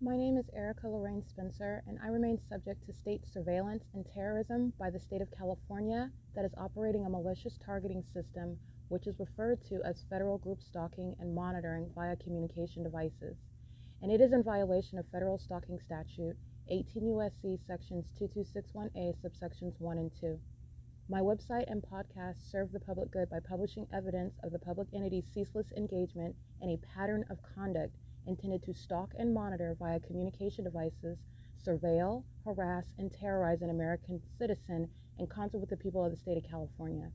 My name is Erica Lorraine Spencer, and I remain subject to state surveillance and terrorism by the state of California that is operating a malicious targeting system which is referred to as federal group stalking and monitoring via communication devices. And it is in violation of federal stalking statute 18 U.S.C. sections 2261A subsections 1 and 2. My website and podcast serve the public good by publishing evidence of the public entity's ceaseless engagement in a pattern of conduct intended to stalk and monitor via communication devices, surveil, harass, and terrorize an American citizen in concert with the people of the state of California.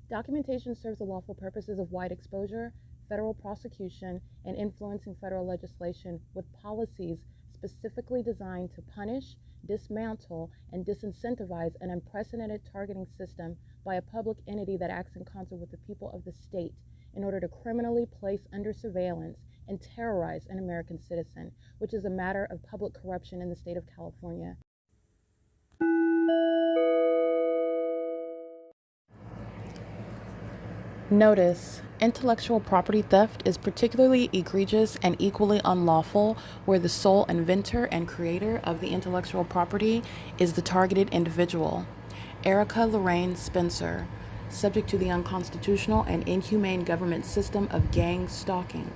Documentation serves the lawful purposes of wide exposure, federal prosecution, and influencing federal legislation with policies specifically designed to punish, dismantle, and disincentivize an unprecedented targeting system by a public entity that acts in concert with the people of the state in order to criminally place under surveillance and terrorize an American citizen, which is a matter of public corruption in the state of California. Notice: intellectual property theft is particularly egregious and equally unlawful where the sole inventor and creator of the intellectual property is the targeted individual. Erica Lorraine Spencer, subject to the unconstitutional and inhumane government system of gang stalking,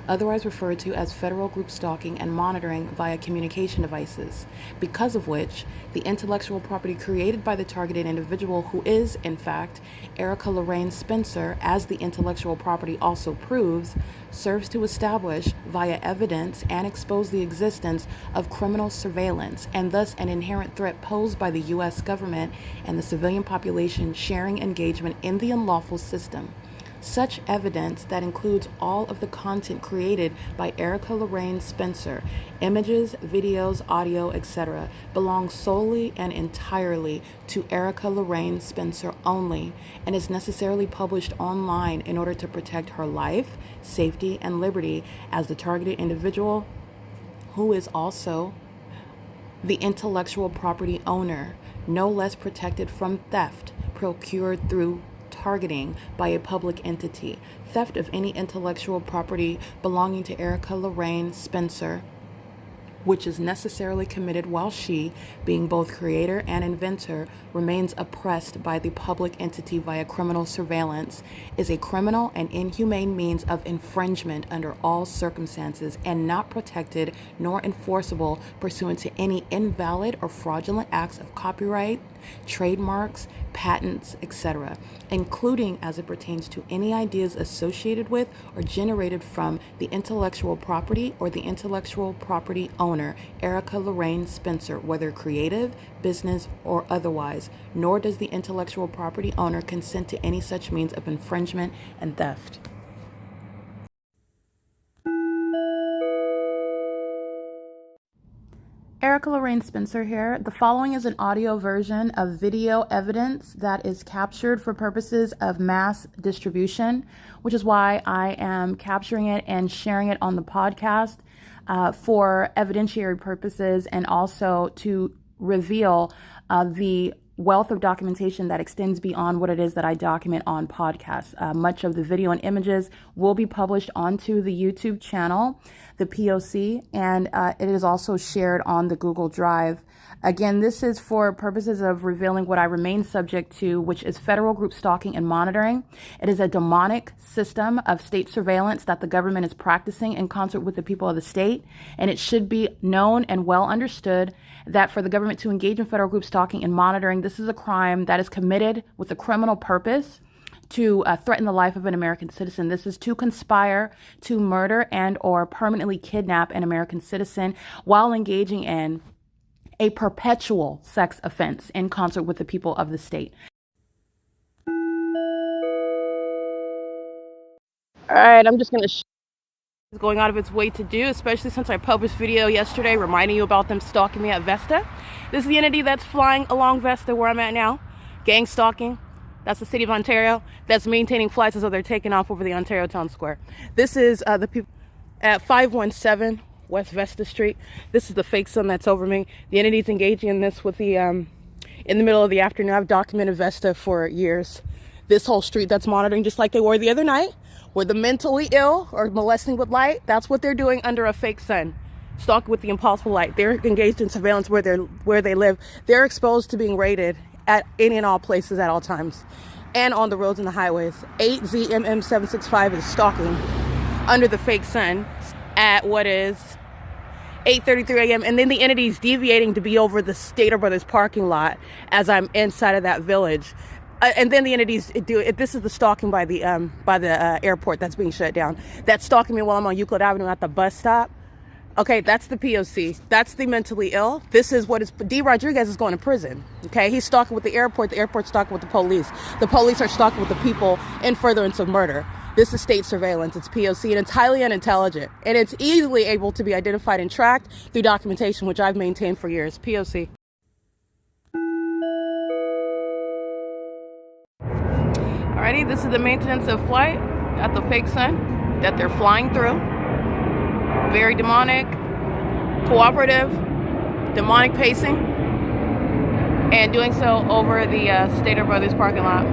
otherwise referred to as federal group stalking and monitoring via communication devices, because of which the intellectual property created by the targeted individual, who is, in fact, Erica Lorraine Spencer, as the intellectual property also proves, serves to establish via evidence and expose the existence of criminal surveillance and thus an inherent threat posed by the U.S. government and the civilian population sharing engagement in the unlawful system. Such evidence, that includes all of the content created by Erica Lorraine Spencer, images, videos, audio, etc., belongs solely and entirely to Erica Lorraine Spencer only and is necessarily published online in order to protect her life, safety, and liberty as the targeted individual, who is also the intellectual property owner, no less protected from theft procured through targeting by a public entity. Theft of any intellectual property belonging to Erica Lorraine Spencer, which is necessarily committed while she, being both creator and inventor, remains oppressed by the public entity via criminal surveillance, is a criminal and inhumane means of infringement under all circumstances and not protected nor enforceable pursuant to any invalid or fraudulent acts of copyright, trademarks, patents, etc., including as it pertains to any ideas associated with or generated from the intellectual property or the intellectual property owner, Erica Lorraine Spencer, whether creative, business, or otherwise, nor does the intellectual property owner consent to any such means of infringement and theft. Erica Lorraine Spencer here. The following is an audio version of video evidence that is captured for purposes of mass distribution, which is why I am capturing it and sharing it on the podcast for evidentiary purposes and also to reveal the wealth of documentation that extends beyond what it is that I document on podcasts. Much of the video and images will be published onto the YouTube channel, the P.O.C, and it is also shared on the Google Drive. Again, this is for purposes of revealing what I remain subject to, which is federal group stalking and monitoring. It is a demonic system of state surveillance that the government is practicing in concert with the people of the state, and it should be known and well understood that for the government to engage in federal group stalking and monitoring, this is a crime that is committed with a criminal purpose to threaten the life of an American citizen. This is to conspire to murder and or permanently kidnap an American citizen while engaging in a perpetual sex offense in concert with the people of the state. All right, I'm just going to going out of its way to do, especially since I published video yesterday reminding you about them stalking me at Vesta. This is the entity that's flying along Vesta where I'm at now. Gang stalking. That's the city of Ontario. That's maintaining flights as though they're taking off over the Ontario Town Square. This is the people at 517 West Vesta Street. This is the fake sun that's over me. The entity's engaging in this with the in the middle of the afternoon. I've documented Vesta for years. This whole street that's monitoring, just like they were the other night, where the mentally ill or molesting with light, that's what they're doing under a fake sun. stalked with the impossible light. They're engaged in surveillance where they live. They're exposed to being raided at any and all places at all times, and on the roads and the highways. 8ZMM765 is stalking under the fake sun at what is 8:33 a.m. and then the entity's deviating to be over the Stater Brothers parking lot as I'm inside of that village. And then the entities do it. This is the stalking by the airport that's being shut down. That's stalking me while I'm on Euclid Avenue at the bus stop. Okay, that's the P.O.C. That's the mentally ill. This is what is D. Rodriguez is going to prison. Okay, he's stalking with the airport's stalking with the police. The police are stalking with the people in furtherance of murder. This is state surveillance. It's P.O.C. and it's highly unintelligent. And it's easily able to be identified and tracked through documentation, which I've maintained for years. P.O.C. Alrighty, this is the maintenance of flight at the fake sun that they're flying through. Very demonic, cooperative, demonic pacing, and doing so over the Stater Brothers parking lot.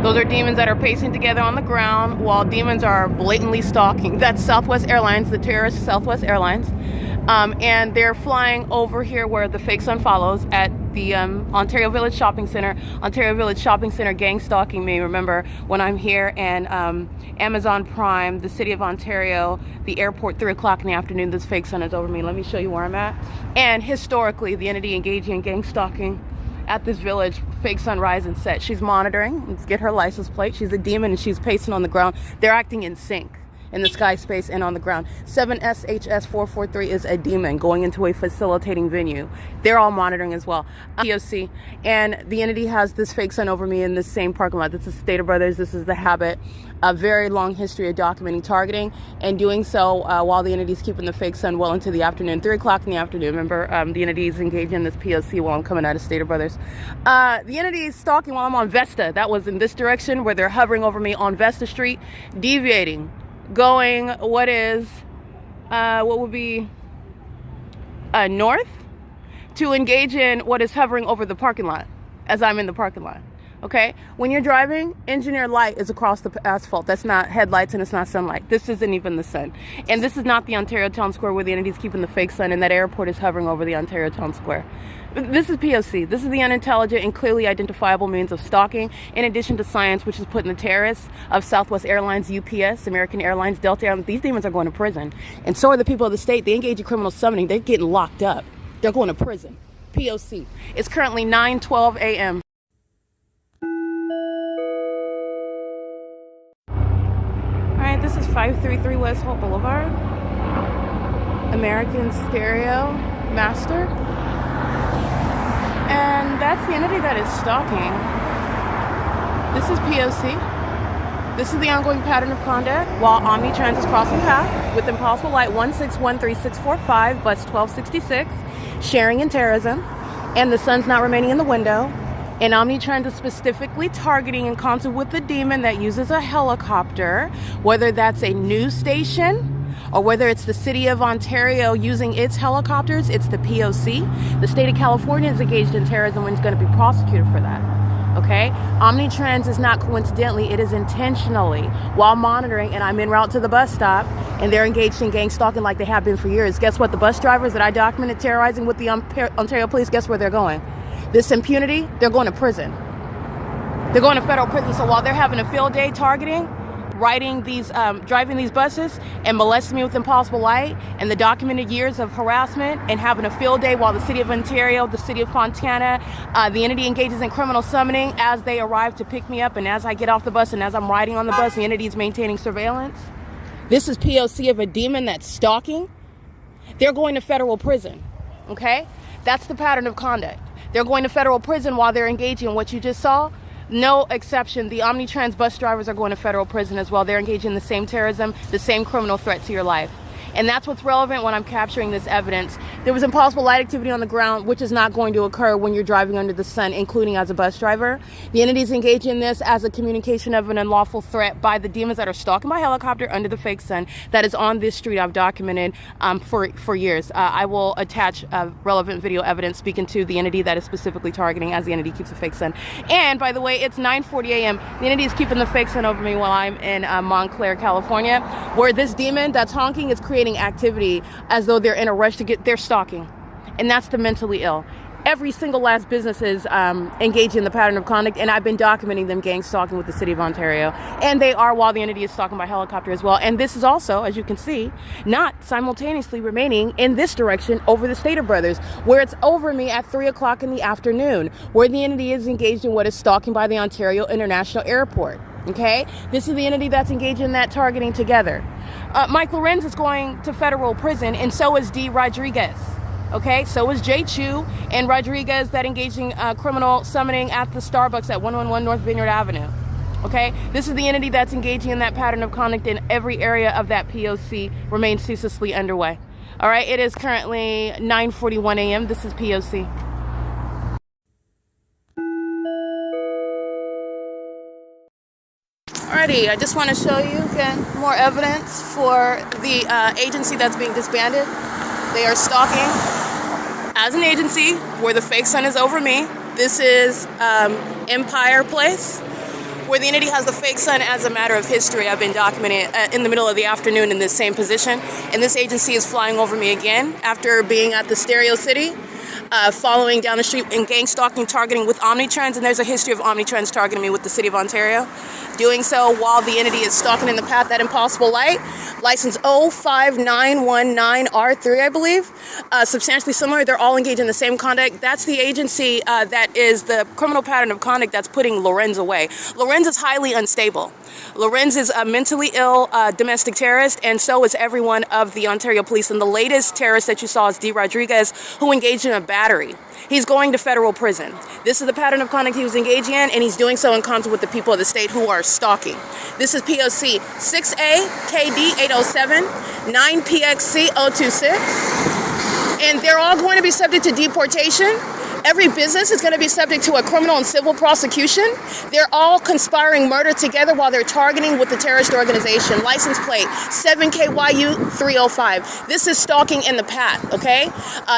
Those are demons that are pacing together on the ground while demons are blatantly stalking. That's Southwest Airlines, the terrorist Southwest Airlines. And they're flying over here where the fake sun follows at the Ontario Village Shopping Center. Ontario Village Shopping Center gang stalking me. Remember when I'm here and Amazon Prime, the city of Ontario, the airport, 3 o'clock in the afternoon, this fake sun is over me. Let me show you where I'm at. And historically, the entity engaging in gang stalking at this village, fake sun rise and set. She's monitoring. Let's get her license plate. She's a demon and she's pacing on the ground. They're acting in sync in the sky space and on the ground. 7SHS443 is a demon going into a facilitating venue. They're all monitoring as well. P.O.C. And the entity has this fake sun over me in this same parking lot. This is Stater Brothers. This is the habit. A very long history of documenting targeting and doing so while the entity's keeping the fake sun well into the afternoon. 3 o'clock in the afternoon. Remember, the entity is engaged in this P.O.C. while I'm coming out of Stater Brothers. The entity is stalking while I'm on Vesta. That was in this direction where they're hovering over me on Vesta Street, deviating, going what would be north to engage in what is hovering over the parking lot as I'm in the parking lot. Okay, when you're driving, engineered light is across the asphalt. That's not headlights and it's not sunlight. This isn't even the sun. And this is not the Ontario Town Square where the entity's keeping the fake sun and that airport is hovering over the Ontario Town Square. This is P.O.C. This is the unintelligent and clearly identifiable means of stalking, in addition to science, which is putting the terrorists of Southwest Airlines, U.S., American Airlines, Delta Airlines. These demons are going to prison. And so are the people of the state. They engage in criminal summoning. They're getting locked up. They're going to prison. P.O.C. It's currently 9:12 a.m. Alright, this is 533 West Holt Boulevard. American Stereo Master. And that's the entity that is stalking. This is P.O.C. This is the ongoing pattern of conduct while OMNITRANS is crossing path with impossible light 1613645, bus 1266, sharing in terrorism, and the sun's not remaining in the window. And OMNITRANS is specifically targeting in concert with the demon that uses a helicopter, whether that's a news station or whether it's the city of Ontario using its helicopters. It's the P.O.C. The state of California is engaged in terrorism and is going to be prosecuted for that. Okay? OMNITRANS is not coincidentally, it is intentionally while monitoring, and I'm en route to the bus stop, and they're engaged in gang stalking like they have been for years. Guess what? The bus drivers that I documented terrorizing with the Ontario police, guess where they're going? This impunity, they're going to prison. They're going to federal prison. So while they're having a field day targeting, driving these buses and molesting me with impossible light and the documented years of harassment and having a field day while the city of Ontario, the city of Fontana, the entity engages in criminal summoning as they arrive to pick me up and as I get off the bus and as I'm riding on the bus, the entity is maintaining surveillance. This is P.O.C. of a demon that's stalking. They're going to federal prison, okay? That's the pattern of conduct. They're going to federal prison while they're engaging in what you just saw. No exception. The OMNITRANS bus drivers are going to federal prison as well. They're engaging in the same terrorism, the same criminal threat to your life. And that's what's relevant when I'm capturing this evidence. There was impossible light activity on the ground, which is not going to occur when you're driving under the sun, including as a bus driver. The entities engage in this as a communication of an unlawful threat by the demons that are stalking my helicopter under the fake sun that is on this street I've documented for years. I will attach relevant video evidence speaking to the entity that is specifically targeting as the entity keeps the fake sun. And by the way, it's 9:40 a.m. The entity is keeping the fake sun over me while I'm in Montclair, California, where this demon that's honking is creating creating activity as though they're in a rush to get, they're stalking. And that's the mentally ill. Every single last business is engaged in the pattern of conduct, and I've been documenting them gang stalking with the City of Ontario. And they are, while the entity is stalking by helicopter as well. And this is also, as you can see, not simultaneously remaining in this direction over the Stater Brothers, where it's over me at 3 o'clock in the afternoon, where the entity is engaged in what is stalking by the Ontario International Airport. Okay? This is the entity that's engaged in that targeting together. Mike Lorenz is going to federal prison, and so is D. Rodriguez. Okay, so is Jay Chu and Rodriguez that engaged in criminal summoning at the Starbucks at 111 North Vineyard Avenue. Okay, this is the entity that's engaging in that pattern of conduct in every area of that P.O.C. remains ceaselessly underway. All right, it is currently 9:41 a.m. This is P.O.C. Alrighty, I just want to show you again more evidence for the agency that's being disbanded. They are stalking as an agency where the fake sun is over me. This is Empire Place, where the entity has the fake sun as a matter of history. I've been documenting it in the middle of the afternoon in this same position. And this agency is flying over me again after being at the Stereo City, following down the street and gang stalking, targeting with OMNITRANS. And there's a history of OMNITRANS targeting me with the City of Ontario. Doing so while the entity is stalking in the path at Impossible Light. License 05919R3, I believe. Substantially similar. They're all engaged in the same conduct. That's the agency that is the criminal pattern of conduct that's putting Lorenz away. Lorenz is highly unstable. Lorenz is a mentally ill domestic terrorist, and so is every one of the Ontario police. And the latest terrorist that you saw is D. Rodriguez, who engaged in a battery. He's going to federal prison. This is the pattern of conduct he was engaging in, and he's doing so in concert with the people of the state who are stalking. This is P.O.C. 6A KD 807 9PXC 026, and they're all going to be subject to deportation. Every business is going to be subject to a criminal and civil prosecution. They're all conspiring murder together while they're targeting with the terrorist organization. License plate 7KYU 305. This is stalking in the path, okay?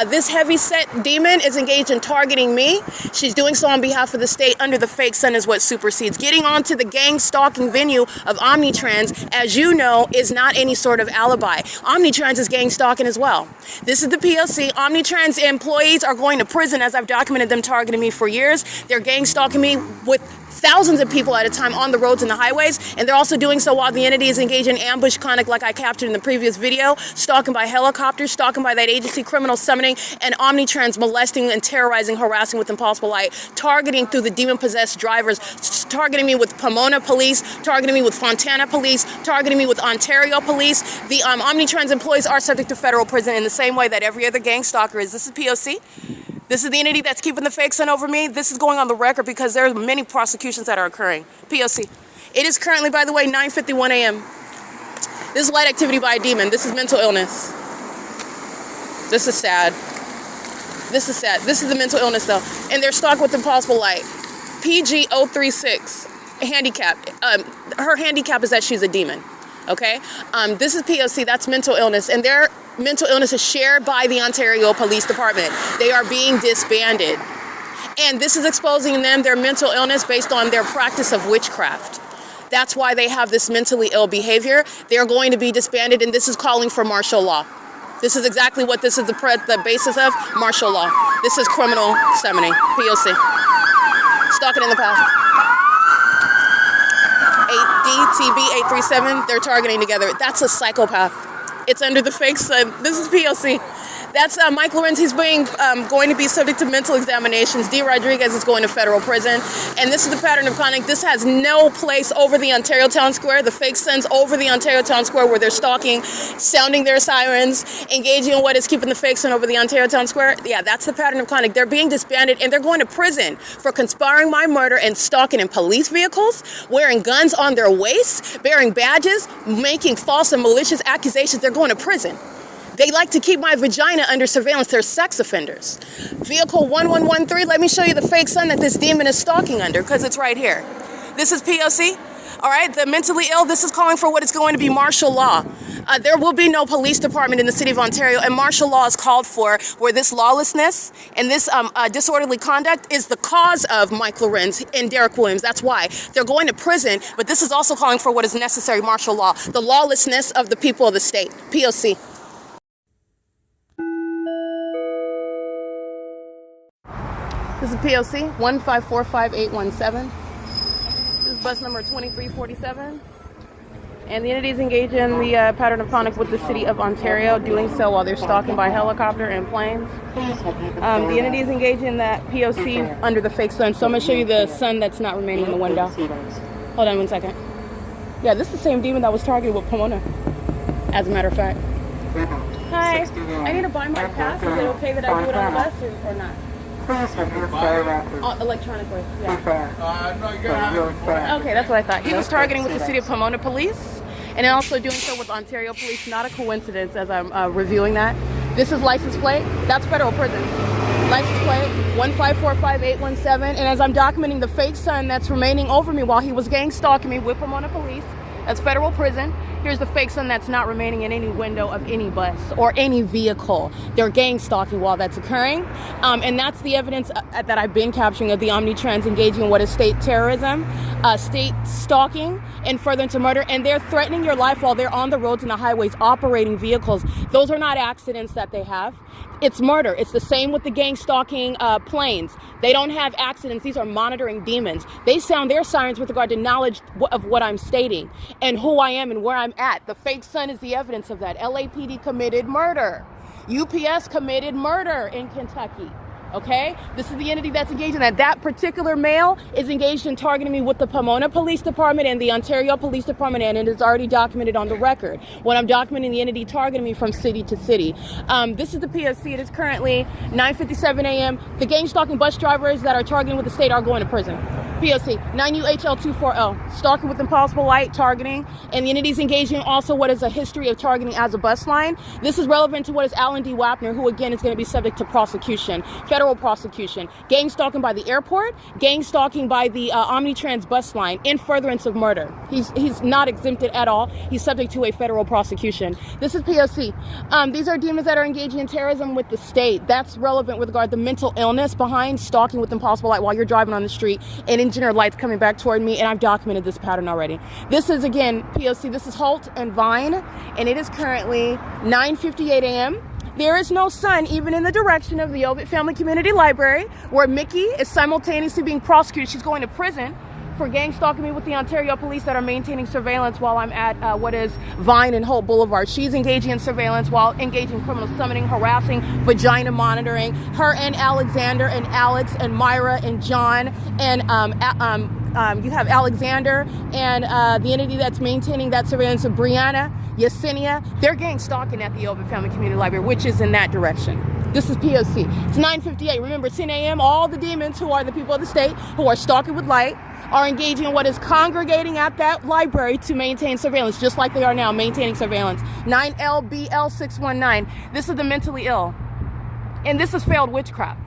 This heavy-set demon is engaged in targeting me. She's doing so on behalf of the state under the fake sun is what supersedes. Getting onto the gang stalking venue of OMNITRANS, as you know, is not any sort of alibi. OMNITRANS is gang stalking as well. This is the P.O.C. OMNITRANS employees are going to prison, as I've documented them targeting me for years. They're gang stalking me with thousands of people at a time on the roads and the highways, and they're also doing so while the entity is engaged in ambush conduct like I captured in the previous video, stalking by helicopters, stalking by that agency, criminal summoning, and OMNITRANS molesting and terrorizing, harassing with Impossible Light, targeting through the demon-possessed drivers, targeting me with Pomona Police, targeting me with Fontana Police, targeting me with Ontario Police. The OMNITRANS employees are subject to federal prison in the same way that every other gang stalker is. This is P.O.C. This is the entity that's keeping the fake sun over me. This is going on the record because there are many prosecutions that are occurring. P.O.C. It is currently, by the way, 9:51 a.m. This is light activity by a demon. This is mental illness. This is sad. This is sad. This is the mental illness, though. And they're stalked with Impossible Light. PG 036. Handicap. Her handicap is that she's a demon. Okay? This is P.O.C. That's mental illness. And their mental illness is shared by the Ontario Police Department. They are being disbanded. And this is exposing them, their mental illness, based on their practice of witchcraft. That's why they have this mentally ill behavior. They're going to be disbanded, and this is calling for martial law. This is exactly what this is the basis of, martial law. This is criminal summoning, P.O.C. Stalking in the past. 8DTB837, they're targeting together. That's a psychopath. It's under the fake sun. This is P.O.C. That's Mike Lorenz. He's going to be subject to mental examinations. D. Rodriguez is going to federal prison. And this is the pattern of conduct. This has no place over the Ontario Town Square. The fake sun's over the Ontario Town Square where they're stalking, sounding their sirens, engaging in what is keeping the fake sun over the Ontario Town Square. Yeah, that's the pattern of conduct. They're being disbanded and they're going to prison for conspiring my murder and stalking in police vehicles, wearing guns on their waists, bearing badges, making false and malicious accusations. They're going to prison. They like to keep my vagina under surveillance. They're sex offenders. Vehicle 1113, let me show you the fake sun that this demon is stalking under, because it's right here. This is P.O.C. All right, the mentally ill, this is calling for what is going to be martial law. There will be no police department in the city of Ontario, and martial law is called for where this lawlessness and this disorderly conduct is the cause of Mike Lorenz and Derek Williams. That's why they're going to prison, but this is also calling for what is necessary martial law, the lawlessness of the people of the state. P.O.C. This is P.O.C. 1545817. This is bus number 2347. And the entities engage in the pattern of conduct with the city of Ontario, doing so while they're stalking by helicopter and planes. The entities engage in that P.O.C. under the fake sun. So I'm going to show you the sun that's not remaining in the window. Hold on 1 second. Yeah, this is the same demon that was targeted with Pomona, as a matter of fact. Hi, I need to buy my pass. Is it okay that I do it on the bus or not? Electronically, yeah. No, you're gonna have it. Okay, that's what I thought. He was targeting with the city of Pomona police, and also doing so with Ontario police. Not a coincidence as I'm reviewing that. This is license plate. That's federal prison. License plate 1545817. And as I'm documenting the fake sun that's remaining over me while he was gang stalking me with Pomona police, that's federal prison. Here's the fake sun that's not remaining in any window of any bus or any vehicle. They're gang stalking while that's occurring. And that's the evidence that I've been capturing of the OMNITRANS engaging in what is state terrorism, state stalking, and furtherance of murder. And they're threatening your life while they're on the roads and the highways operating vehicles. Those are not accidents that they have. It's murder. It's the same with the gang stalking planes. They don't have accidents. These are monitoring demons. They sound their sirens with regard to knowledge of what I'm stating and who I am and where I'm at. The fake sun is the evidence of that. LAPD committed murder. UPS committed murder in Kentucky. Okay? This is the entity that's engaged in that. That particular male is engaged in targeting me with the Pomona Police Department and the Ontario Police Department, and it is already documented on the record when I'm documenting the entity targeting me from city to city. This is the P.O.C. It is currently 9:57 a.m. The gang stalking bus drivers that are targeting with the state are going to prison. P.O.C. 9UHL24L. Stalking with impossible light targeting, and the entities engaging also what is a history of targeting as a bus line. This is relevant to what is Alan D. WAPNER, who again is going to be subject to prosecution. Federal prosecution, gang stalking by the airport, gang stalking by the OMNITRANS bus line, in furtherance of murder. He's not exempted at all. He's subject to a federal prosecution. This is P.O.C. These are demons that are engaging in terrorism with the state. That's relevant with regard to the mental illness behind stalking with impossible light while you're driving on the street and engineer lights coming back toward me, and I've documented this pattern already. This is again P.O.C. This is HOLT and Vine, and it is currently 9:58 a.m. There is no sun even in the direction of the OVITT Family Community Library, where Mickey is simultaneously being prosecuted. She's going to prison for gang stalking me with the Ontario police that are maintaining surveillance while I'm at what is Vine and Holt Boulevard. She's engaging in surveillance while engaging in criminal summoning, harassing, vagina monitoring. Her and Alexander and Alex and Myra and John and you have Alexander and the entity that's maintaining that surveillance of Brianna, Yesenia. They're gang stalking at the OVITT Family Community Library, which is in that direction. This is P.O.C. It's 9:58. Remember, 10 a.m., all the demons who are the people of the state who are stalking with light are engaging in what is congregating at that library to maintain surveillance, just like they are now maintaining surveillance. 9LBL619. This is the mentally ill. And this is failed witchcraft.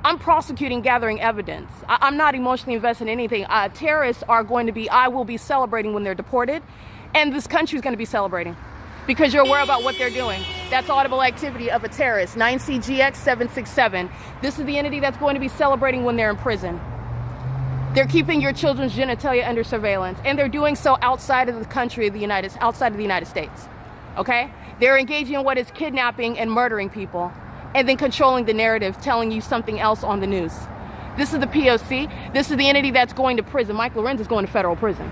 I'm prosecuting, gathering evidence. I'm not emotionally invested in anything. Terrorists are going to be, I will be celebrating when they're deported. And this country is going to be celebrating because you're aware about what they're doing. That's audible activity of a terrorist. 9CGX767. This is the entity that's going to be celebrating when they're in prison. They're keeping your children's genitalia under surveillance, and they're doing so outside of the country of the outside of the United States. Okay? They're engaging in what is kidnapping and murdering people, and then controlling the narrative, telling you something else on the news. This is the P.O.C. This is the entity that's going to prison. Mike LORENZ is going to federal prison.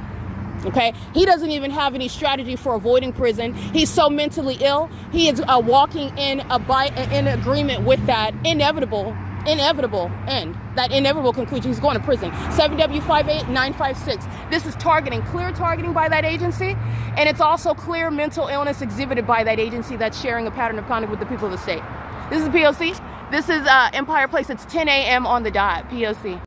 Okay, he doesn't even have any strategy for avoiding prison. He's so mentally ill. He is walking in agreement with that inevitable end, that inevitable conclusion. He's going to prison. 7W58956. This is targeting, clear targeting by that agency, and it's also clear mental illness exhibited by that agency that's sharing a pattern of conduct with the people of the state. This is P.O.C. This is Empire Place. It's 10 a.m. on the dot. P.O.C.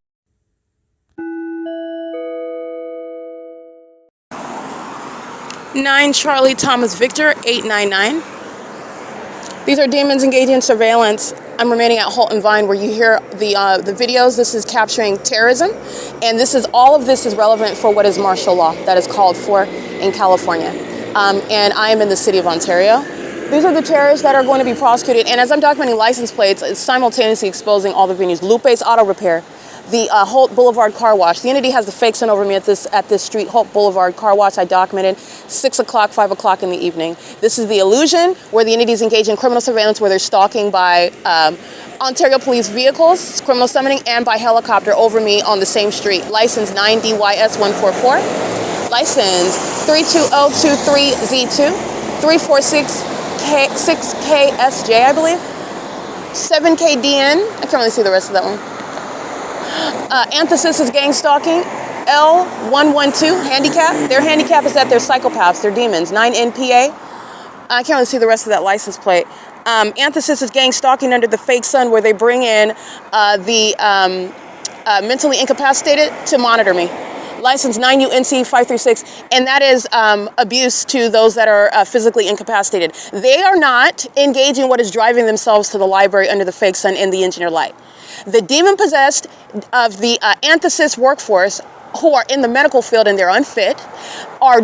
9 Charlie Thomas Victor 899. These are demons engaging in surveillance. I'm remaining at Holt and Vine, where you hear the videos. This is capturing terrorism, and all of this is relevant for what is martial law that is called for in California. And I am in the city of Ontario. These are the terrorists that are going to be prosecuted, and as I'm documenting license plates, it's simultaneously exposing all the venues. Lupe's Auto Repair, the Holt Boulevard Car Wash. The entity has the fake sun over me at this street, Holt Boulevard Car Wash. I documented 6 o'clock, 5 o'clock in the evening. This is the Illusion, where the entities engage in criminal surveillance, where they're stalking by Ontario Police vehicles, criminal summoning, and by helicopter over me on the same street. License 9DYS 144. License 32023Z2. 346K6KSJ, I believe. 7KDN. I can't really see the rest of that one. Antithesis is gang stalking. L112 handicap. Their handicap is that they're psychopaths. They're demons. 9NPA. I can't really see the rest of that license plate. Antithesis is gang stalking under the fake sun, where they bring in the mentally incapacitated to monitor me. License 9UNC 536, and that is abuse to those that are physically incapacitated. They are not engaging what is driving themselves to the library under the fake sun in the engineer light. The demon-possessed of the antithesis workforce, who are in the medical field and they're unfit, are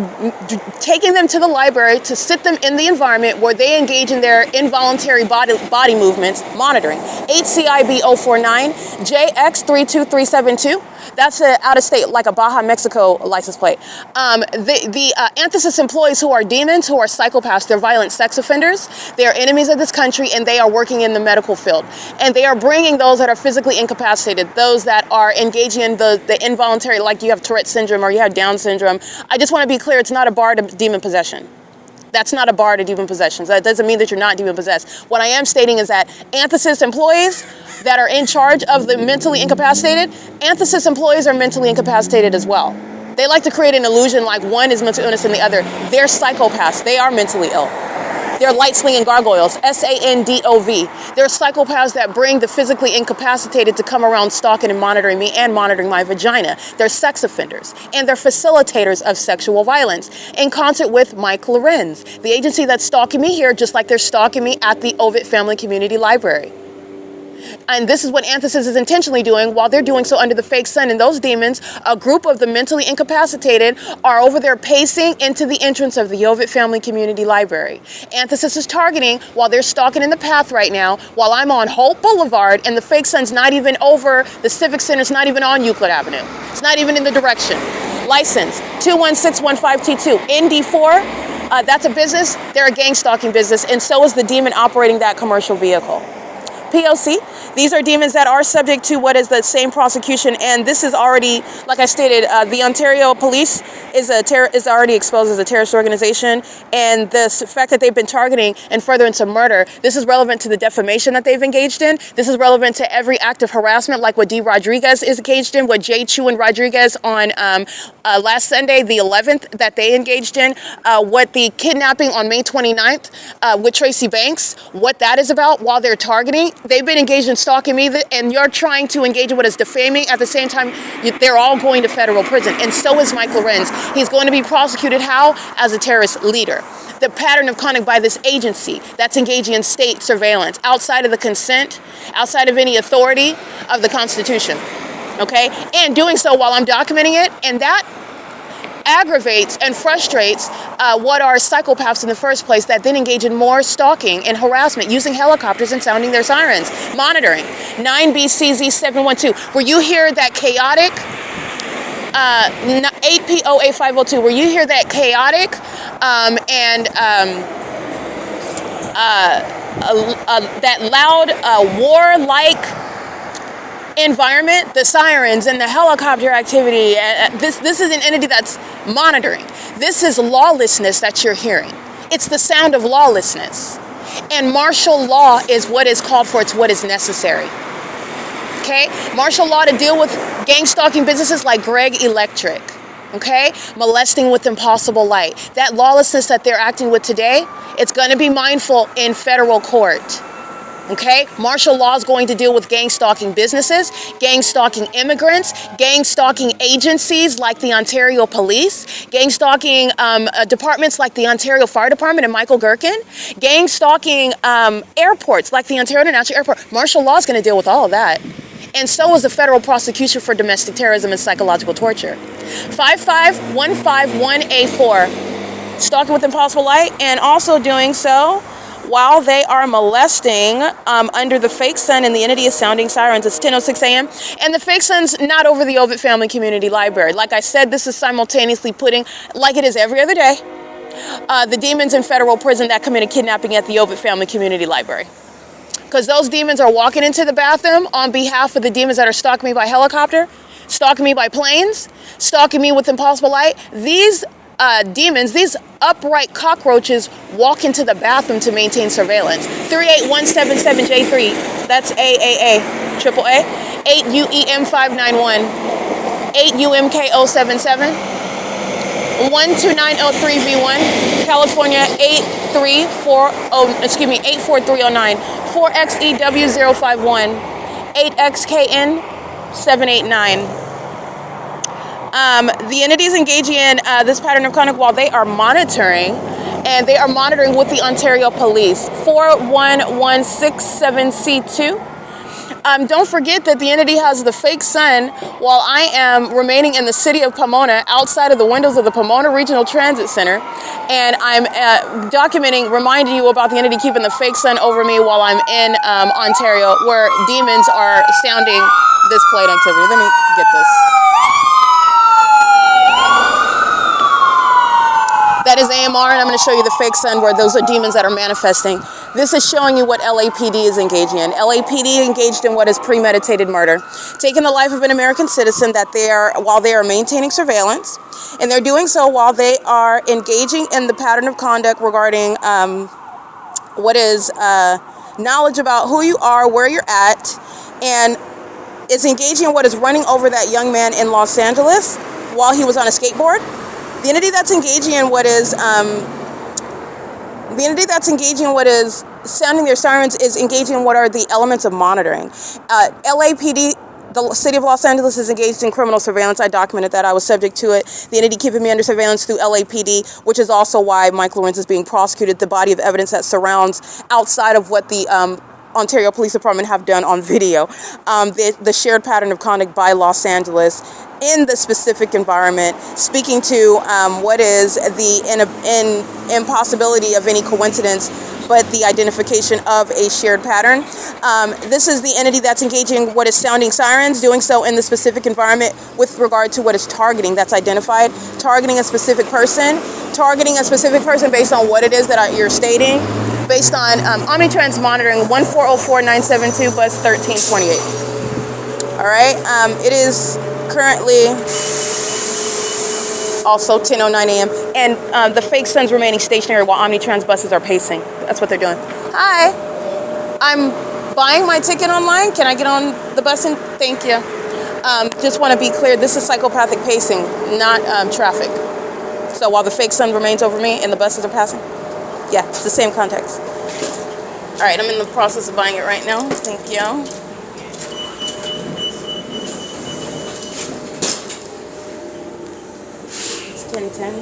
taking them to the library to sit them in the environment where they engage in their involuntary body movements, monitoring. HCIB 049, JX32372. That's out of state, like a Baja, Mexico license plate. The antithesis employees who are demons, who are psychopaths, they're violent sex offenders, they are enemies of this country, and they are working in the medical field. And they are bringing those that are physically incapacitated, those that are engaging in the involuntary, like you have Tourette syndrome or you have Down syndrome. I just want to be clear, it's not a bar to demon possession. That's not a bar to demon possessions. That doesn't mean that you're not demon possessed. What I am stating is that antithesis employees that are in charge of the mentally incapacitated, antithesis employees are mentally incapacitated as well. They like to create an illusion like one is mental illness and the other. They're psychopaths. They are mentally ill. They're light-slinging gargoyles, SANDOV. They're psychopaths that bring the physically incapacitated to come around stalking and monitoring me and monitoring my vagina. They're sex offenders, and they're facilitators of sexual violence in concert with Mike Lorenz, the agency that's stalking me here, just like they're stalking me at the OVITT Family Community Library. And this is what antithesis is intentionally doing while they're doing so under the fake sun. And those demons, a group of the mentally incapacitated, are over there pacing into the entrance of the OVITT Family Community Library. Antithesis is targeting while they're stalking in the path right now, while I'm on HOLT Boulevard and the fake sun's not even over the Civic Center, it's not even on Euclid Avenue. It's not even in the direction. License 21615T2, ND4. That's a business. They're a gang stalking business, and so is the demon operating that commercial vehicle. P.O.C. These are demons that are subject to what is the same prosecution, and this is already, like I stated, the Ontario Police is already exposed as a terrorist organization, and the fact that they've been targeting and furtherance of murder, this is relevant to the defamation that they've engaged in. This is relevant to every act of harassment, like what D. Rodriguez is engaged in, what J. Chu and Rodriguez on last Sunday, the 11th, that they engaged in, what the kidnapping on May 29th with Tracy Banks, what that is about while they're targeting. They've been engaged in stalking me, and you're trying to engage in what is defaming. At the same time, they're all going to federal prison, and so is Mike Lorenz. He's going to be prosecuted how? As a terrorist leader. The pattern of conduct by this agency that's engaging in state surveillance outside of the consent, outside of any authority of the Constitution, okay? And doing so while I'm documenting it, and that aggravates and frustrates what are psychopaths in the first place, that then engage in more stalking and harassment using helicopters and sounding their sirens. Monitoring 9BCZ712, where you hear that chaotic 8POA502, where you hear that chaotic that loud warlike environment, the sirens and the helicopter activity. This is an entity that's monitoring. This is lawlessness that you're hearing. It's the sound of lawlessness. And martial law is what is called for. It's what is necessary. Okay? Martial law to deal with gang stalking businesses like Greg Electric. Okay? Molesting with impossible light. That lawlessness that they're acting with today, it's going to be mindful in federal court. Okay? Martial law is going to deal with gang stalking businesses, gang stalking immigrants, gang stalking agencies like the Ontario Police, gang stalking departments like the Ontario Fire Department and Michael GERKEN, gang stalking airports like the Ontario International Airport. Martial law is going to deal with all of that. And so is the federal prosecution for domestic terrorism and psychological torture. 55151A4, stalking with impossible light, and also doing so while they are molesting under the fake sun, and the entity is sounding sirens. It's 10:06 a.m. And the fake sun's not over the OVITT Family Community Library. Like I said, this is simultaneously putting, like it is every other day, the demons in federal prison that committed kidnapping at the OVITT Family Community Library. because those demons are walking into the bathroom on behalf of the demons that are stalking me by helicopter, stalking me by planes, stalking me with impossible light. These demons, these upright cockroaches, walk into the bathroom to maintain surveillance. 38177J3, that's AAA, triple A, 8UEM591, 8UMKO77, 12903V1, California 84309, 4XEW051, 8XKN789. The entities engaging in this pattern of conduct while they are monitoring, and they are monitoring with the Ontario Police, 41167C2. Don't forget that the entity has the fake sun while I am remaining in the city of Pomona, outside of the windows of the Pomona Regional Transit Center, and I'm documenting, reminding you about the entity keeping the fake sun over me while I'm in Ontario, where demons are sounding this plate activity. Let me get this. That is AMR, and I'm going to show you the fake sun where those are demons that are manifesting. This is showing you what LAPD is engaging in. LAPD engaged in what is premeditated murder, taking the life of an American citizen while they are maintaining surveillance, and they're doing so while they are engaging in the pattern of conduct regarding what is knowledge about who you are, where you're at, and it's engaging in what is running over that young man in Los Angeles while he was on a skateboard. The entity that's engaging in what is sounding their sirens is engaging in what are the elements of monitoring. LAPD, the city of Los Angeles, is engaged in criminal surveillance. I documented that. I was subject to it. The entity keeping me under surveillance through LAPD, which is also why Mike LORENZ is being prosecuted. The body of evidence that surrounds outside of what the Ontario Police Department have done on video. The shared pattern of conduct by Los Angeles in the specific environment, speaking to what is the impossibility of any coincidence, but the identification of a shared pattern. This is the entity that's engaging what is sounding sirens, doing so in the specific environment with regard to what is targeting, that's identified, targeting a specific person based on what it is that you're stating, based on OMNITRANS monitoring 1404972 bus 1328. All right, it is currently also 10:09 a.m. and the fake sun's remaining stationary while OMNITRANS buses are pacing. That's what they're doing. Hi, I'm buying my ticket online. Can I get on the bus? And thank you. Just want to be clear, this is psychopathic pacing, not traffic. So while the fake sun remains over me and the buses are passing, yeah, it's the same context. All right, I'm in the process of buying it right now. Thank you. It's 10:10.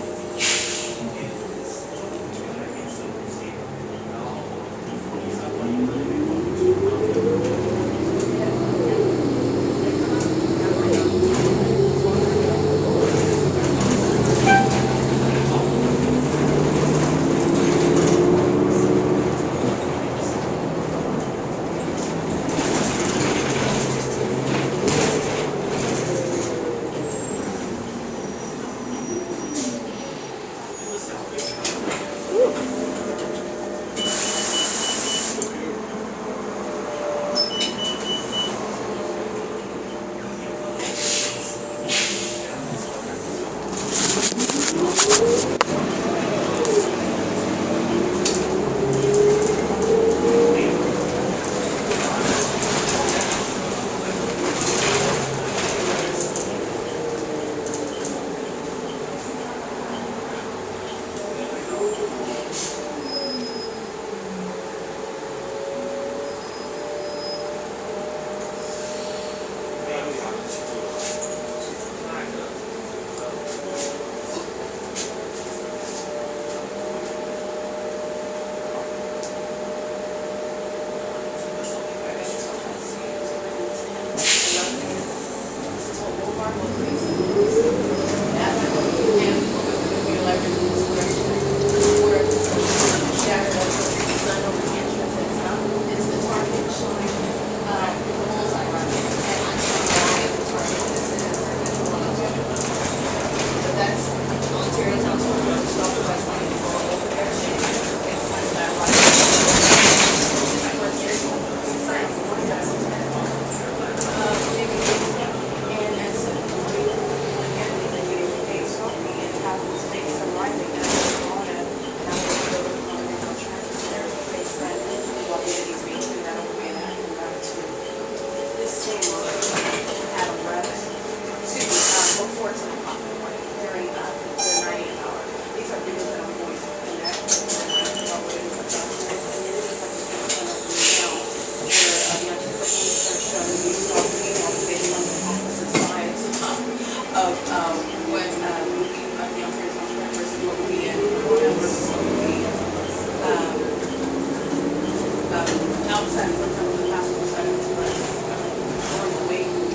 outside, for example, the passenger side of the bus, going away from the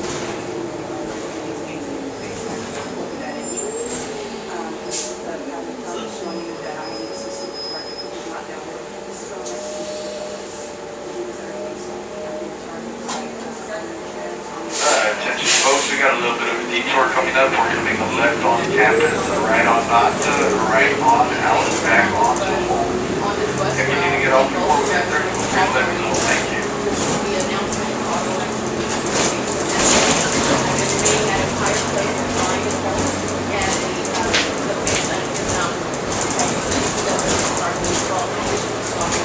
over that entrance. This is the pattern film showing you that I am the specific target, which is not down there. This is on next to the bus. These are things that I'm being targeted. Attention folks, we got a little bit of a detour coming up. We're going to make a left on campus, right on Alice, back onto Hole. If you need to get off before we get there, feel free to let me know. Thank you. The announcement of auto remaining at a higher place than flying is going, and the face that is now stalking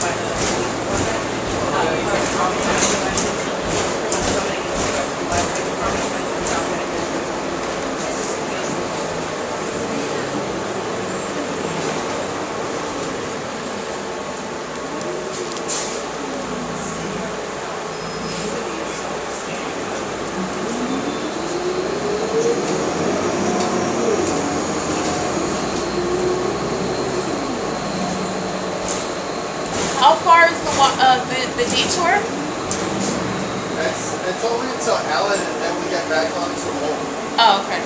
by the police How far is the detour? It's only until Allen and then we get back onto Hole. Oh, okay.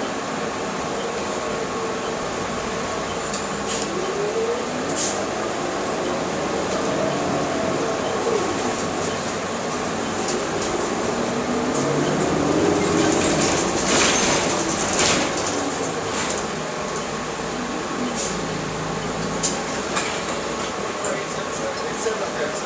It's in the past.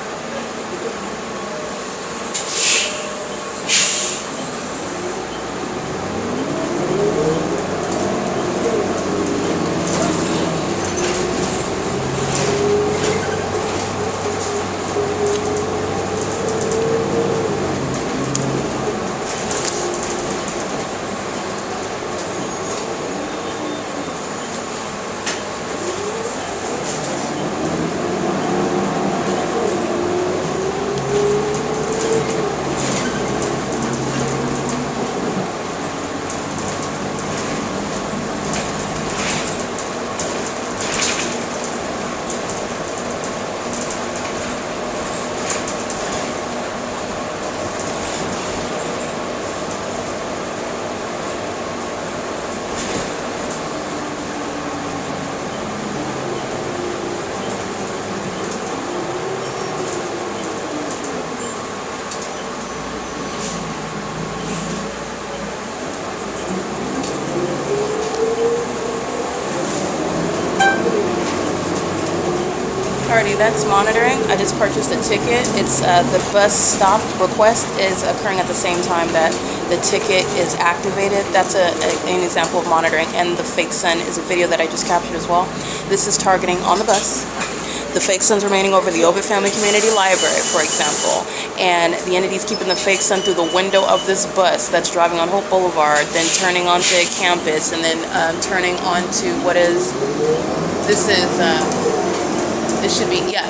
Alrighty, that's monitoring. I just purchased a ticket. It's the bus stop request is occurring at the same time that the ticket is activated. That's an example of monitoring. And the fake sun is a video that I just captured as well. This is targeting on the bus. The fake sun's remaining over the OVITT Family Community Library, for example. And the entity's keeping the fake sun through the window of this bus that's driving on Hope Boulevard, then turning onto campus, and then turning onto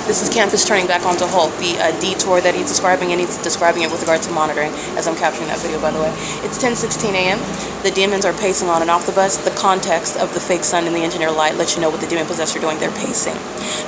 this is campus turning back onto Holt, the detour that he's describing, and he's describing it with regard to monitoring, as I'm capturing that video, by the way. It's 10:16 a.m. The demons are pacing on and off the bus. The context of the fake sun and the engineer light lets you know what the demon possessed are doing. They're pacing.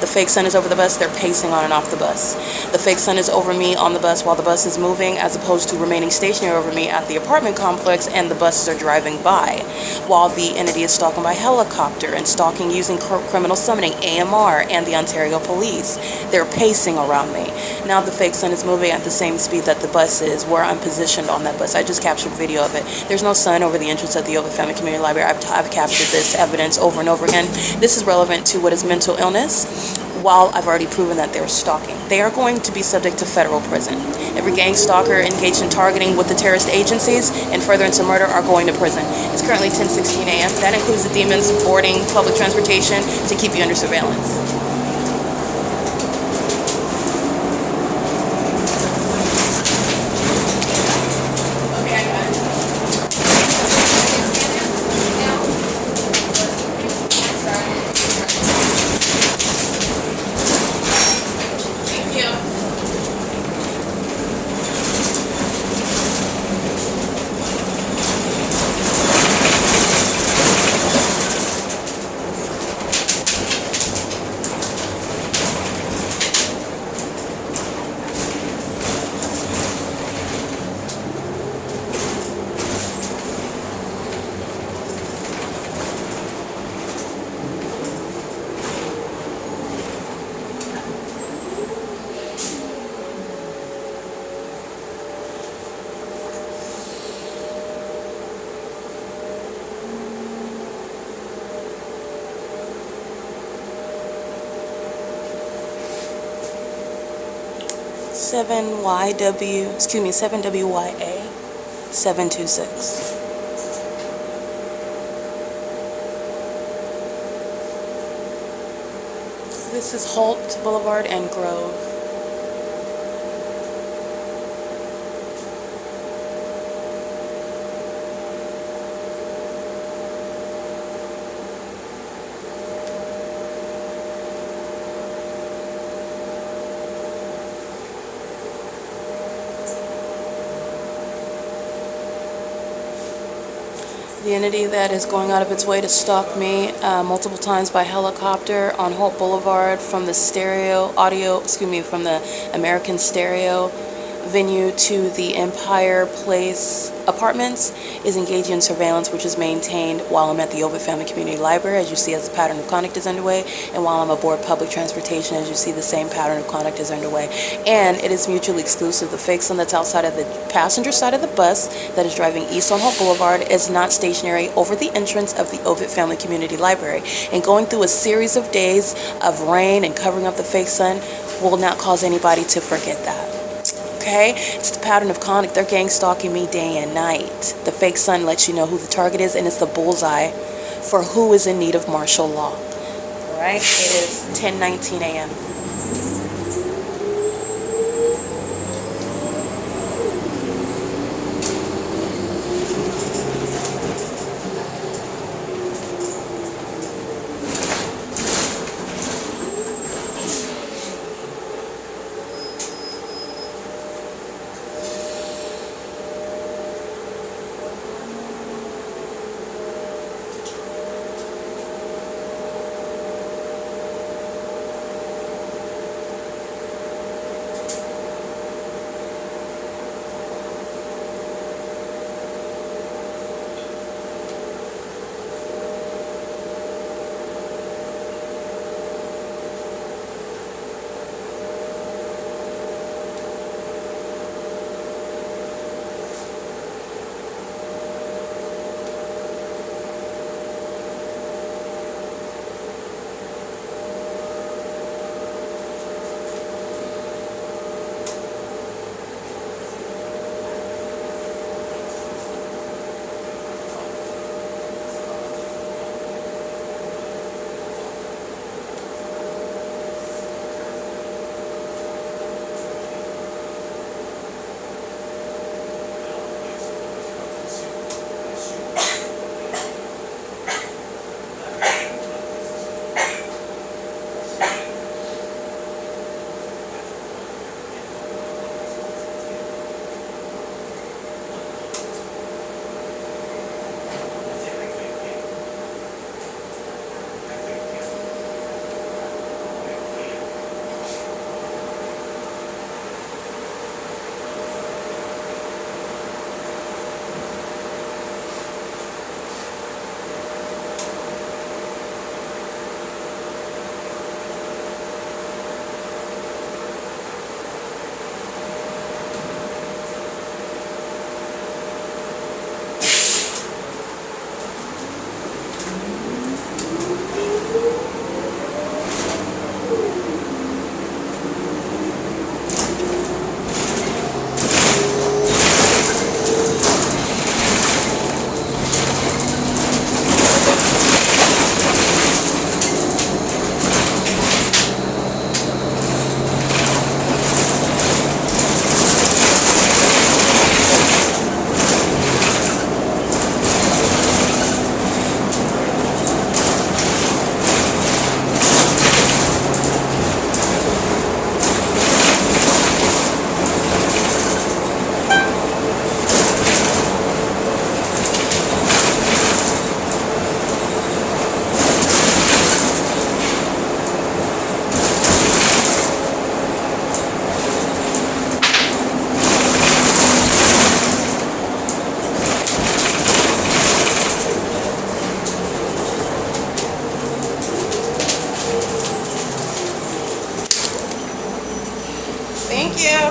The fake sun is over the bus. They're pacing on and off the bus. The fake sun is over me on the bus while the bus is moving, as opposed to remaining stationary over me at the apartment complex, and the buses are driving by, while the entity is stalking by helicopter and stalking using criminal summoning, AMR, and the Ontario police. They're pacing around me. Now the fake sun is moving at the same speed that the bus is, where I'm positioned on that bus. I just captured video of it. There's no sun over the entrance of the OVITT Family Community Library. I've captured this evidence over and over again. This is relevant to what is mental illness, while I've already proven that they're stalking. They are going to be subject to federal prison. Every gang stalker engaged in targeting with the terrorist agencies and furtherance of murder are going to prison. It's currently 10:16 a.m. That includes the demons boarding public transportation to keep you under surveillance. 7WYA 726. This is Holt Boulevard and Grove. The entity that is going out of its way to stalk me multiple times by helicopter on Holt Boulevard from the from the American Stereo venue to the Empire Place Apartments is engaging in surveillance, which is maintained while I'm at the OVITT Family Community Library, as you see, as the pattern of conduct is underway, and while I'm aboard public transportation, as you see, the same pattern of conduct is underway. And it is mutually exclusive. The fake sun that's outside of the passenger side of the bus that is driving east on Holt Boulevard is not stationary over the entrance of the OVITT Family Community Library. And going through a series of days of rain and covering up the fake sun will not cause anybody to forget that. Okay, it's the pattern of conduct. They're gang stalking me day and night. The fake sun lets you know who the target is, and it's the bullseye for who is in need of martial law. All right, it is 10:19 a.m. Thank you.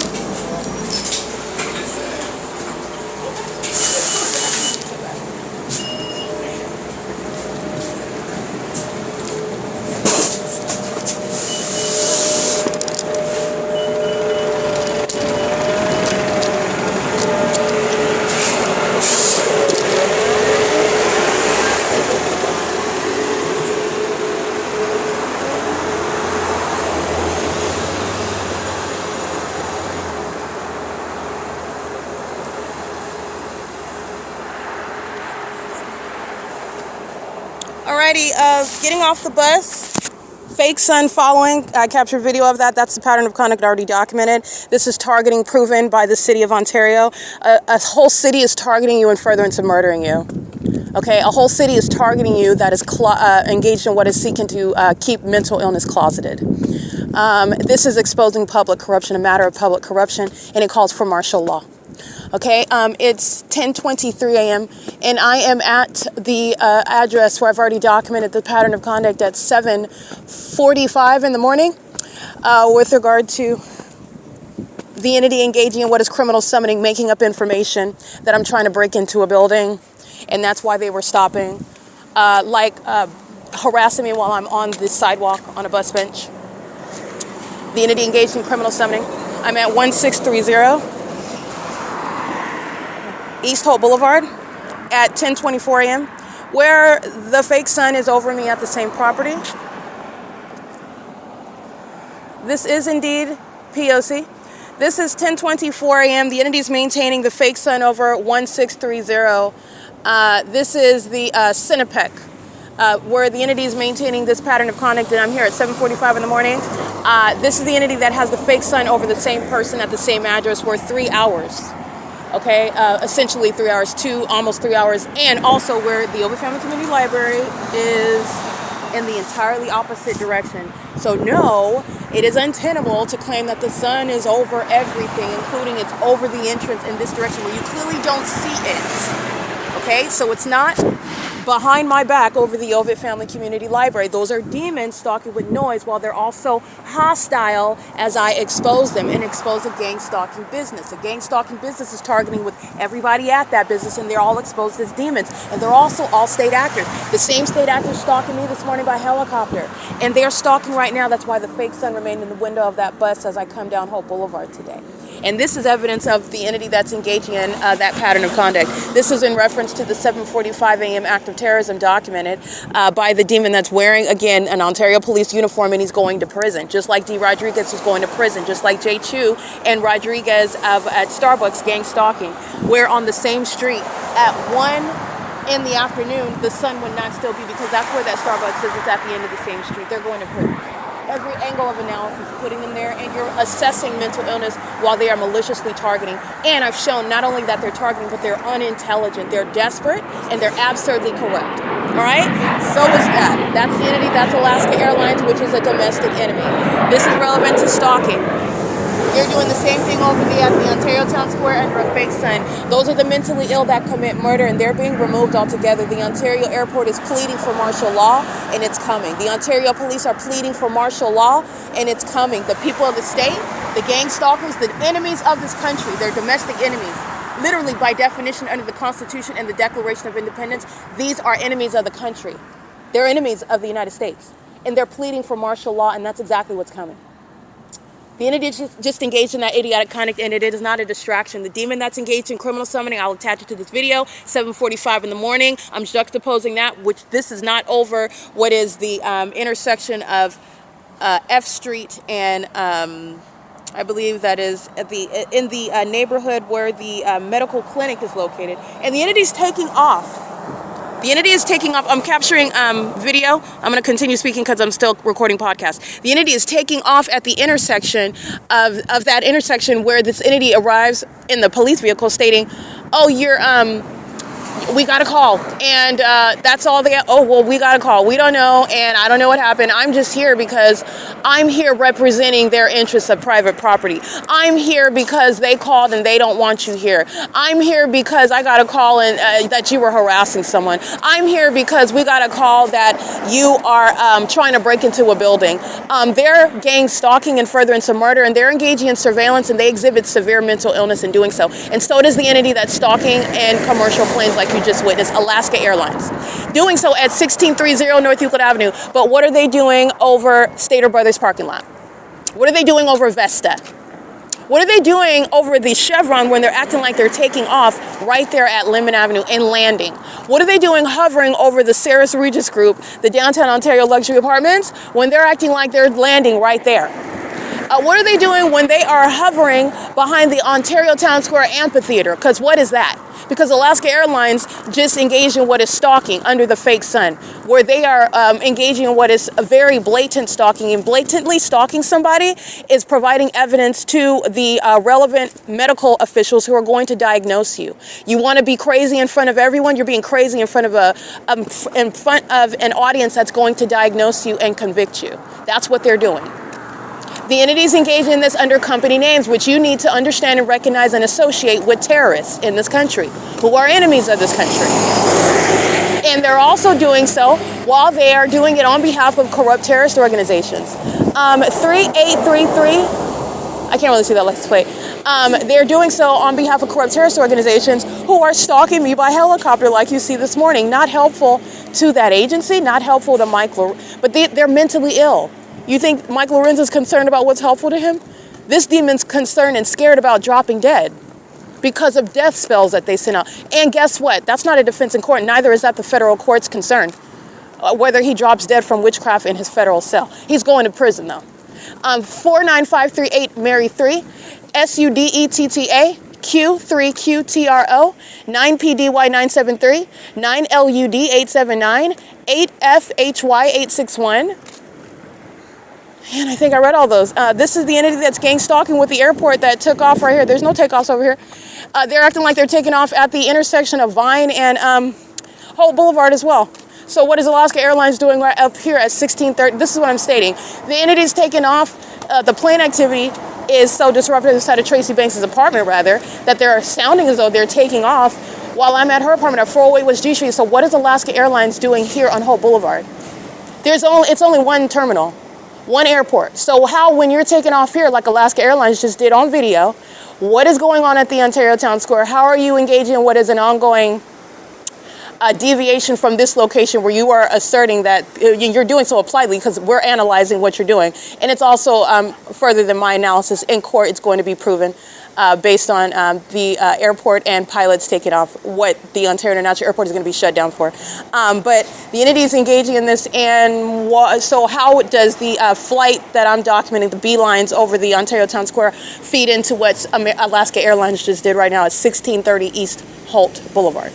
Alrighty, getting off the bus. Fake sun following. I captured video of that. That's the pattern of conduct already documented. This is targeting proven by the city of Ontario. A whole city is targeting you in furtherance of murdering you. Okay, a whole city is targeting you that is engaged in what is seeking to keep mental illness closeted. This is exposing public corruption, a matter of public corruption, and it calls for martial law. Okay, it's 10:23 a.m. and I am at the address where I've already documented the pattern of conduct at 7:45 in the morning with regard to the entity engaging in what is criminal summoning, making up information that I'm trying to break into a building, and that's why they were stopping, harassing me while I'm on the sidewalk on a bus bench. The entity engaged in criminal summoning. I'm at 1630 East Holt Boulevard at 10:24 a.m. where the fake sun is over me at the same property. This is indeed P.O.C. This is 10:24 a.m. The entity is maintaining the fake sun over 1630. This is the Cinepec, where the entity is maintaining this pattern of conduct, and I'm here at 7:45 in the morning. This is the entity that has the fake sun over the same person at the same address for 3 hours. Okay, essentially 3 hours, almost 3 hours, and also where the OVITT Family Community Library is in the entirely opposite direction. So no, it is untenable to claim that the sun is over everything, including it's over the entrance in this direction where you clearly don't see it. Okay, so it's not behind my back over the OVITT Family Community Library. Those are demons stalking with noise, while they're also hostile as I expose them and expose a gang stalking business. A gang stalking business is targeting with everybody at that business, and they're all exposed as demons. And they're also all state actors. The same state actors stalking me this morning by helicopter. And they're stalking right now. That's why the fake sun remained in the window of that bus as I come down Holt Boulevard today. And this is evidence of the entity that's engaging in that pattern of conduct. This is in reference to the 7:45 a.m. act of terrorism documented by the demon that's wearing, again, an Ontario police uniform, and he's going to prison. Just like D. Rodriguez is going to prison, just like J. Chu and Rodriguez at Starbucks gang stalking. We're on the same street at 1 in the afternoon. The sun would not still be, because that's where that Starbucks is. It's at the end of the same street. They're going to prison. Every angle of analysis, putting them there, and you're assessing mental illness while they are maliciously targeting. And I've shown not only that they're targeting, but they're unintelligent, they're desperate, and they're absurdly corrupt. All right? So is that. That's the entity, that's Alaska Airlines, which is a domestic enemy. This is relevant to stalking. They're doing the same thing over there at the Ontario Town Square under a fake sun. Those are the mentally ill that commit murder, and they're being removed altogether. The Ontario Airport is pleading for martial law, and it's coming. The Ontario Police are pleading for martial law, and it's coming. The people of the state, the gang stalkers, the enemies of this country, they're domestic enemies. Literally, by definition, under the Constitution and the Declaration of Independence, these are enemies of the country. They're enemies of the United States, and they're pleading for martial law, and that's exactly what's coming. The entity is just engaged in that idiotic conduct, and it is not a distraction. The demon that's engaged in criminal summoning, I'll attach it to this video, 7:45 in the morning. I'm juxtaposing that, which this is not over what is the intersection of F Street and I believe that is at in the neighborhood where the medical clinic is located. And the entity's taking off. The entity is taking off. I'm capturing video. I'm going to continue speaking because I'm still recording podcast. The entity is taking off at the intersection of that intersection where this entity arrives in the police vehicle stating, oh, we got a call. And that's all they got. Oh, well, we got a call. We don't know. And I don't know what happened. I'm just here because I'm here representing their interests of private property. I'm here because they called and they don't want you here. I'm here because I got a call and that you were harassing someone. I'm here because we got a call that you are trying to break into a building. They're gang stalking and furtherance of murder, and they're engaging in surveillance, and they exhibit severe mental illness in doing so. And so does the entity that's stalking in commercial planes like you just witnessed, Alaska Airlines. Doing so at 1630 North Euclid Avenue. But what are they doing over Stater Brothers parking lot? What are they doing over Vesta? What are they doing over the Chevron when they're acting like they're taking off right there at Lemon Avenue and landing? What are they doing hovering over the Saris Regis Group, the downtown Ontario luxury apartments, when they're acting like they're landing right there? What are they doing when they are hovering behind the Ontario Town Square Amphitheater? Because what is that? Because Alaska Airlines just engaged in what is stalking under the fake sun, where they are engaging in what is a very blatant stalking. And blatantly stalking somebody is providing evidence to the relevant medical officials who are going to diagnose you. You want to be crazy in front of everyone, you're being crazy in front of an audience that's going to diagnose you and convict you. That's what they're doing. The entities engaged in this under company names, which you need to understand and recognize and associate with terrorists in this country, who are enemies of this country. And they're also doing so while they are doing it on behalf of corrupt terrorist organizations. 3833, I can't really see that license plate. They're doing so on behalf of corrupt terrorist organizations who are stalking me by helicopter like you see this morning. Not helpful to that agency, not helpful to Mike, but they're mentally ill. You think Mike LORENZ is concerned about what's helpful to him? This demon's concerned and scared about dropping dead because of death spells that they sent out. And guess what? That's not a defense in court. Neither is that the federal court's concern, whether he drops dead from witchcraft in his federal cell. He's going to prison, though. 49538 Mary 3, SUDETTA, Q3QTRO, 9PDY973, 9LUD879, 8FHY861. And I think I read all those. This is the entity that's gang stalking with the airport that took off right here. There's no takeoffs over here. They're acting like they're taking off at the intersection of Vine and Holt Boulevard as well. So what is Alaska Airlines doing right up here at 1630? This is what I'm stating. The entity is taking off. The plane activity is so disruptive inside of Tracy Banks' apartment, rather, that they're sounding as though they're taking off while I'm at her apartment at 408 West G Street. So what is Alaska Airlines doing here on Holt Boulevard? It's only one terminal. One airport. So how, when you're taking off here like Alaska Airlines just did on video, what is going on at the Ontario Town Square? How are you engaging in what is an ongoing deviation from this location where you are asserting that you're doing so appliedly because we're analyzing what you're doing. And it's also further than my analysis. In court, it's going to be proven based on the airport and pilots taking off what the Ontario International Airport is going to be shut down for. But the entity is engaging in this, and so how does the flight that I'm documenting, the beelines over the Ontario Town Square, feed into what Alaska Airlines just did right now at 1630 East Holt Boulevard?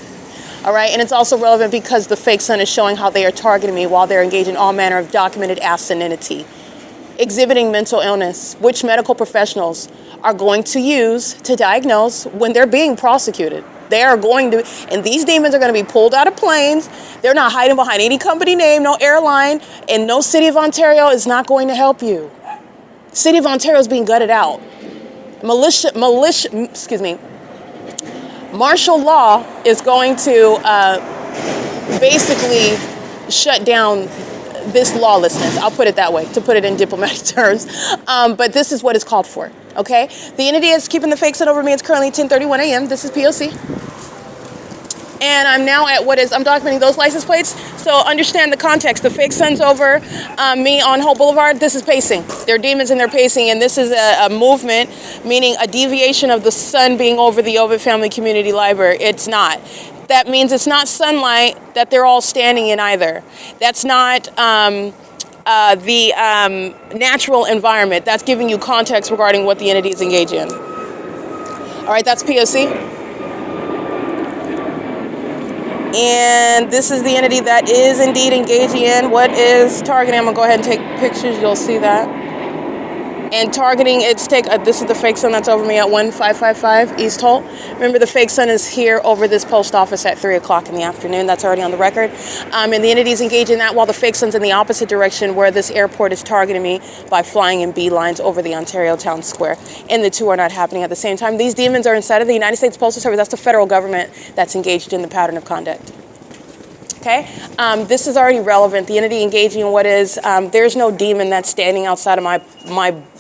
All right, and it's also relevant because the fake sun is showing how they are targeting me while they're engaged in all manner of documented asininity, exhibiting mental illness, which medical professionals are going to use to diagnose when they're being prosecuted. They are going to, and these demons are going to be pulled out of planes. They're not hiding behind any company name, no airline, and no City of Ontario is not going to help you. City of Ontario is being gutted out. Martial law is going to basically shut down this lawlessness. I'll put it that way, to put it in diplomatic terms. But this is what is called for, okay? The entity is keeping the fake sun over me. It's currently 10:31 a.m. This is P.O.C. And I'm now at I'm documenting those license plates. So understand the context. The fake sun's over me on Holt Boulevard. This is pacing. They're demons and they're pacing. And this is a movement, meaning a deviation of the sun being over the OVITT Family Community Library. It's not. That means it's not sunlight that they're all standing in either. That's not the natural environment. That's giving you context regarding what the entity is engaged in. All right, that's P.O.C. And this is the entity that is indeed engaging in what is targeting. I'm going to go ahead and take pictures. You'll see that. And targeting, this is the fake sun that's over me at 1555 East Holt. Remember, the fake sun is here over this post office at 3 o'clock in the afternoon. That's already on the record. And the entity is engaged in that while the fake sun's in the opposite direction where this airport is targeting me by flying in beelines over the Ontario Town Square. And the two are not happening at the same time. These demons are inside of the United States Postal Service. That's the federal government that's engaged in the pattern of conduct. Okay, this is already relevant. The entity engaging in what is, there's no demon that's standing outside of my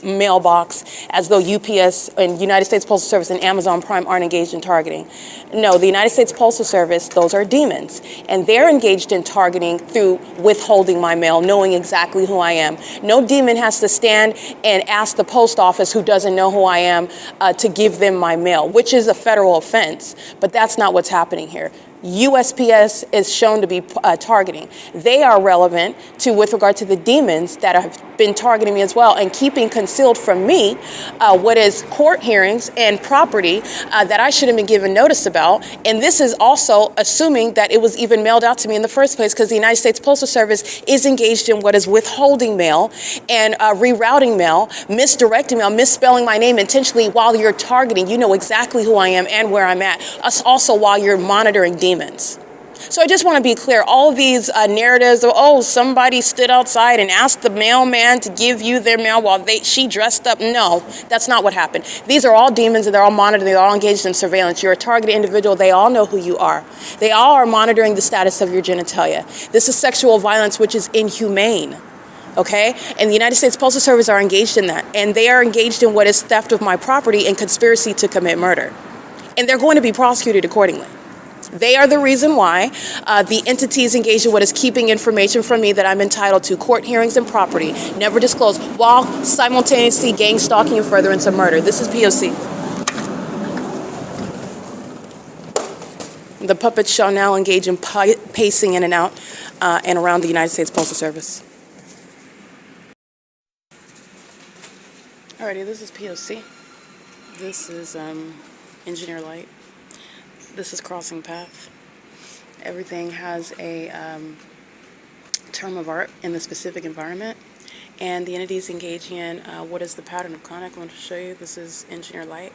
mailbox as though UPS and United States Postal Service and Amazon Prime aren't engaged in targeting. No, the United States Postal Service, those are demons. And they're engaged in targeting through withholding my mail, knowing exactly who I am. No demon has to stand and ask the post office who doesn't know who I am to give them my mail, which is a federal offense. But that's not what's happening here. USPS is shown to be targeting. They are relevant to with regard to the demons that have been targeting me as well and keeping concealed from me what is court hearings and property that I should have been given notice about. And this is also assuming that it was even mailed out to me in the first place, because the United States Postal Service is engaged in what is withholding mail and rerouting mail, misdirecting mail, misspelling my name intentionally while you're targeting. You know exactly who I am and where I'm at. Us also while you're monitoring demons. So I just want to be clear, all of these narratives of, oh, somebody stood outside and asked the mailman to give you their mail while she dressed up. No, that's not what happened. These are all demons and they're all monitored. They're all engaged in surveillance. You're a targeted individual. They all know who you are. They all are monitoring the status of your genitalia. This is sexual violence, which is inhumane. Okay? And the United States Postal Service are engaged in that. And they are engaged in what is theft of my property and conspiracy to commit murder. And they're going to be prosecuted accordingly. They are the reason why the entities engaged in what is keeping information from me that I'm entitled to, court hearings and property, never disclosed, while simultaneously gang stalking and furtherance of murder. This is P.O.C. The puppets shall now engage in pacing in and out and around the United States Postal Service. Alrighty, this is P.O.C. This is engineer light. This is crossing path. Everything has a term of art in the specific environment, and the entities engaging in what is the pattern of conduct. I want to show you. This is engineer light.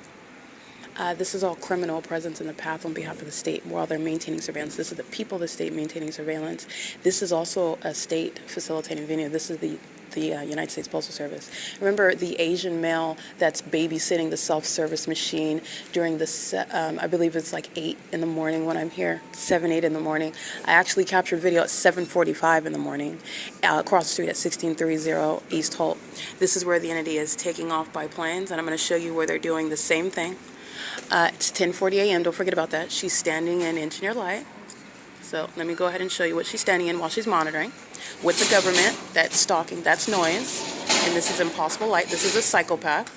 This is all criminal presence in the path on behalf of the state while they're maintaining surveillance. This is the people of the state maintaining surveillance. This is also a state facilitating venue. This is the United States Postal Service. Remember the Asian male that's babysitting the self-service machine during the, I believe it's like 8 in the morning when I'm here, 7, 8 in the morning. I actually captured video at 7:45 in the morning across the street at 1630 East Holt. This is where the entity is taking off by planes, and I'm going to show you where they're doing the same thing. It's 10:40 a.m. Don't forget about that. She's standing in engineer light. So let me go ahead and show you what she's standing in while she's monitoring. With the government, that's stalking, that's noise. And this is impossible light. This is a psychopath.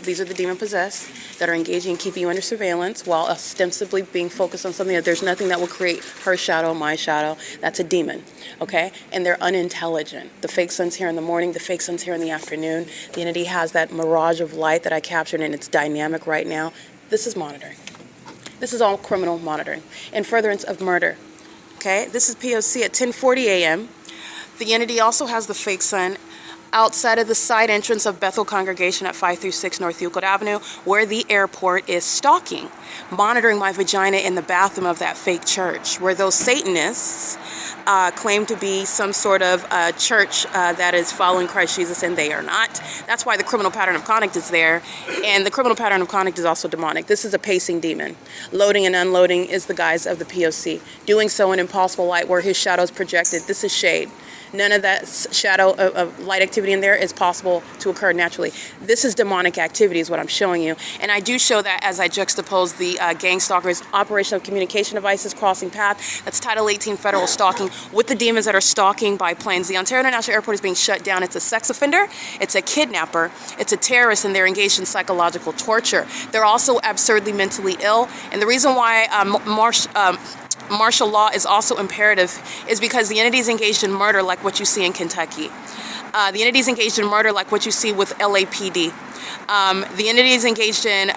These are the demon-possessed that are engaging in keeping you under surveillance while ostensibly being focused on something that there's nothing that will create her shadow, my shadow. That's a demon, okay? And they're unintelligent. The fake sun's here in the morning. The fake sun's here in the afternoon. The entity has that mirage of light that I captured, and it's dynamic right now. This is monitoring. This is all criminal monitoring and furtherance of murder. Okay, this is P.O.C. at 10:40 a.m. The entity also has the fake sun outside of the side entrance of Bethel Congregation at 536 North Euclid Avenue, where the airport is stalking, monitoring my vagina in the bathroom of that fake church, where those Satanists claim to be some sort of church that is following Christ Jesus, and they are not. That's why the criminal pattern of conduct is there, and the criminal pattern of conduct is also demonic. This is a pacing demon. Loading and unloading is the guise of the P.O.C. Doing so in impossible light where his shadow is projected. This is shade. None of that shadow of light activity in there is possible to occur naturally. This is demonic activity is what I'm showing you. And I do show that as I juxtapose the gang stalkers, operation of communication devices, crossing path. That's Title 18 federal stalking with the demons that are stalking by planes. The Ontario International Airport is being shut down. It's a sex offender. It's a kidnapper. It's a terrorist, and they're engaged in psychological torture. They're also absurdly mentally ill. And the reason why martial law is also imperative is because the entities engaged in murder like what you see in Kentucky. The entities engaged in murder like what you see with LAPD. The entities engaged in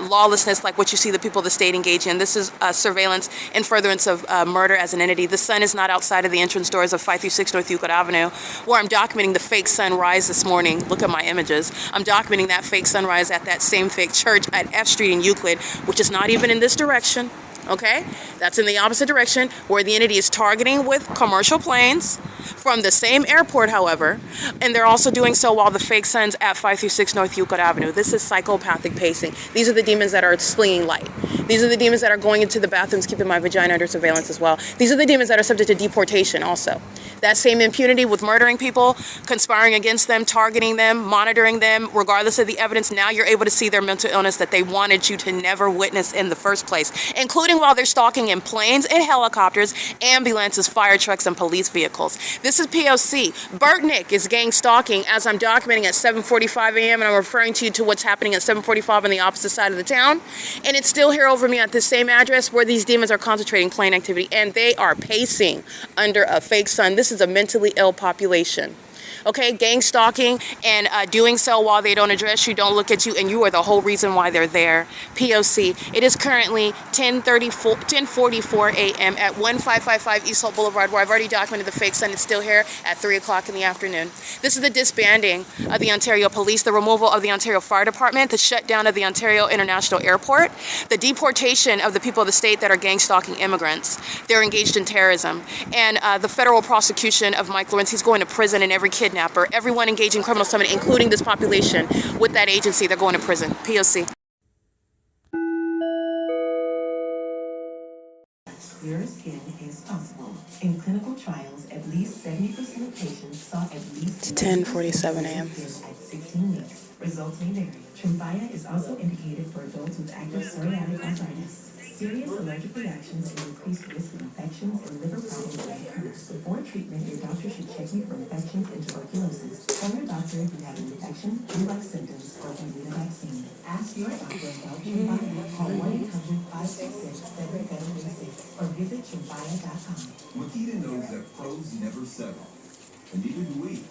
lawlessness like what you see the people of the state engage in. This is surveillance and furtherance of murder as an entity. The sun is not outside of the entrance doors of 536 North Euclid Avenue, where I'm documenting the fake sunrise this morning. Look at my images. I'm documenting that fake sunrise at that same fake church at F Street in Euclid, which is not even in this direction. Okay, that's in the opposite direction, where the entity is targeting with commercial planes from the same airport, however, and they're also doing so while the fake sun's at 536 North Euclid Avenue. This is psychopathic pacing. These are the demons that are slinging light. These are the demons that are going into the bathrooms, keeping my vagina under surveillance as well. These are the demons that are subject to deportation also. That same impunity with murdering people, conspiring against them, targeting them, monitoring them, regardless of the evidence. Now you're able to see their mental illness that they wanted you to never witness in the first place, including while they're stalking in planes and helicopters, ambulances, fire trucks, and police vehicles. This is P.O.C. Burtnick is gang stalking as I'm documenting at 7:45 a.m. and I'm referring to you to what's happening at 7:45 on the opposite side of the town. And it's still here over over me at this same address where these demons are concentrating playing activity, and they are pacing under a fake sun. This is a mentally ill population. Okay, gang stalking and doing so while they don't address you, don't look at you, and you are the whole reason why they're there. P.O.C. It is currently 10:44 a.m. at 1555 East Holt Boulevard, where I've already documented the fake sun is still here at 3 o'clock in the afternoon. This is the disbanding of the Ontario Police, the removal of the Ontario Fire Department, the shutdown of the Ontario International Airport, the deportation of the people of the state that are gang stalking immigrants. They're engaged in terrorism. And the federal prosecution of Mike Lorenz. He's going to prison, and every kidnapper, everyone engaged in criminal summit, including this population with that agency, they're going to prison. P.O.C. Your skin is possible. In clinical trials, at least 70% of patients saw at least 10:47 a.m. at 16 weeks. Results may vary. Tremfya is also indicated for adults with active psoriatic arthritis. Serious allergic reactions and increased risk of infections and liver problems may occur. Before treatment, your doctor should check you for infections and tuberculosis. Tell your doctor if you have an infection, flu-like symptoms, or if you need a vaccine. Ask your doctor about Tremfya. Call 1-800-566-7736 or visit Tremfya.com. Makita knows that pros never settle, and neither do we.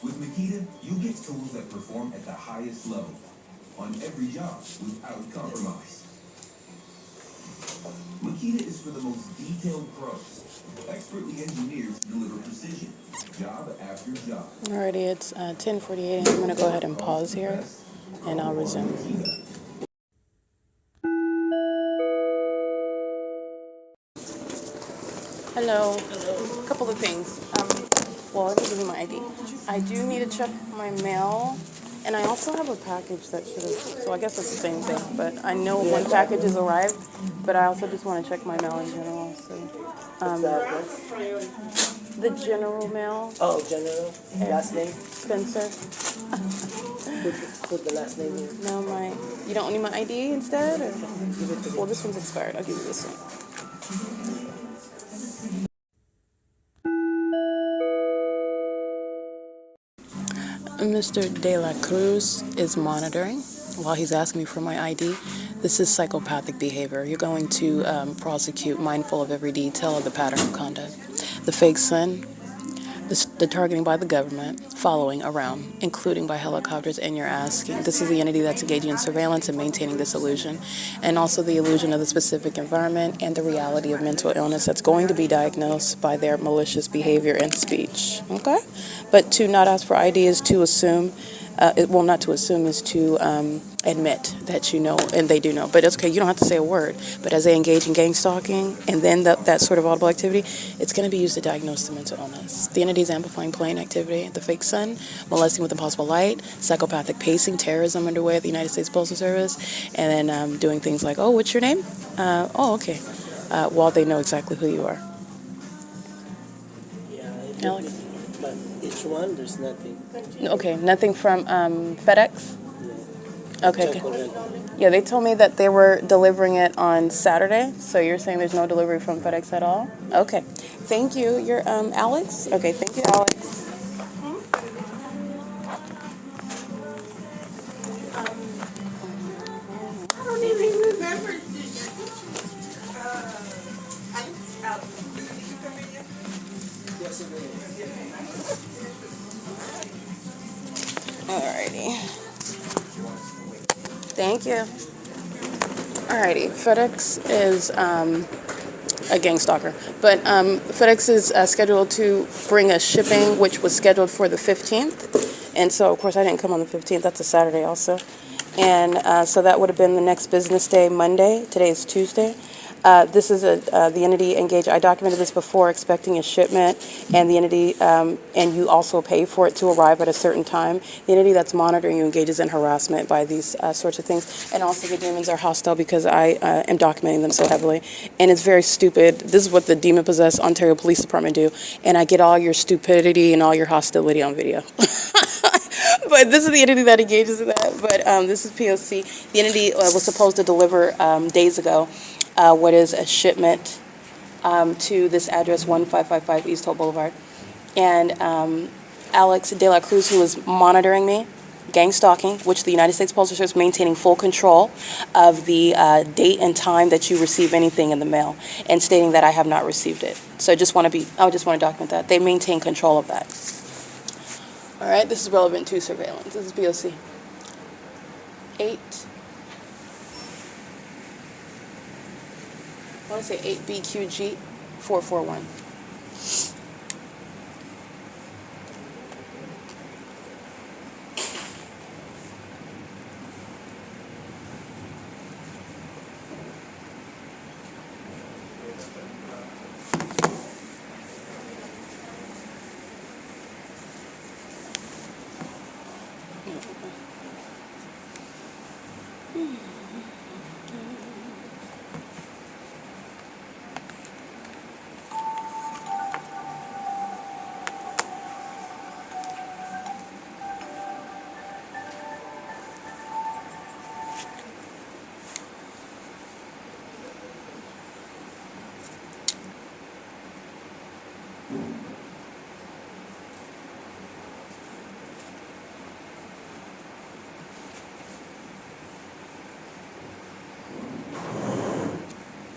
With Makita, you get tools that perform at the highest level on every job without compromise. Makita is for the most detailed pros, expertly engineered to deliver precision, job after job. Alrighty, it's 10:48. I'm going to go ahead and pause here, and I'll resume. Hello. A couple of things. Well, let me give you my ID. I do need to check my mail, and I also have a package that should have, so I guess it's the same thing, but I know one package has arrived, but I also just want to check my mail in general, so. The general mail. Oh, general. Last name? Spencer. Put the last name in. No, you don't need my ID instead? Or? Well, this one's expired. I'll give you this one. Mr. De La Cruz is monitoring while he's asking me for my ID. This is psychopathic behavior. You're going to prosecute mindful of every detail of the pattern of conduct. The fake sun, the targeting by the government, following around, including by helicopters, and you're asking. This is the entity that's engaging in surveillance and maintaining this illusion, and also the illusion of the specific environment and the reality of mental illness that's going to be diagnosed by their malicious behavior and speech. Okay? But to not ask for ID is to assume, not to assume, is to admit that you know, and they do know. But it's okay, you don't have to say a word. But as they engage in gang stalking and then that sort of audible activity, it's going to be used to diagnose the mental illness. The entity is amplifying playing activity, the fake sun, molesting with impossible light, psychopathic pacing, terrorism underway at the United States Postal Service, and then doing things like, oh, what's your name? Okay. While they know exactly who you are. Yeah, Alex? but each one, there's nothing. Okay, nothing from FedEx? Yeah. Okay. Check already. Yeah, they told me that they were delivering it on Saturday, so you're saying there's no delivery from FedEx at all? Okay. Thank you. You're Alex? Okay, thank you, Alex. I don't even remember. Alrighty. Thank you. Alrighty. FedEx is a gang stalker, but FedEx is scheduled to bring a shipping which was scheduled for the 15th, and so of course I didn't come on the 15th. That's a Saturday also, and so that would have been the next business day, Monday. Today is Tuesday. This is the entity engaged. I documented this before, expecting a shipment, and the entity, and you also pay for it to arrive at a certain time. The entity that's monitoring you engages in harassment by these sorts of things, and also the demons are hostile because I am documenting them so heavily, and it's very stupid. This is what the demon-possessed Ontario Police Department do, and I get all your stupidity and all your hostility on video. But this is the entity that engages in that. But this is P.O.C. The entity was supposed to deliver days ago. What is a shipment to this address, 1555 East Holt Boulevard. And Alex De La Cruz, who was monitoring me, gang stalking, which the United States Postal Service is maintaining full control of the date and time that you receive anything in the mail, and stating that I have not received it. So I just want to document that. They maintain control of that. All right, this is relevant to surveillance. This is P.O.C. 8. I want to say 8BQG 441.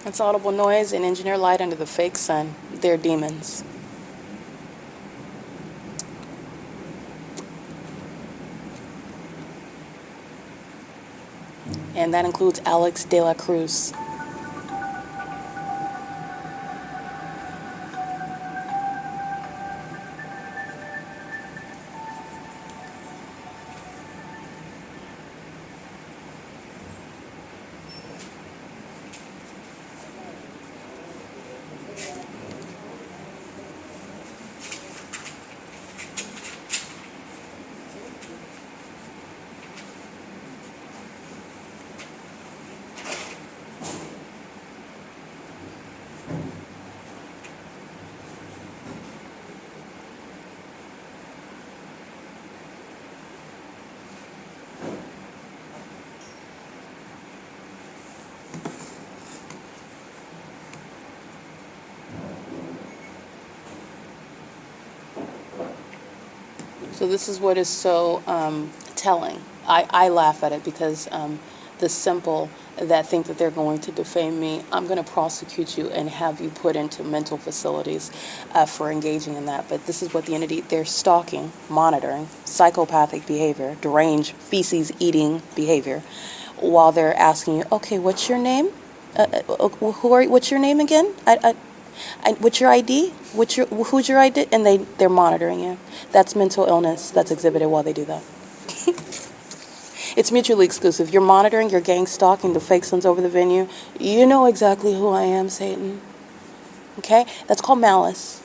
It's audible noise and engineer light under the fake sun. They're demons. And that includes Alex de la Cruz. So this is what is so telling. I laugh at it because the simple that think that they're going to defame me, I'm going to prosecute you and have you put into mental facilities for engaging in that. But this is what the entity, they're stalking, monitoring, psychopathic behavior, deranged feces eating behavior, while they're asking you, okay, what's your name? What's your name again? What's your ID? Who's your ID? And they're monitoring you. That's mental illness that's exhibited while they do that. It's mutually exclusive. You're monitoring, you're gang stalking the fake sons over the venue. You know exactly who I am, Satan. Okay? That's called malice.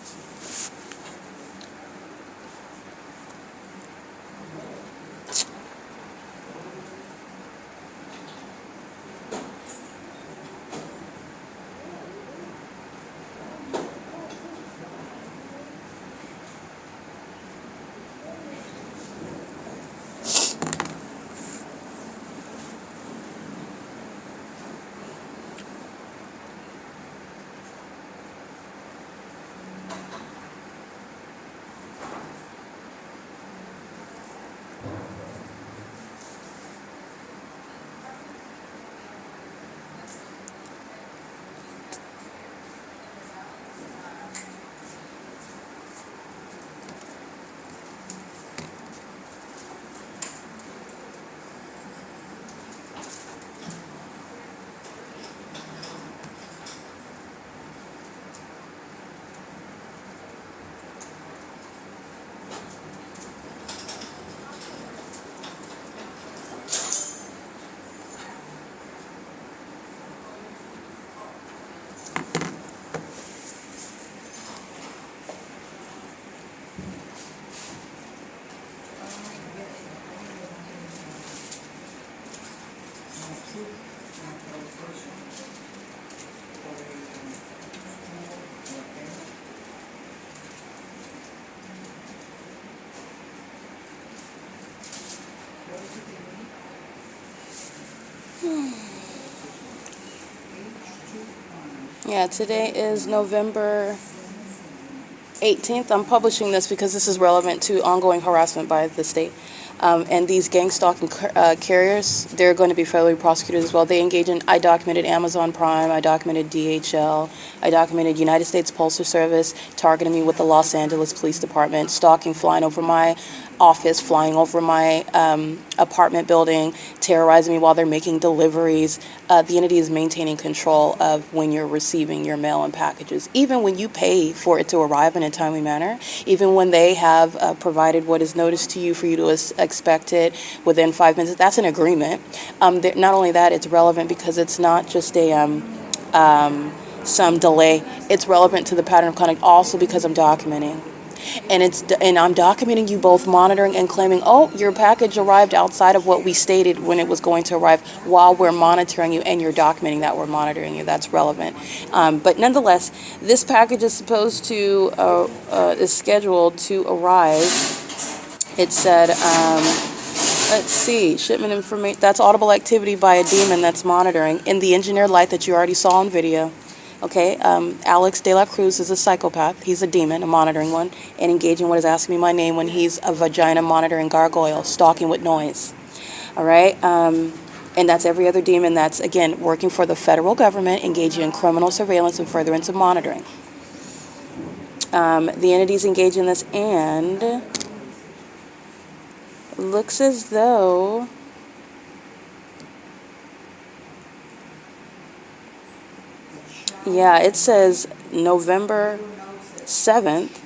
Yeah, today is November 18th. I'm publishing this because this is relevant to ongoing harassment by the state. And these gang stalking carriers, they're going to be federally prosecuted as well. They engage in, I documented Amazon Prime, I documented DHL, I documented United States Postal Service targeting me with the Los Angeles Police Department, stalking, flying over my office, flying over my apartment building, terrorizing me while they're making deliveries. The entity is maintaining control of when you're receiving your mail and packages, even when you pay for it to arrive in a timely manner, even when they have provided what is noticed to you for you to expect it within 5 minutes. That's an agreement. Not only that, it's relevant because it's not just a some delay. It's relevant to the pattern of conduct also because I'm documenting. And I'm documenting you both monitoring and claiming, oh, your package arrived outside of what we stated when it was going to arrive, while we're monitoring you, and you're documenting that we're monitoring you. That's relevant. But nonetheless, this package is supposed to is scheduled to arrive. It said, let's see, shipment information. That's audible activity by a demon that's monitoring in the engineered light that you already saw on video. Okay, Alex de la Cruz is a psychopath. He's a demon, a monitoring one, and engaging what is asking me my name when he's a vagina monitoring gargoyle, stalking with noise. All right, and that's every other demon that's, again, working for the federal government, engaging in criminal surveillance and furtherance of monitoring. The entities engage in this, and looks as though yeah, it says November 7th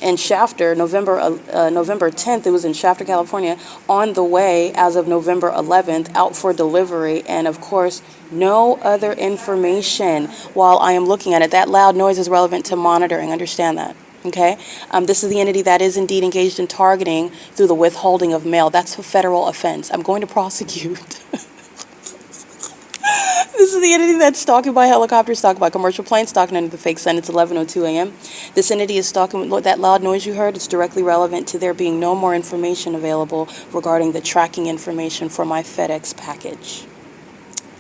in Shafter, November 10th, it was in Shafter, California, on the way as of November 11th, out for delivery, and of course, no other information while I am looking at it. That loud noise is relevant to monitoring, understand that, okay? This is the entity that is indeed engaged in targeting through the withholding of mail. That's a federal offense. I'm going to prosecute. This is the entity that's stalking by helicopter, stalking by commercial plane, stalking under the fake sun. It's 11:02 a.m. This entity is stalking with that loud noise you heard. It's directly relevant to there being no more information available regarding the tracking information for my FedEx package.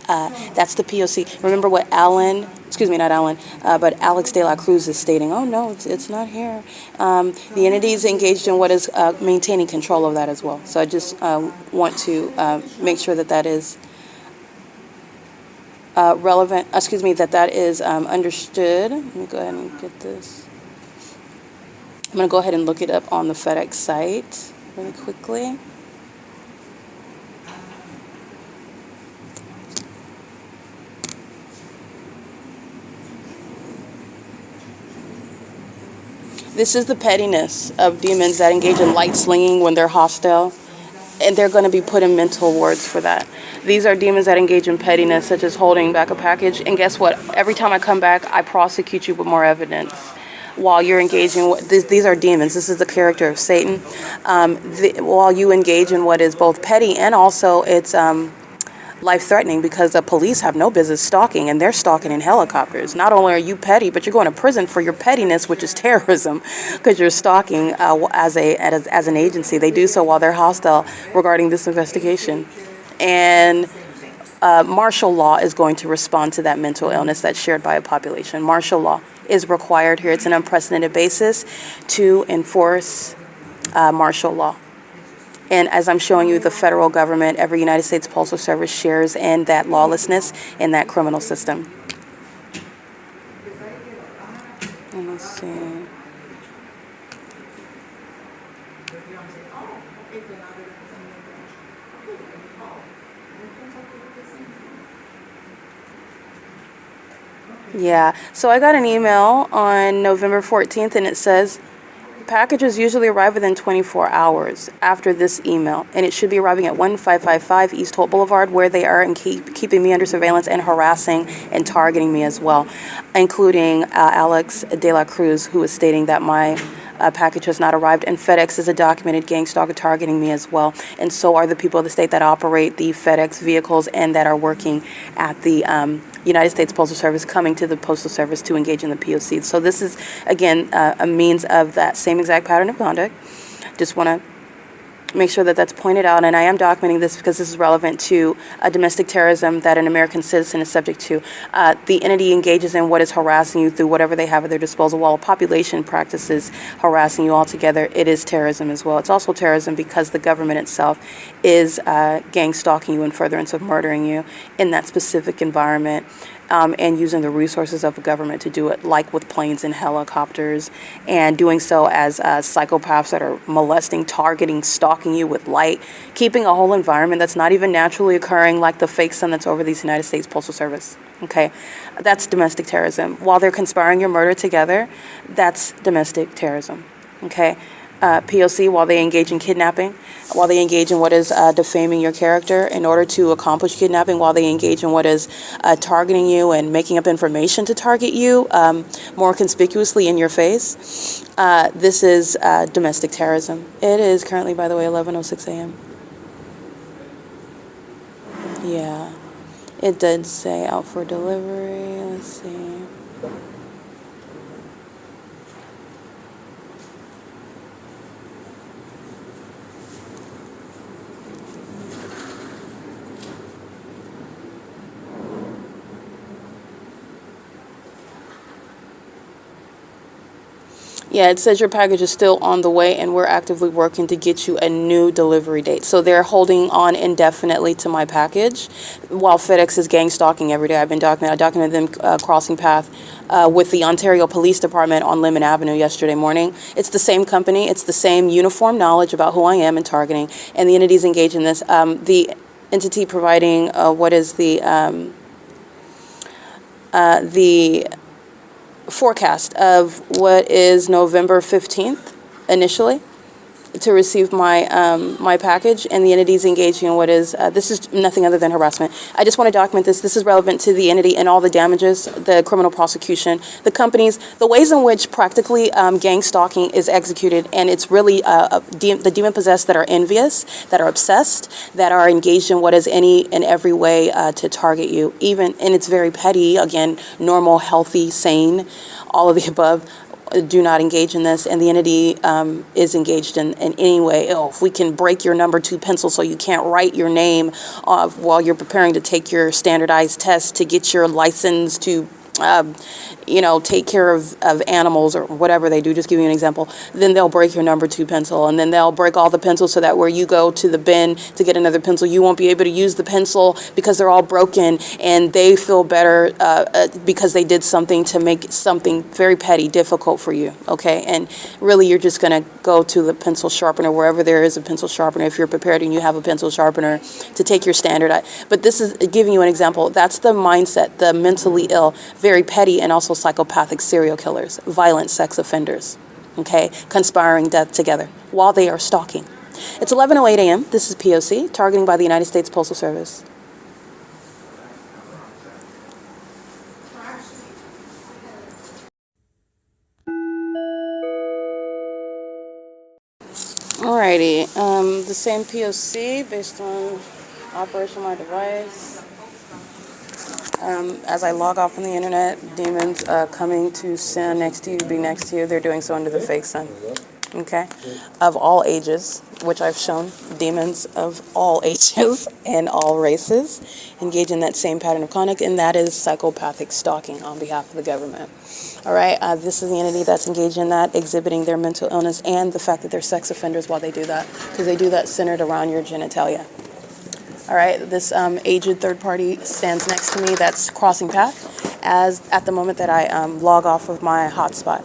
That's the P.O.C. Remember what but Alex de la Cruz is stating, oh no, it's not here. The entity is engaged in what is maintaining control of that as well. So I just want to make sure that that is that is understood. Let me go ahead and get this. I'm going to go ahead and look it up on the FedEx site really quickly. This is the pettiness of demons that engage in light slinging when they're hostile, and they're going to be put in mental wards for that. These are demons that engage in pettiness, such as holding back a package. And guess what? Every time I come back, I prosecute you with more evidence. While you're engaging, these are demons. This is the character of Satan. While you engage in what is both petty and also it's life-threatening, because the police have no business stalking, and they're stalking in helicopters. Not only are you petty, but you're going to prison for your pettiness, which is terrorism, because you're stalking as an agency. They do so while they're hostile regarding this investigation. And martial law is going to respond to that mental illness that's shared by a population. Martial law is required here. It's an unprecedented basis to enforce martial law. And as I'm showing you, the federal government, every United States Postal Service shares in that lawlessness in that criminal system. And let's see. Yeah, so I got an email on November 14th, and it says, packages usually arrive within 24 hours after this email, and it should be arriving at 1555 East Holt Boulevard, where they are and keeping me under surveillance and harassing and targeting me as well, including Alex de la Cruz, who is stating that my package has not arrived, and FedEx is a documented gang stalker targeting me as well, and so are the people of the state that operate the FedEx vehicles and that are working at the United States Postal Service, coming to the Postal Service to engage in the P.O.C. So this is, again, a means of that same exact pattern of conduct. Just want to make sure that that's pointed out, and I am documenting this because this is relevant to domestic terrorism that an American citizen is subject to. The entity engages in what is harassing you through whatever they have at their disposal, while a population practices harassing you altogether. It is terrorism as well. It's also terrorism because the government itself is gang stalking you in furtherance of murdering you in that specific environment. And using the resources of the government to do it, like with planes and helicopters, and doing so as psychopaths that are molesting, targeting, stalking you with light, keeping a whole environment that's not even naturally occurring, like the fake sun that's over the United States Postal Service. Okay, that's domestic terrorism. While they're conspiring your murder together, that's domestic terrorism. Okay. P.O.C. while they engage in kidnapping, while they engage in what is defaming your character in order to accomplish kidnapping, while they engage in what is targeting you and making up information to target you more conspicuously in your face. This is domestic terrorism. It is currently, by the way, 11:06 a.m. Yeah, it did say out for delivery. Let's see. Yeah, it says your package is still on the way and we're actively working to get you a new delivery date. So they're holding on indefinitely to my package while FedEx is gang stalking every day. I documented them crossing path with the Ontario Police Department on Lemon Avenue yesterday morning. It's the same company. It's the same uniform knowledge about who I am and targeting. And the entities engaged in this. The entity providing what is the forecast of what is November 15th initially to receive my my package, and the entities engaging in what is this is nothing other than harassment. I just want to document this. This is relevant to the entity and all the damages, the criminal prosecution, the companies, the ways in which practically gang stalking is executed, and it's really the demon possessed that are envious, that are obsessed, that are engaged in what is any and every way to target you, even, and it's very petty. Again, normal, healthy, sane, all of the above do not engage in this, and the entity is engaged in any way. Oh, if we can break your number 2 pencil so you can't write your name while you're preparing to take your standardized test to get your license to take care of animals or whatever they do, just giving you an example, then they'll break your number 2 pencil, and then they'll break all the pencils so that where you go to the bin to get another pencil, you won't be able to use the pencil because they're all broken, and they feel better because they did something to make something very petty difficult for you, okay? And really, you're just going to go to the pencil sharpener, wherever there is a pencil sharpener, if you're prepared and you have a pencil sharpener to take your standard. But this is giving you an example. That's the mindset, the mentally ill, very petty, and also psychopathic serial killers, violent sex offenders, okay, conspiring death together while they are stalking. It's 11:08 a.m. This is P.O.C. targeting by the United States Postal Service. Alrighty, the same P.O.C. based on operation of my device. As I log off from the internet, demons coming to stand next to you, be next to you, they're doing so under the fake sun, okay? Of all ages, which I've shown, demons of all ages and all races engage in that same pattern of conduct, and that is psychopathic stalking on behalf of the government. All right, this is the entity that's engaged in that, exhibiting their mental illness and the fact that they're sex offenders while they do that, because they do that centered around your genitalia. All right, this aged third party stands next to me that's crossing path as at the moment that I log off of my hotspot.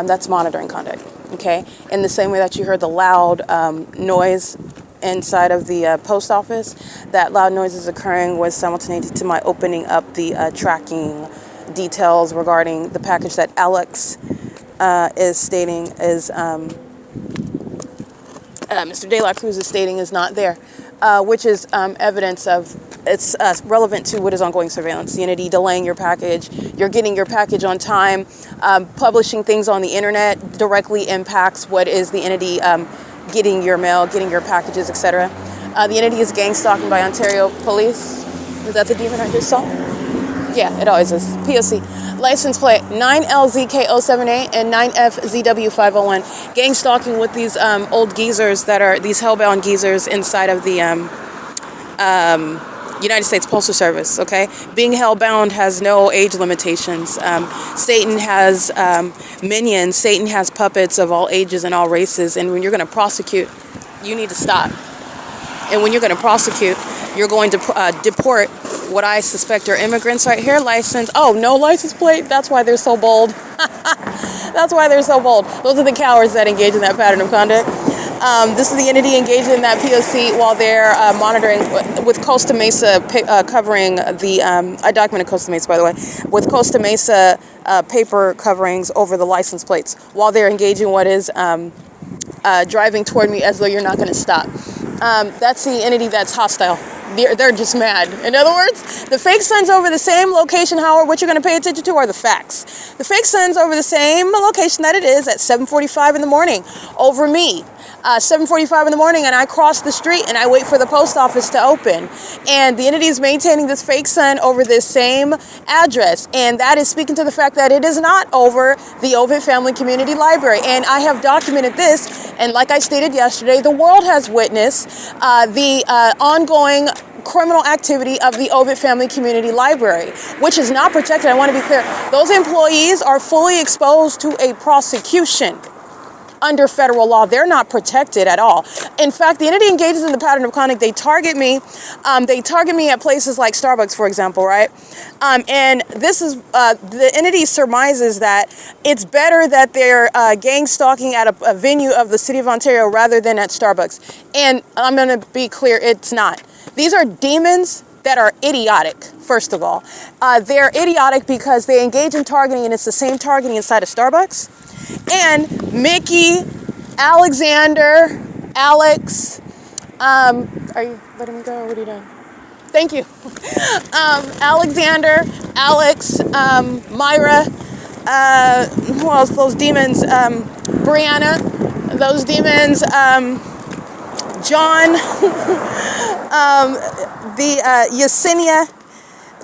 That's monitoring conduct, okay? In the same way that you heard the loud noise inside of the post office, that loud noise is occurring was simultaneous to my opening up the tracking details regarding the package that Alex is stating is, Mr. De La Cruz is stating is not there. Which is evidence of, it's relevant to what is ongoing surveillance. The entity delaying your package, you're getting your package on time, publishing things on the internet directly impacts what is the entity getting your mail, getting your packages, etc. The entity is gang stalking by Ontario Police. Is that the demon I just saw? Yeah, it always is. P.O.C. License plate 9LZK078 and 9FZW501. Gang stalking with these old geezers that are these hellbound geezers inside of the United States Postal Service, okay? Being hellbound has no age limitations. Satan has minions. Satan has puppets of all ages and all races. And when you're going to prosecute, you need to stop. And when you're going to prosecute, you're going to deport what I suspect are immigrants right here. License. Oh, no license plate. That's why they're so bold. That's why they're so bold. Those are the cowards that engage in that pattern of conduct. This is the entity engaged in that P.O.C. while they're monitoring with Costa Mesa covering the, I documented Costa Mesa, by the way, with Costa Mesa paper coverings over the license plates while they're engaging what is driving toward me as though you're not going to stop. That's the entity that's hostile. They're just mad. In other words, the fake sun's over the same location, Howard. What you're going to pay attention to are the facts. The fake sun's over the same location that it is at 7:45 in the morning over me. 7:45 in the morning, and I cross the street and I wait for the post office to open. And the entity is maintaining this fake sun over this same address. And that is speaking to the fact that it is not over the OVITT Family Community Library. And I have documented this. And like I stated yesterday, the world has witnessed the ongoing criminal activity of the OVITT Family Community Library, which is not protected. I want to be clear. Those employees are fully exposed to a prosecution under federal law. They're not protected at all. In fact, the entity engages in the pattern of conduct. They target me. They target me at places like Starbucks, for example, right? And this is the entity surmises that it's better that they're gang stalking at a venue of the city of Ontario rather than at Starbucks. And I'm going to be clear, it's not. These are demons that are idiotic, first of all. They're idiotic because they engage in targeting, and it's the same targeting inside of Starbucks. And Mickey, Alexander, Alex, are you letting me go or what are you doing? Thank you. Alexander, Alex, Myra, who else? Those demons, Brianna, those demons, John, the Yesenia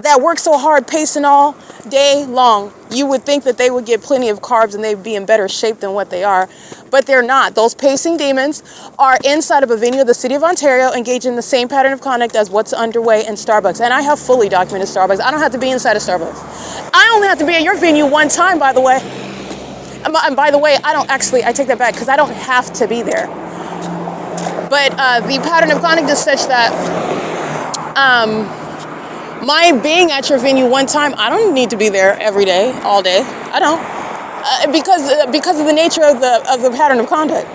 that work so hard pacing all day long. You would think that they would get plenty of carbs and they'd be in better shape than what they are, but they're not. Those pacing demons are inside of a venue of the city of Ontario engaged in the same pattern of conduct as what's underway in Starbucks. And I have fully documented Starbucks. I don't have to be inside of Starbucks. I only have to be at your venue one time, by the way. And by the way, I take that back because I don't have to be there. But the pattern of conduct is such that my being at your venue one time, I don't need to be there every day, all day. I don't, because of the nature of the pattern of conduct.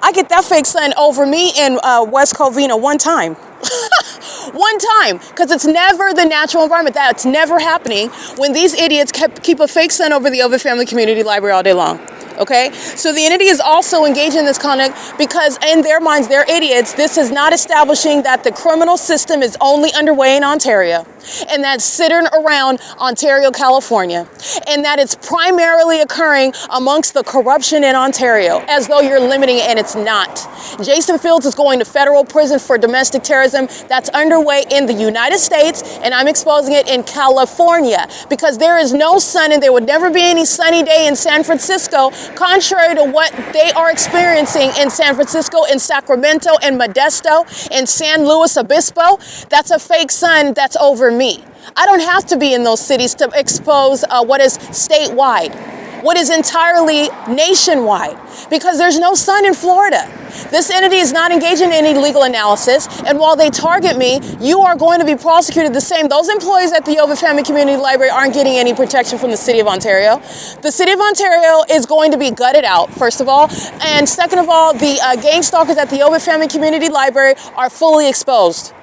I get that fake sun over me in West Covina one time, one time, because it's never the natural environment. That's never happening when these idiots keep a fake sun over the OVITT Family Community Library all day long. Okay, so the entity is also engaged in this conduct because in their minds, they're idiots. This is not establishing that the criminal system is only underway in Ontario and that's centered around Ontario, California, and that it's primarily occurring amongst the corruption in Ontario, as though you're limiting it, and it's not. Jason Fields is going to federal prison for domestic terrorism. That's underway in the United States, and I'm exposing it in California because there is no sun and there would never be any sunny day in San Francisco, contrary to what they are experiencing in San Francisco, in Sacramento, in Modesto, in San Luis Obispo. That's a fake sun that's over me. I don't have to be in those cities to expose what is statewide, what is entirely nationwide, because there's no sun in Florida. This entity is not engaging in any legal analysis, and while they target me, you are going to be prosecuted the same. Those employees at the OVITT Family Community Library aren't getting any protection from the City of Ontario. The City of Ontario is going to be gutted out, first of all, and second of all, the gang stalkers at the OVITT Family Community Library are fully exposed,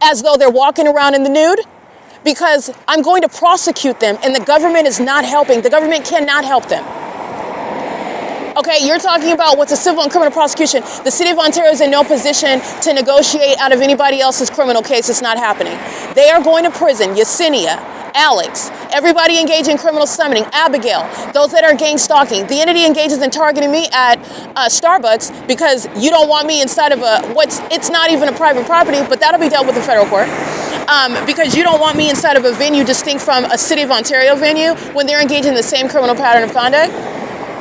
as though they're walking around in the nude, because I'm going to prosecute them, and the government is not helping. The government cannot help them. Okay, you're talking about what's a civil and criminal prosecution. The City of Ontario is in no position to negotiate out of anybody else's criminal case. It's not happening. They are going to prison. Yesenia, Alex, everybody engaged in criminal summoning, Abigail, those that are gang stalking. The entity engages in targeting me at Starbucks because you don't want me inside of it's not even a private property, but that'll be dealt with in federal court. because you don't want me inside of a venue distinct from a City of Ontario venue when they're engaged in the same criminal pattern of conduct,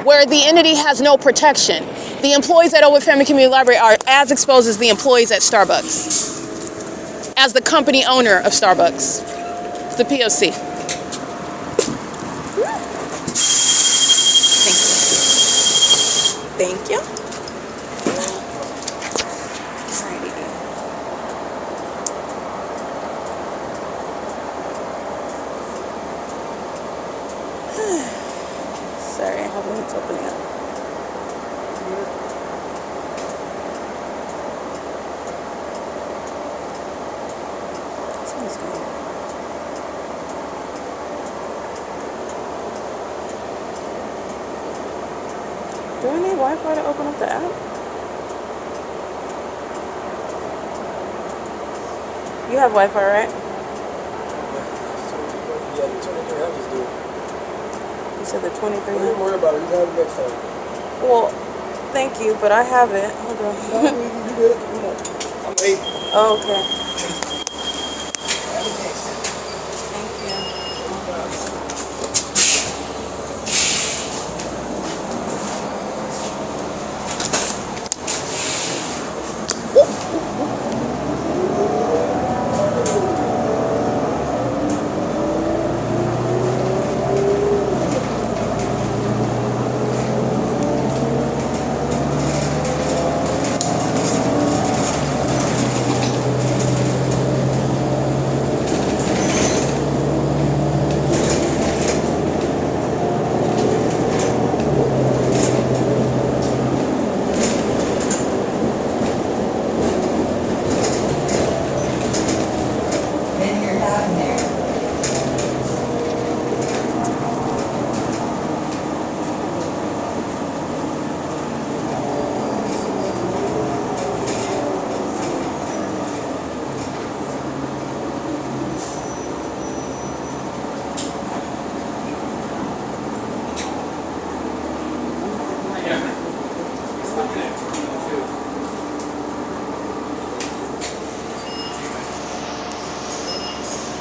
where the entity has no protection. The employees at OVITT Family Community Library are as exposed as the employees at Starbucks, as the company owner of Starbucks. It's the P.O.C. Thank you. Sorry, I have it's opening up. Sounds good. Do I need Wi-Fi to open up the app? You have Wi-Fi, right? Yeah, the 2300s do. You said the 23. Don't worry about it. You have it next time. Well, thank you, but I have it. Hold on. You good? Come on. I'm late. Oh, okay. Thank Then you're down there.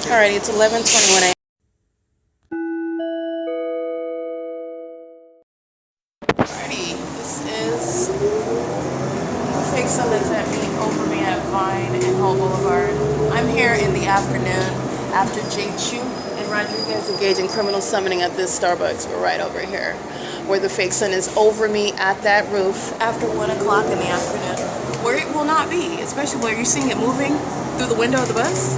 Alrighty, it's 11:21 a.m. Alrighty, this is the fake sun that's at me over me at Vine and Holt Boulevard. I'm here in the afternoon after Jay Chu and Rodriguez engage in criminal summoning at this Starbucks. We're right over here, where the fake sun is over me at that roof after 1 o'clock in the afternoon, where it will not be, especially where you're seeing it moving through the window of the bus.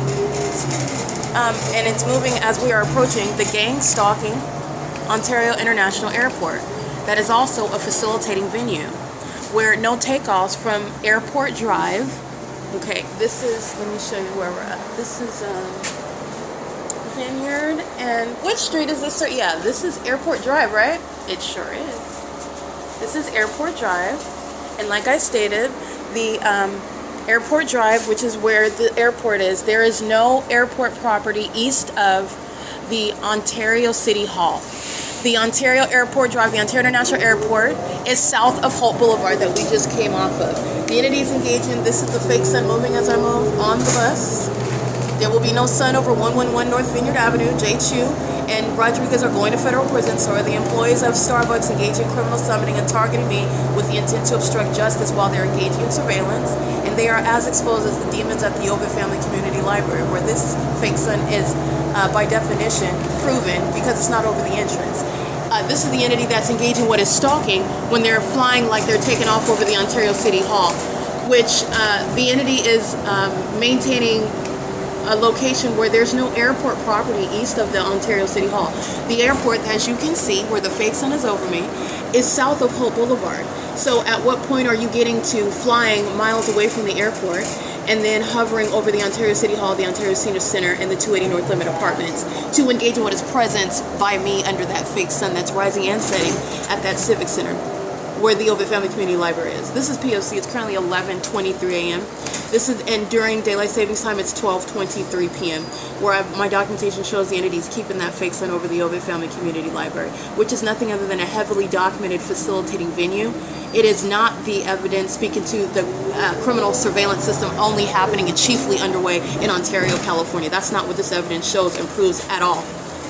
And it's moving as we are approaching the gang stalking Ontario International Airport. That is also a facilitating venue where no takeoffs from Airport Drive. Okay, this is, let me show you where we're at. This is Vineyard, and which street is this, sir? Yeah, this is Airport Drive, right? It sure is. This is Airport Drive, and like I stated, the Airport Drive, which is where the airport is, there is no airport property east of the Ontario City Hall. The Ontario Airport Drive, the Ontario International Airport, is south of Holt Boulevard that we just came off of. The entities engaged in, this is the fake sun moving as I move on the bus. There will be no sun over 111 North Vineyard Avenue. Jay Chu and Rodriguez are going to federal prison, so are the employees of Starbucks engaged in criminal summoning and targeting me with the intent to obstruct justice while they're engaging in surveillance. And they are as exposed as the demons at the OVITT Family Community Library, where this fake sun is, by definition, proven because it's not over the entrance. This is the entity that's engaging what is stalking when they're flying like they're taking off over the Ontario City Hall, which the entity is maintaining a location where there's no airport property east of the Ontario City Hall. The airport, as you can see, where the fake sun is over me, is south of Holt Boulevard. So at what point are you getting to flying miles away from the airport and then hovering over the Ontario City Hall, the Ontario Senior Center, and the 280 North Limit Apartments to engage in what is present by me under that fake sun that's rising and setting at that Civic Center? where the OVITT Family Community Library is. This is P.O.C. It's currently 11:23 a.m. This is, and during daylight savings time, it's 12:23 p.m. where my documentation shows the entities keeping that fake sign over the OVITT Family Community Library, which is nothing other than a heavily documented facilitating venue. It is not the evidence speaking to the criminal surveillance system only happening and chiefly underway in Ontario, California. That's not what this evidence shows and proves at all.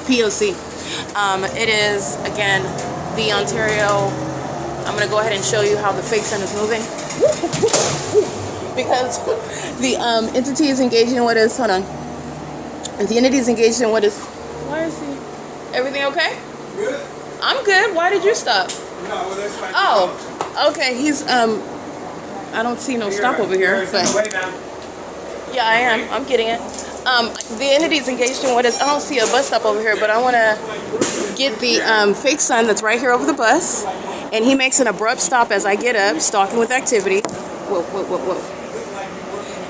P.O.C. It is, again, the Ontario. I'm going to go ahead and show you how the fake sign is moving. Because the entity is engaging in what is, hold on. The entity is engaged in what is, why is he, everything okay? Good? I'm good. Why did you stop? No, well, that's fine. Oh, okay. He's, I don't see no stop over here, but yeah, I am. I'm getting it. The entity is engaged in what is, I don't see a bus stop over here, but I want to get the fake sign that's right here over the bus. And he makes an abrupt stop as I get up, stalking with activity. Whoa, whoa, whoa, whoa.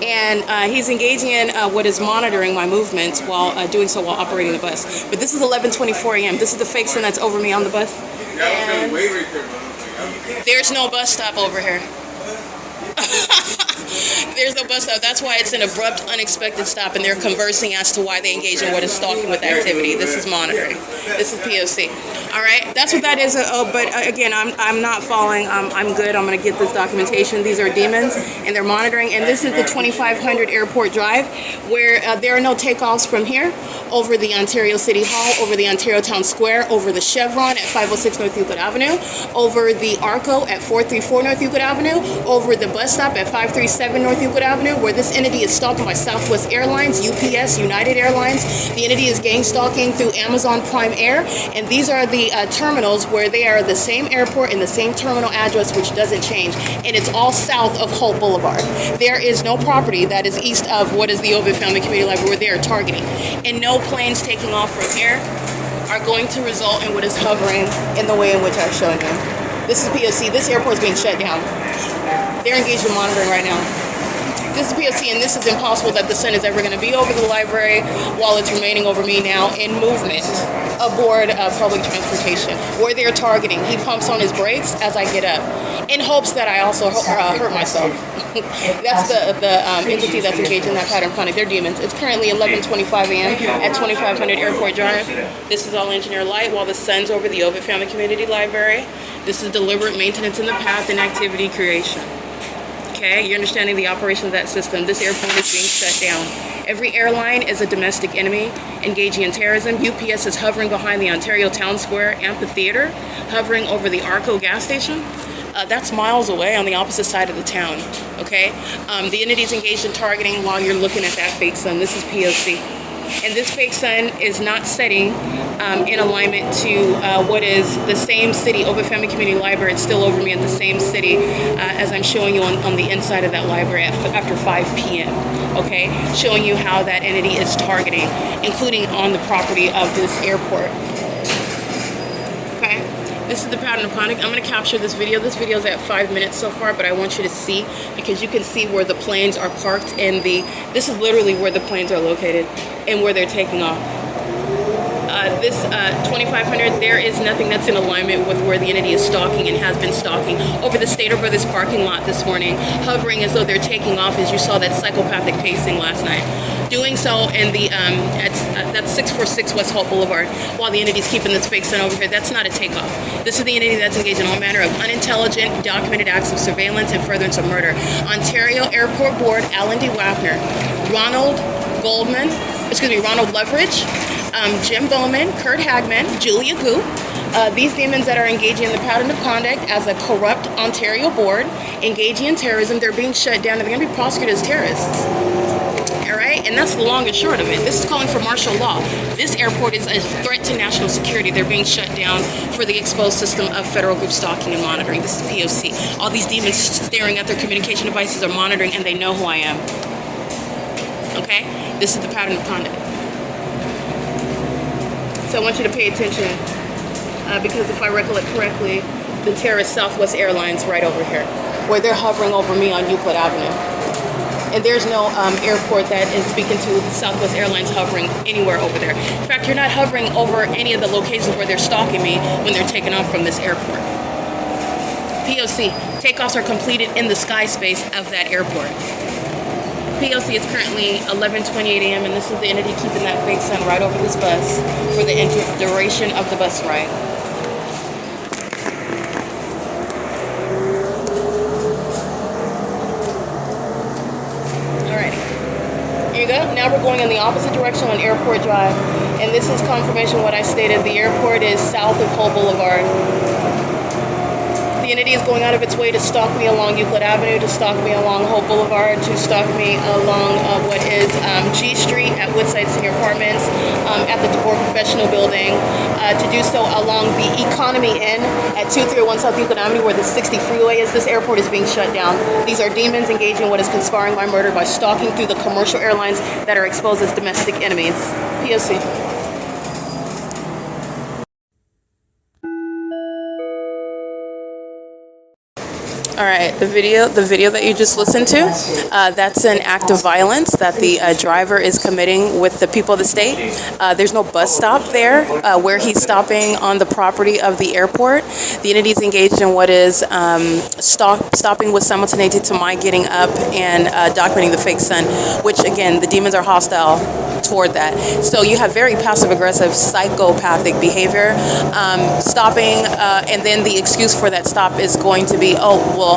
And he's engaging in what is monitoring my movements while doing so while operating the bus. But this is 11:24 a.m. This is the fake sign that's over me on the bus. And there's no bus stop over here. There's no bus stop. That's why it's an abrupt, unexpected stop, and they're conversing as to why they engage in what is stalking with activity. This is monitoring. This is P.O.C. All right, that's what that is. But again, I'm not following. I'm good. I'm going to get this documentation. These are demons, and they're monitoring. And this is the 2500 Airport Drive, where there are no takeoffs from here over the Ontario City Hall, over the Ontario Town Square, over the Chevron at 506 North Euclid Avenue, over the ARCO at 434 North Euclid Avenue, over the bus stop at 537 North Euclid Avenue, where this entity is stalking by Southwest Airlines, UPS, United Airlines. The entity is gang stalking through Amazon Prime Air, and these are the terminals where they are the same airport and the same terminal address, which doesn't change, and it's all south of Holt Boulevard. There is no property that is east of what is the OVITT Family Community Library where they are targeting, and no planes taking off from here are going to result in what is hovering in the way in which I've shown you. This is P.O.C. This airport is being shut down. They're engaged in monitoring right now. This is P.O.C. and this is impossible that the sun is ever going to be over the library while it's remaining over me now in movement aboard public transportation, where they're targeting. He pumps on his brakes as I get up in hopes that I also hurt myself. That's the entity that's engaged in that pattern conduct. They're demons. It's currently 11:25 a.m. at 2500 Airport Drive. This is all engineer light while the sun's over the OVITT Family Community Library. This is deliberate maintenance in the path and activity creation. Okay, you're understanding the operation of that system. This airport is being shut down. Every airline is a domestic enemy engaging in terrorism. UPS is hovering behind the Ontario Town Square amphitheater, hovering over the ARCO gas station. That's miles away on the opposite side of the town, okay? The entity's engaged in targeting while you're looking at that fake sun. This is P.O.C. And this fake sun is not setting in alignment to what is the same city, OVITT Family Community Library. It's still over me in the same city as I'm showing you on the inside of that library after 5 p.m., okay? Showing you how that entity is targeting, including on the property of this airport, okay? This is the pattern of conduct. I'm going to capture this video. This video is at 5 minutes so far, but I want you to see, because you can see where the planes are parked in this is literally where the planes are located and where they're taking off. This 2500, there is nothing that's in alignment with where the entity is stalking and has been stalking over the Stater Brothers parking lot this morning, hovering as though they're taking off, as you saw that psychopathic pacing last night. Doing so in the, that's 646 West Holt Boulevard, while the entity's keeping this fake sun over here. That's not a takeoff. This is the entity that's engaged in all manner of unintelligent, documented acts of surveillance and furtherance of murder. Ontario Airport Board, Alan D. Wapner, Ronald Leverage, Jim Bowman, Kurt Hagman, Julia Gu, these demons that are engaging in the pattern of conduct as a corrupt Ontario board, engaging in terrorism, they're being shut down and they're going to be prosecuted as terrorists. All right, and that's the long and short of it. This is calling for martial law. This airport is a threat to national security. They're being shut down for the exposed system of federal group stalking and monitoring. This is P.O.C. All these demons staring at their communication devices are monitoring, and they know who I am. Okay, this is the pattern of conduct. So I want you to pay attention, because if I recollect correctly, the terrorist Southwest Airlines right over here, where they're hovering over me on Euclid Avenue. And there's no airport that is speaking to Southwest Airlines hovering anywhere over there. In fact, you're not hovering over any of the locations where they're stalking me when they're taking off from this airport. P.O.C. Takeoffs are completed in the sky space of that airport. P.O.C. is currently 11:28 a.m. and this is the entity keeping that fake sun right over this bus for the duration of the bus ride. Alrighty. Here you go. Now we're going in the opposite direction on Airport Drive. And this is confirmation of what I stated. The airport is south of Holt Boulevard. The entity is going out of its way to stalk me along Euclid Avenue, to stalk me along Holt Boulevard, to stalk me along what is G Street at Woodside Senior Apartments, at the DeBoer Professional Building, to do so along the Economy Inn at 231 South Euclid Avenue where the 60 freeway is. This airport is being shut down. These are demons engaging in what is conspiring my murder by stalking through the commercial airlines that are exposed as domestic enemies. P.O.C. All right, the video that you just listened to, that's an act of violence that the driver is committing with the people of the state. There's no bus stop there where he's stopping on the property of the airport. The entity is engaged in what is stopping with simultaneity to my getting up and documenting the fake sun, which again, the demons are hostile toward that. So you have very passive-aggressive, psychopathic behavior. Stopping, and then the excuse for that stop is going to be, oh, well,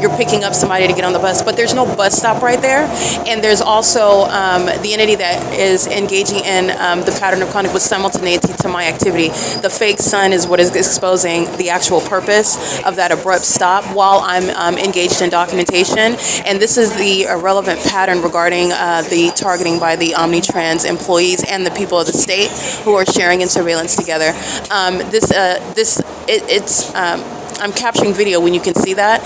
you're picking up somebody to get on the bus, but there's no bus stop right there. And there's also the entity that is engaging in the pattern of conduct with simultaneity to my activity. The fake sun is what is exposing the actual purpose of that abrupt stop while I'm engaged in documentation. And this is the relevant pattern regarding the targeting by the OMNITRANS employees and the people of the state who are sharing in surveillance together. I'm capturing video when you can see that,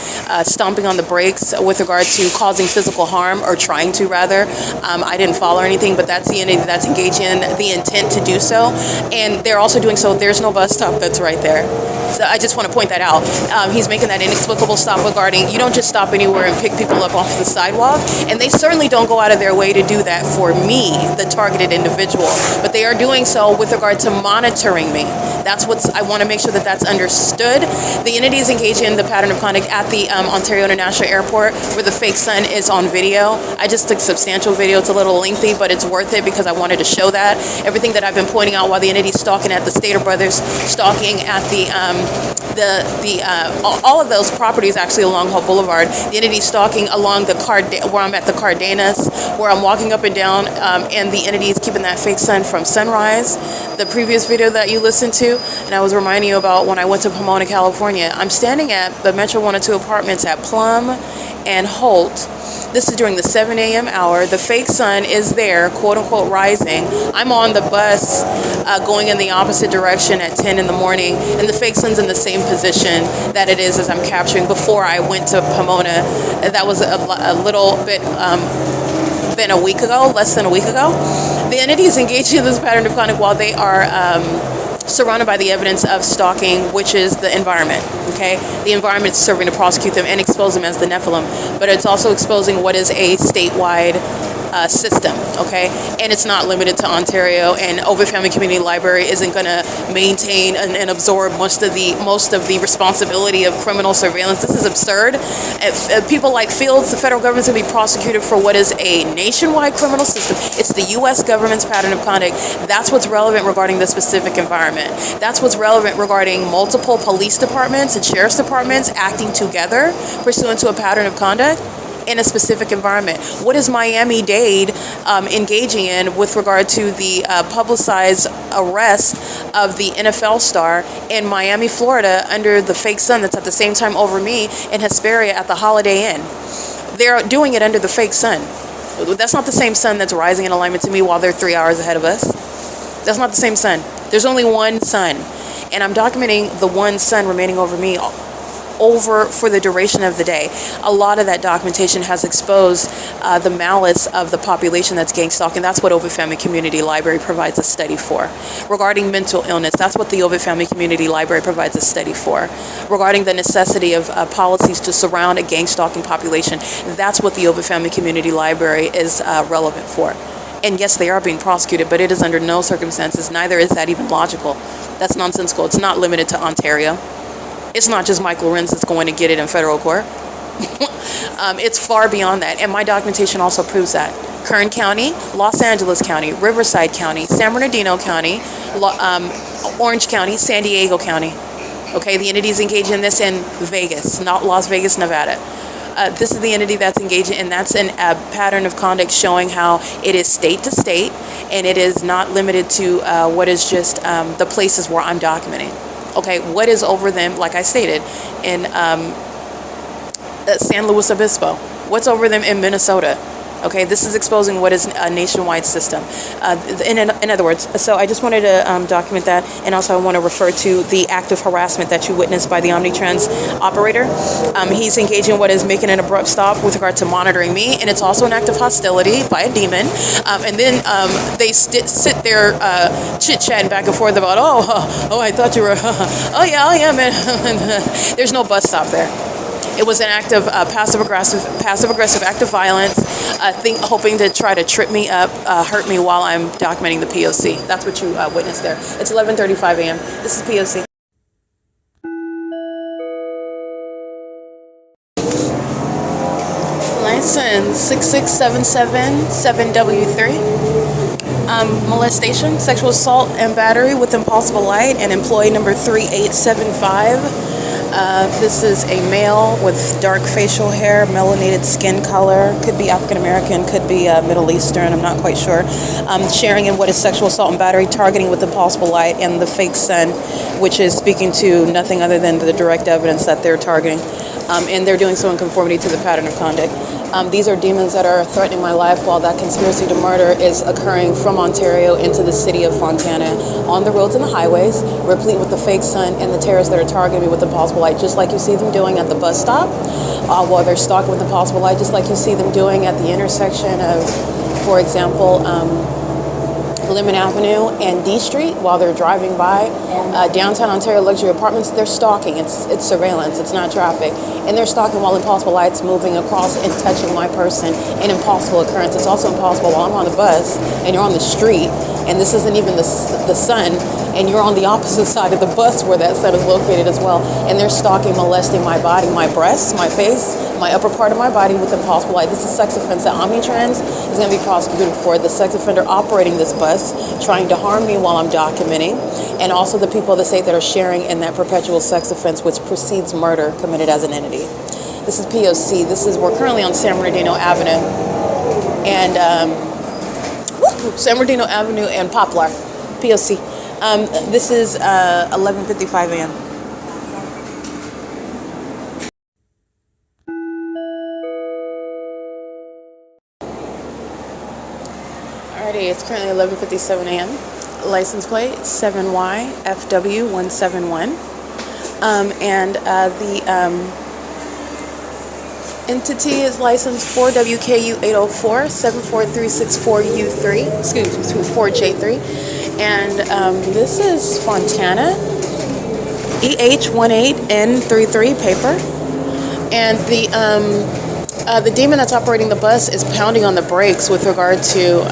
stomping on the brakes with regard to causing physical harm, or trying to rather. I didn't follow anything, but that's the entity that's engaged in the intent to do so. And they're also doing so, there's no bus stop that's right there. So I just want to point that out. He's making that inexplicable stop regarding, you don't just stop anywhere and pick people up off the sidewalk. And they certainly don't go out of their way to do that for me, the targeted individual. But they are doing so with regard to monitoring me. That's what's, I want to make sure that that's understood. The entity is engaged in the pattern of conduct at the Ontario International Airport where the fake sun is on video. I just took substantial video. It's a little lengthy, but it's worth it because I wanted to show that. Everything that I've been pointing out while the entity is stalking at the Stater Brothers, stalking at all of those properties actually along Holt Boulevard. The entity stalking along the where I'm at the Cardenas, where I'm walking up and down, and the entity is keeping that fake sun from sunrise. The previous video that you listened to, and I was reminding you about when I went to Pomona, California. I'm standing at the Metro 102 apartments at Plum and Holt. This is during the 7 a.m. hour. The fake sun is there, quote unquote, rising. I'm on the bus going in the opposite direction at 10 in the morning, and the fake sun's in the same position that it is as I'm capturing before I went to Pomona. That was a little bit than a week ago, less than a week ago. The entity is engaged in this pattern of conduct while they are surrounded by the evidence of stalking, which is the environment, okay? The environment is serving to prosecute them and expose them as the Nephilim, but it's also exposing what is a statewide system, okay? And it's not limited to Ontario, and OVITT Family Community Library isn't going to maintain and absorb most of the responsibility of criminal surveillance. This is absurd. If people like Fields, the federal government's going to be prosecuted for what is a nationwide criminal system. It's the U.S. government's pattern of conduct. That's what's relevant regarding the specific environment. That's what's relevant regarding multiple police departments and sheriff's departments acting together pursuant to a pattern of conduct in a specific environment. What is Miami-Dade engaging in with regard to the publicized arrest of the NFL star in Miami, Florida, under the fake sun that's at the same time over me in Hesperia at the Holiday Inn? They're doing it under the fake sun. That's not the same sun that's rising in alignment to me while they're 3 hours ahead of us. That's not the same sun. There's only one sun. And I'm documenting the one sun remaining over me for the duration of the day. A lot of that documentation has exposed the malice of the population that's gang stalking. That's what OVITT Family Community Library provides a study for. Regarding mental illness, that's what the OVITT Family Community Library provides a study for. Regarding the necessity of policies to surround a gang stalking population, that's what the OVITT Family Community Library is relevant for. And yes, they are being prosecuted, but it is under no circumstances, neither is that even logical. That's nonsensical. It's not limited to Ontario. It's not just Mike Lorenz that's going to get it in federal court. It's far beyond that, and my documentation also proves that. Kern County, Los Angeles County, Riverside County, San Bernardino County, Orange County, San Diego County. Okay, the entities engaged in this in Vegas, not Las Vegas, Nevada. This is the entity that's engaging, and that's a pattern of conduct showing how it is state to state, and it is not limited to what is just the places where I'm documenting. Okay, what is over them, like I stated, in San Luis Obispo? What's over them in Minnesota? Okay, this is exposing what is a nationwide system. In other words, so I just wanted to document that, and also I want to refer to the act of harassment that you witnessed by the OMNITRANS operator. He's engaging in what is making an abrupt stop with regard to monitoring me, and it's also an act of hostility by a demon. And then they sit there chit-chatting back and forth about, oh, I thought you were, oh yeah, man. There's no bus stop there. It was an act of passive-aggressive act of violence, hoping to try to trip me up, hurt me while I'm documenting the P.O.C. That's what you witnessed there. It's 11:35 a.m. This is P.O.C. License 66777W3. Molestation, sexual assault, and battery with impossible light, and employee number 3875. This is a male with dark facial hair, melanated skin color, could be African American, could be Middle Eastern, I'm not quite sure. Sharing in what is sexual assault and battery, targeting with impossible light, and the fake sun, which is speaking to nothing other than the direct evidence that they're targeting. And they're doing so in conformity to the pattern of conduct. These are demons that are threatening my life while that conspiracy to murder is occurring from Ontario into the city of Fontana, on the roads and the highways, replete with the fake sun and the terrorists that are targeting me with impossible light, just like you see them doing at the bus stop, while they're stalking with impossible light, just like you see them doing at the intersection of, for example, Lemon Avenue and D Street while they're driving by downtown Ontario luxury apartments. They're stalking. It's surveillance. It's not traffic. And they're stalking while impossible light's moving across and touching my person. An impossible occurrence. It's also impossible while I'm on the bus and you're on the street and this isn't even the sun and you're on the opposite side of the bus where that sun is located as well. And they're stalking, molesting my body, my breasts, my face, my upper part of my body with impossible light. This is sex offense that OMNITRANS is going to be prosecuted for. The sex offender operating this bus, trying to harm me while I'm documenting, and also the people of the state that are sharing in that perpetual sex offense, which precedes murder committed as an entity. This is P.O.C. We're currently on San Bernardino Avenue, and San Bernardino Avenue and Poplar, P.O.C. This is 11:55 a.m. Alrighty, it's currently 11:57 a.m. License plate 7YFW171. And the entity is licensed 4WKU804 74364U3, excuse me, 4J3. And this is Fontana EH18N33 paper. And the demon that's operating the bus is pounding on the brakes with regard to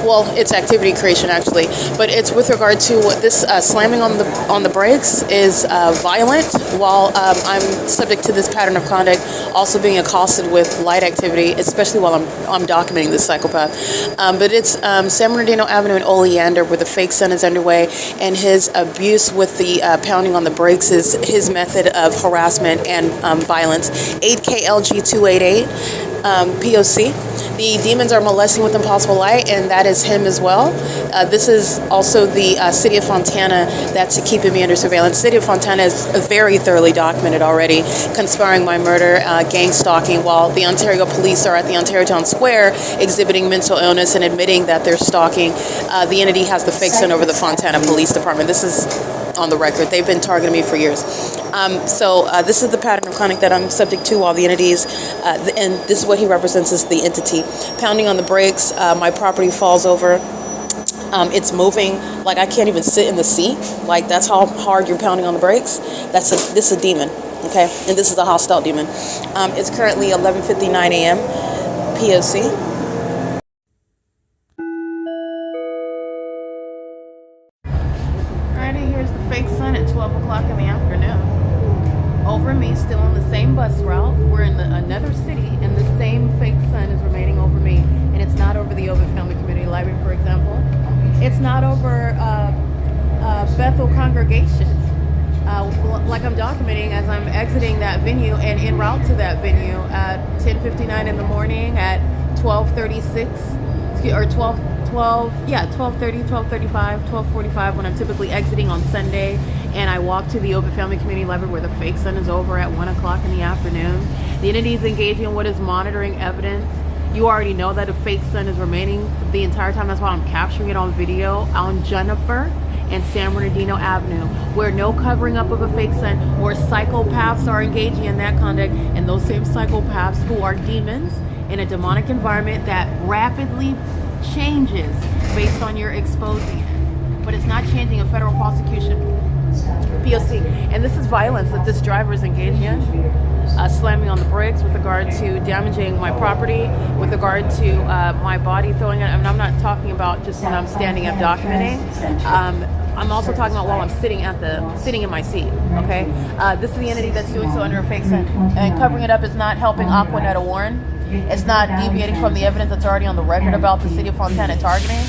well, it's activity creation actually, but it's with regard to what this slamming on the brakes is violent, while I'm subject to this pattern of conduct, also being accosted with light activity, especially while I'm documenting this psychopath. But it's San Bernardino Avenue and Oleander where the fake sun is underway, and his abuse with the pounding on the brakes is his method of harassment and violence. 8KLG288 P.O.C. The demons are molesting with impossible light, and that is him as well. This is also the city of Fontana that's keeping me under surveillance. City of Fontana is very thoroughly documented already, conspiring my murder, gang stalking, while the Ontario police are at the Ontario Town Square exhibiting mental illness and admitting that they're stalking. The entity has the fake sun over the Fontana Police Department. This is on the record. They've been targeting me for years. So this is the pattern of conduct that I'm subject to while the entities, and this is what he represents as the entity. Pounding on the brakes, my property falls over. It's moving, like I can't even sit in the seat. Like that's how hard you're pounding on the brakes. This is a demon, okay? And this is a hostile demon. It's currently 11:59 a.m. P.O.C. not over Bethel congregation. Like I'm documenting as I'm exiting that venue and en route to that venue at 10:59 in the morning, at 12:36 or 12:30, 12:35, 12:45 when I'm typically exiting on Sunday, and I walk to the OVITT Family Community Library where the fake sun is over at 1 o'clock in the afternoon. The entity is engaging in what is monitoring evidence. You already know that a fake sun is remaining the entire time. That's why I'm capturing it on video on Jennifer and San Bernardino Avenue, where no covering up of a fake sun, where psychopaths are engaging in that conduct, and those same psychopaths who are demons in a demonic environment that rapidly changes based on your exposing it. But it's not changing a federal prosecution. P.O.C. And this is violence that this driver is engaging in. Slamming on the brakes with regard to damaging my property, with regard to my body throwing it. I mean, I'm not talking about just when I'm standing up documenting. I'm also talking about while I'm sitting in my seat. Okay, this is the entity that's doing so under a fake sun, and covering it up is not helping Aquanetta Warren. It's not deviating from the evidence that's already on the record about the city of Fontana targeting.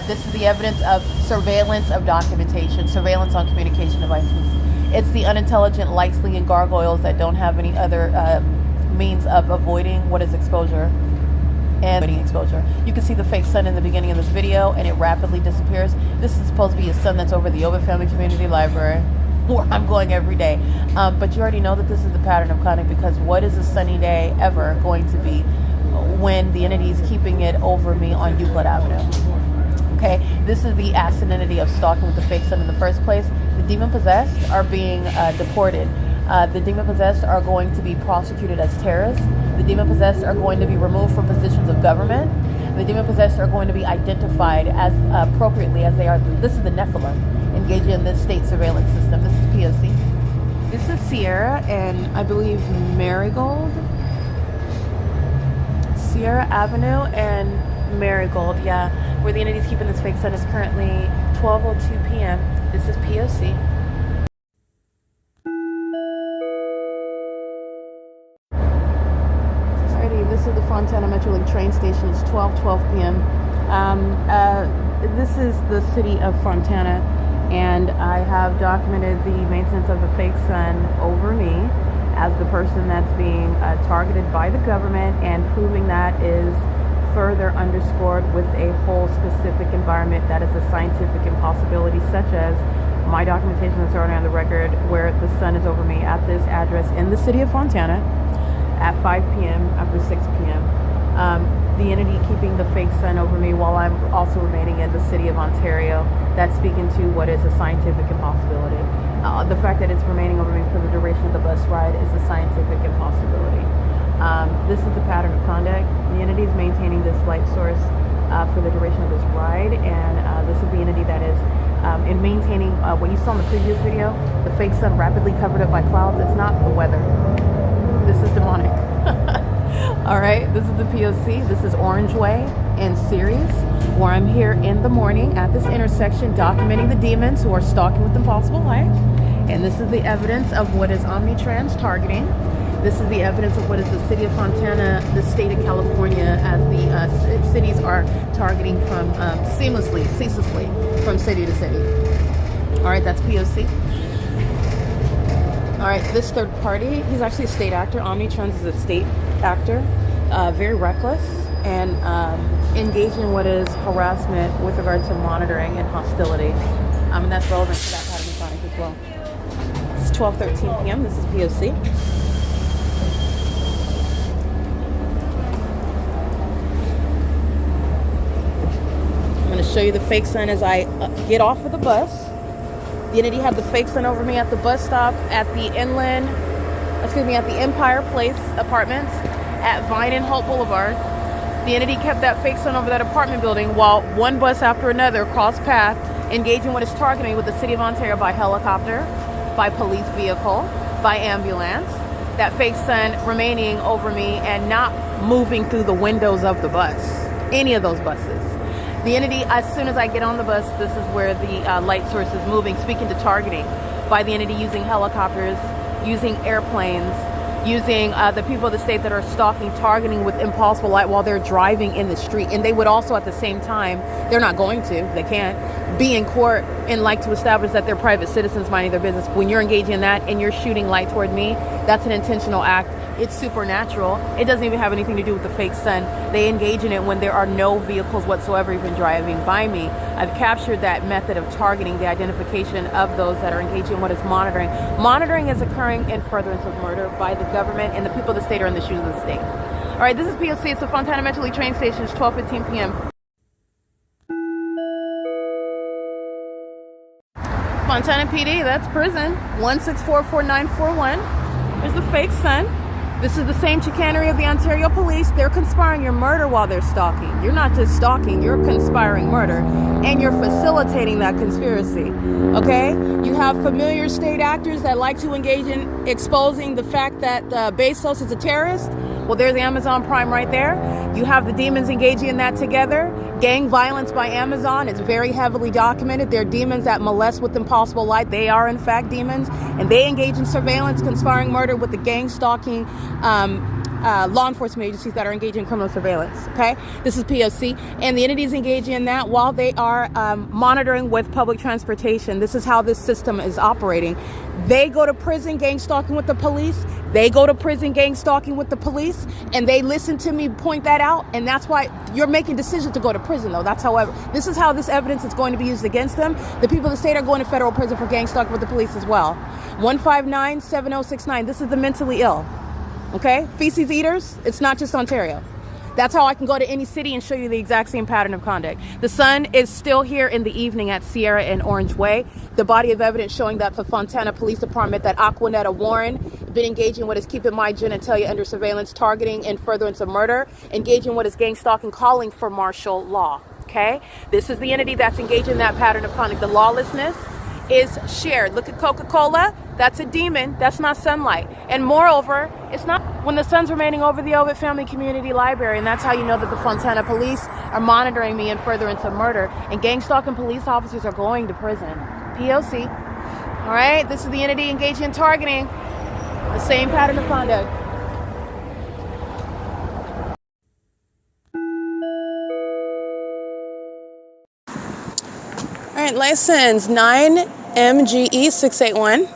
This is the evidence of surveillance of documentation, surveillance on communication devices. It's the unintelligent light-slinging gargoyles that don't have any other means of avoiding what is exposure and avoiding exposure. You can see the fake sun in the beginning of this video, and it rapidly disappears. This is supposed to be a sun that's over the OVITT Family Community Library, where I'm going every day. But you already know that this is the pattern of conduct, because what is a sunny day ever going to be when the entity is keeping it over me on Euclid Avenue? Okay, this is the acid entity of stalking with the fake sun in the first place. The demon-possessed are being deported. The demon-possessed are going to be prosecuted as terrorists. The demon-possessed are going to be removed from positions of government. The demon-possessed are going to be identified as appropriately as they are. This is the Nephilim engaging in this state surveillance system. This is P.O.C. This is Sierra and I believe Marigold. Sierra Avenue and Marigold, yeah. Where the entity's keeping this fake sun is currently 12:02 p.m. This is P.O.C. Alrighty, this is the Fontana Metrolink train station. It's 12:12 p.m. This is the city of Fontana, and I have documented the maintenance of the fake sun over me as the person that's being targeted by the government, and proving that is further underscored with a whole specific environment that is a scientific impossibility, such as my documentation that's already on the record, where the sun is over me at this address in the city of Fontana at 5 p.m. after 6 p.m. The entity keeping the fake sun over me while I'm also remaining in the city of Ontario, that's speaking to what is a scientific impossibility. The fact that it's remaining over me for the duration of the bus ride is a scientific impossibility. This is the pattern of conduct. The entity is maintaining this light source for the duration of this ride, and this is the entity that is in maintaining what you saw in the previous video, the fake sun rapidly covered up by clouds. It's not the weather. This is demonic. All right, this is the P.O.C. This is Orange Way and Ceres, where I'm here in the morning at this intersection documenting the demons who are stalking with impossible light. And this is the evidence of what is OMNITRANS targeting. This is the evidence of what is the city of Fontana, the state of California, as the cities are targeting from ceaselessly from city to city. All right, that's P.O.C. All right, this third party, he's actually a state actor. OMNITRANS is a state actor, very reckless, and engaged in what is harassment with regard to monitoring and hostility. And that's relevant to that pattern of conduct as well. It's 12:13 p.m. This is P.O.C. I'm going to show you the fake sun as I get off of the bus. The entity had the fake sun over me at the bus stop at the at the Empire Place Apartments at Vine and Holt Boulevard. The entity kept that fake sun over that apartment building while one bus after another crossed path, engaging what is targeting with the city of Ontario by helicopter, by police vehicle, by ambulance. That fake sun remaining over me and not moving through the windows of the bus, any of those buses. The entity, as soon as I get on the bus, this is where the light source is moving, speaking to targeting by the entity using helicopters, using airplanes, using the people of the state that are stalking, targeting with impossible light while they're driving in the street. And they would also at the same time, they're not going to, they can't, be in court and like to establish that they're private citizens minding their business. When you're engaging in that and you're shooting light toward me, that's an intentional act. It's supernatural. It doesn't even have anything to do with the fake sun. They engage in it when there are no vehicles whatsoever even driving by me. I've captured that method of targeting, the identification of those that are engaged in what is monitoring. Monitoring is occurring in furtherance of murder by the government, and the people of the state are in the shoes of the state. All right, this is P.O.C. It's the Fontana Metrolink train station. It's 12:15 p.m. Fontana PD, that's prison. 1644941. There's the fake sun. This is the same chicanery of the Ontario police. They're conspiring your murder while they're stalking. You're not just stalking, you're conspiring murder. And you're facilitating that conspiracy. Okay? You have familiar state actors that like to engage in exposing the fact that Bezos is a terrorist. Well, there's Amazon Prime right there. You have the demons engaging in that together. Gang violence by Amazon is very heavily documented. They're demons that molest with impossible light. They are, in fact, demons. And they engage in surveillance, conspiring murder with the gang stalking law enforcement agencies that are engaging in criminal surveillance. Okay? This is P.O.C. And the entities engaging in that while they are monitoring with public transportation. This is how this system is operating. They go to prison gang stalking with the police. They go to prison gang stalking with the police, and they listen to me point that out, and that's why you're making decisions to go to prison, though. That's however, this is how this evidence is going to be used against them. The people of the state are going to federal prison for gang stalking with the police as well. 159-7069. This is the mentally ill. Okay? Feces eaters, it's not just Ontario. That's how I can go to any city and show you the exact same pattern of conduct. The sun is still here in the evening at Sierra and Orange Way. The body of evidence showing that the Fontana Police Department, that Aquanetta Warren, been engaging what is keeping my genitalia under surveillance, targeting and furtherance of murder, engaging what is gang stalking, calling for martial law. Okay? This is the entity that's engaged in that pattern of conduct. The lawlessness is shared. Look at Coca-Cola. That's a demon. That's not sunlight. And moreover, it's not when the sun's remaining over the OVITT Family Community Library. And that's how you know that the Fontana police are monitoring me in furtherance of murder. And gang stalking police officers are going to prison. P.O.C. All right. This is the entity engaged in targeting. The same pattern of conduct. All right, license 9MGE681.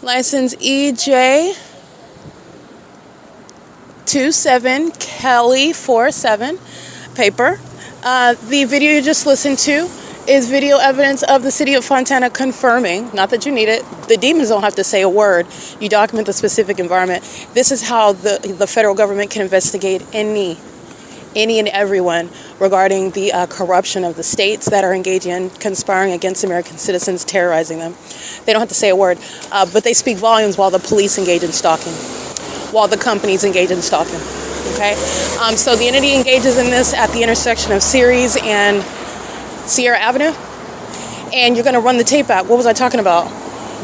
License EJ27 Kelly 47. Paper. The video you just listened to is video evidence of the city of Fontana confirming, not that you need it, the demons don't have to say a word, you document the specific environment. This is how the federal government can investigate any and everyone regarding the corruption of the states that are engaging in conspiring against American citizens, terrorizing them. They don't have to say a word, but they speak volumes while the police engage in stalking, while the companies engage in stalking. Okay, so the entity engages in this at the intersection of Ceres and Sierra Avenue, and you're going to run the tape back. What was I talking about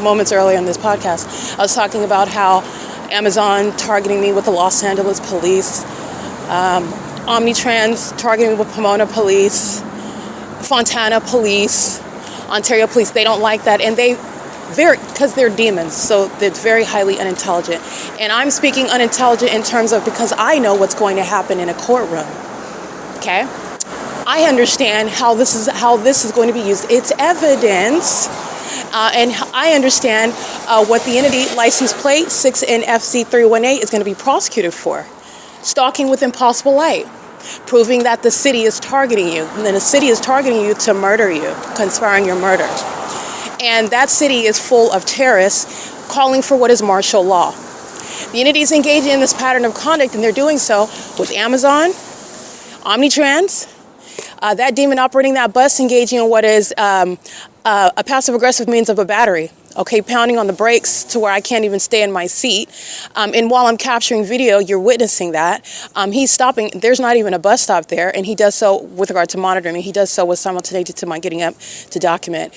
moments earlier in this podcast? I was talking about how Amazon targeting me with the Los Angeles police, OMNITRANS targeting me with Pomona police, Fontana police, Ontario police. They don't like that, and because they're demons, so they're very highly unintelligent. And I'm speaking unintelligent in terms of because I know what's going to happen in a courtroom. Okay? I understand how this is going to be used. It's evidence, and I understand what the entity license plate 6NFC318 is going to be prosecuted for. Stalking with impossible light, proving that the city is targeting you, and then the city is targeting you to murder you, conspiring your murder. And that city is full of terrorists calling for what is martial law. The entity is engaging in this pattern of conduct, and they're doing so with Amazon, OMNITRANS, that demon operating that bus engaging in what is a passive-aggressive means of a battery. Okay, pounding on the brakes to where I can't even stay in my seat. And while I'm capturing video, you're witnessing that. He's stopping. There's not even a bus stop there, and he does so with regard to monitoring. He does so with simultaneity to my getting up to document.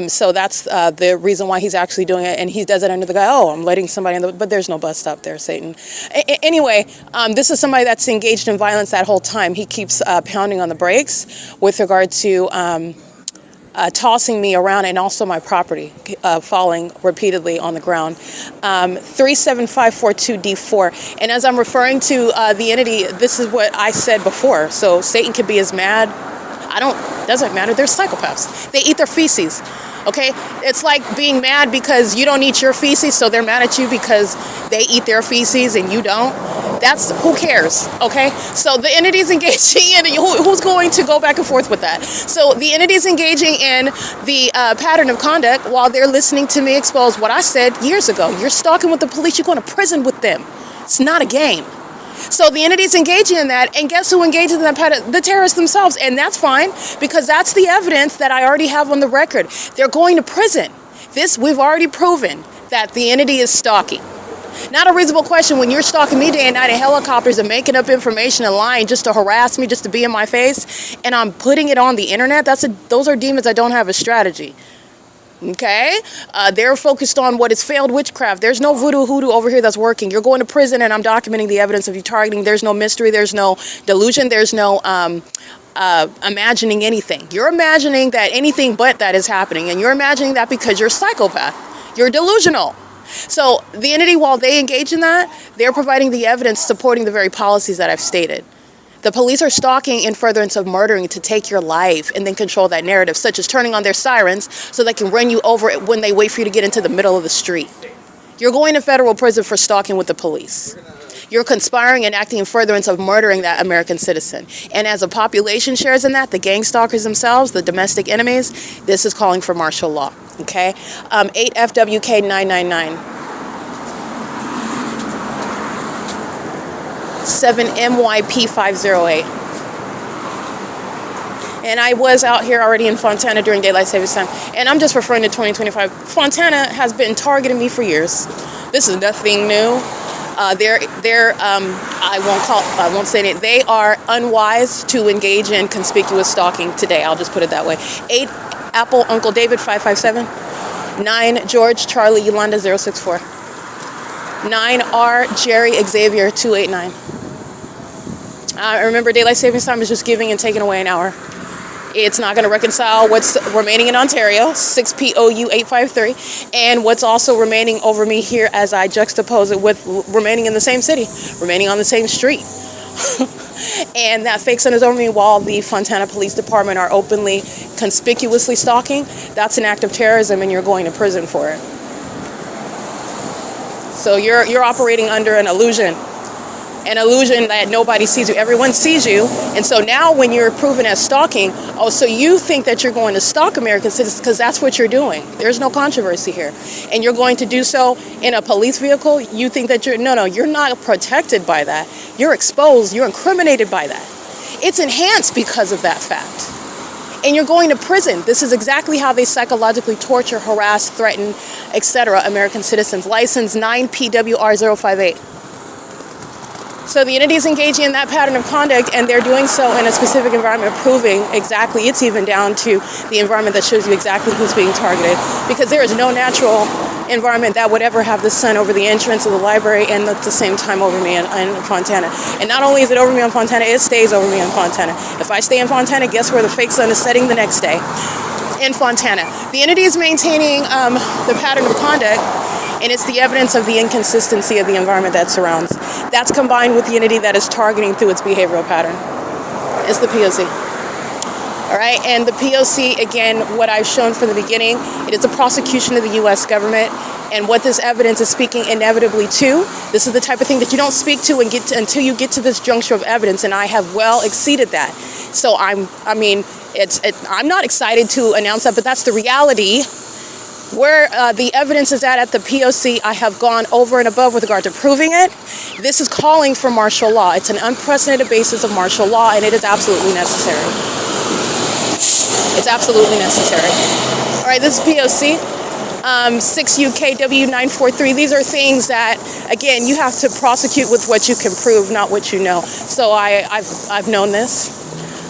So that's the reason why he's actually doing it, and he does it under the guy, oh, I'm letting somebody in, but there's no bus stop there, Satan. Anyway, this is somebody that's engaged in violence that whole time. He keeps pounding on the brakes with regard to tossing me around, and also my property falling repeatedly on the ground. 37542D4. And as I'm referring to the entity, this is what I said before. So Satan can be as mad. Doesn't matter. They're psychopaths. They eat their feces. Okay, it's like being mad because you don't eat your feces, so they're mad at you because they eat their feces and you don't. Who cares, okay? So the entity's engaging in, who's going to go back and forth with that? So the entity's engaging in the pattern of conduct while they're listening to me expose what I said years ago. You're stalking with the police, you're going to prison with them. It's not a game. So the entity's engaging in that, and guess who engages in that pattern? The terrorists themselves, and that's fine, because that's the evidence that I already have on the record. They're going to prison. We've already proven that the entity is stalking. Not a reasonable question when you're stalking me day and night in helicopters and making up information and lying just to harass me, just to be in my face, and I'm putting it on the internet. Those are demons that don't have a strategy. Okay? They're focused on what is failed witchcraft. There's no voodoo hoodoo over here that's working. You're going to prison and I'm documenting the evidence of you targeting. There's no mystery. There's no delusion. There's no imagining anything. You're imagining that anything but that is happening, and you're imagining that because you're a psychopath. You're delusional. So the entity, while they engage in that, they're providing the evidence supporting the very policies that I've stated. The police are stalking in furtherance of murdering to take your life and then control that narrative, such as turning on their sirens so they can run you over when they wait for you to get into the middle of the street. You're going to federal prison for stalking with the police. You're conspiring and acting in furtherance of murdering that American citizen. And as a population shares in that, the gang stalkers themselves, the domestic enemies, this is calling for martial law. Okay? 8FWK999. 7MYP508. And I was out here already in Fontana during daylight savings time. And I'm just referring to 2025. Fontana has been targeting me for years. This is nothing new. I won't say it. They are unwise to engage in conspicuous stalking today. I'll just put it that way. 8 Apple Uncle David 557. 9 George Charlie Yolanda 064. 9R Jerry Xavier 289. Remember, daylight savings time is just giving and taking away an hour. It's not going to reconcile what's remaining in Ontario, 6POU 853, and what's also remaining over me here as I juxtapose it with remaining in the same city, remaining on the same street. And that fake sun is over me while the Fontana Police Department are openly, conspicuously stalking. That's an act of terrorism, and you're going to prison for it. So you're operating under an illusion that nobody sees you. Everyone sees you. And so now when you're proven as stalking, so you think that you're going to stalk American citizens because that's what you're doing. There's no controversy here. And you're going to do so in a police vehicle. You think that you're not protected by that. You're exposed. You're incriminated by that. It's enhanced because of that fact. And you're going to prison. This is exactly how they psychologically torture, harass, threaten, etc. American citizens. License 9PWR058. So the entity is engaging in that pattern of conduct, and they're doing so in a specific environment, proving exactly, it's even down to the environment that shows you exactly who's being targeted, because there is no natural environment that would ever have the sun over the entrance of the library and at the same time over me in Fontana. And not only is it over me on Fontana, it stays over me in Fontana. If I stay in Fontana, guess where the fake sun is setting the next day? In Fontana. The entity is maintaining the pattern of conduct, and it's the evidence of the inconsistency of the environment that surrounds. That's combined with the entity that is targeting through its behavioral pattern. It's the P.O.C. All right, and the P.O.C., again, what I've shown from the beginning, it is a prosecution of the U.S. government, and what this evidence is speaking inevitably to. This is the type of thing that you don't speak to until you get to this juncture of evidence, and I have well exceeded that. So I'm not excited to announce that, but that's the reality. Where the evidence is at the P.O.C., I have gone over and above with regard to proving it. This is calling for martial law. It's an unprecedented basis of martial law, and it is absolutely necessary. It's absolutely necessary. All right, this is P.O.C. 6UKW943. These are things that, again, you have to prosecute with what you can prove, not what you know. So I've known this.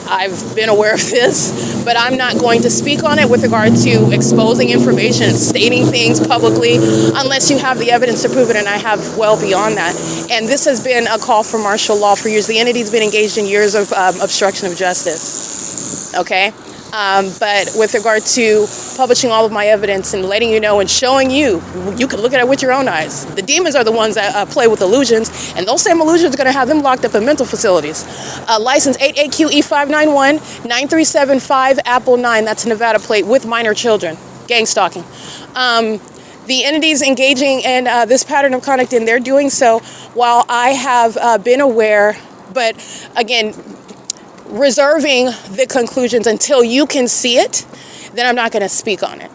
I've been aware of this, but I'm not going to speak on it with regard to exposing information and stating things publicly unless you have the evidence to prove it, and I have well beyond that. And this has been a call for martial law for years. The entity's been engaged in years of obstruction of justice. Okay? But with regard to publishing all of my evidence and letting you know and showing you, you can look at it with your own eyes. The demons are the ones that play with illusions, and those same illusions are going to have them locked up in mental facilities. License 88QE591 9375 Apple 9. That's a Nevada plate with minor children. Gang stalking. The entities engaging in this pattern of conduct, and they're doing so while I have been aware, but again, reserving the conclusions until you can see it, then I'm not going to speak on it.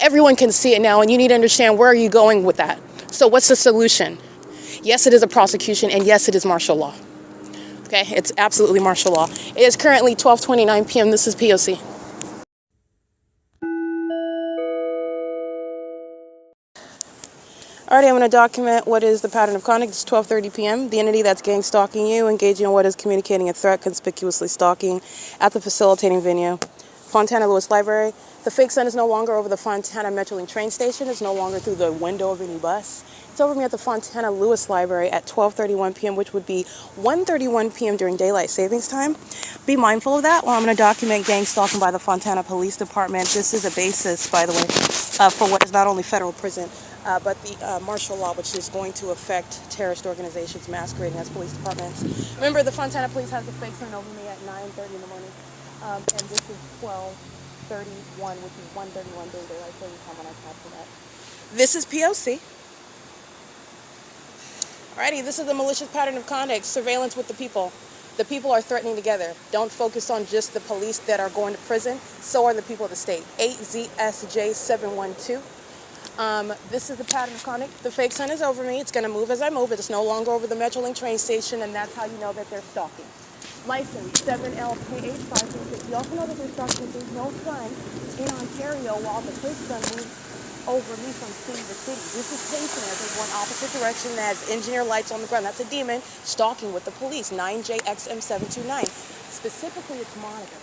Everyone can see it now, and you need to understand where are you going with that. So what's the solution? Yes, it is a prosecution, and yes, it is martial law. Okay, it's absolutely martial law. It is currently 12:29 p.m. This is P.O.C. Alrighty, I'm going to document what is the pattern of conduct. It's 12:30 p.m. The entity that's gang stalking you, engaging in what is communicating a threat, conspicuously stalking at the facilitating venue. Fontana Lewis Library. The fake sun is no longer over the Fontana Metrolink train station. It's no longer through the window of any bus. It's over me at the Fontana Lewis Library at 12:31 p.m., which would be 1:31 p.m. during daylight savings time. Be mindful of that while I'm going to document gang stalking by the Fontana Police Department. This is a basis, by the way, for what is not only federal prison, but the martial law, which is going to affect terrorist organizations masquerading as police departments. Remember, the Fontana Police has the fake sun over me at 9:30 in the morning, and this is 12:31, which is 1:31 during daylight savings time when I capture that. This is P.O.C. Alrighty, this is the malicious pattern of conduct, surveillance with the people. The people are threatening together. Don't focus on just the police that are going to prison. So are the people of the state. 8ZSJ712. This is the pattern of conduct. The fake sun is over me. It's going to move as I move it. It's no longer over the Metrolink train station, and that's how you know that they're stalking. License 7LKH526. You also know that they're stalking. There's no sun in Ontario while the fake sun moves over me from city to city. This is pacing as they go in opposite direction as engineer lights on the ground. That's a demon stalking with the police. 9JXM729. Specifically, it's monitored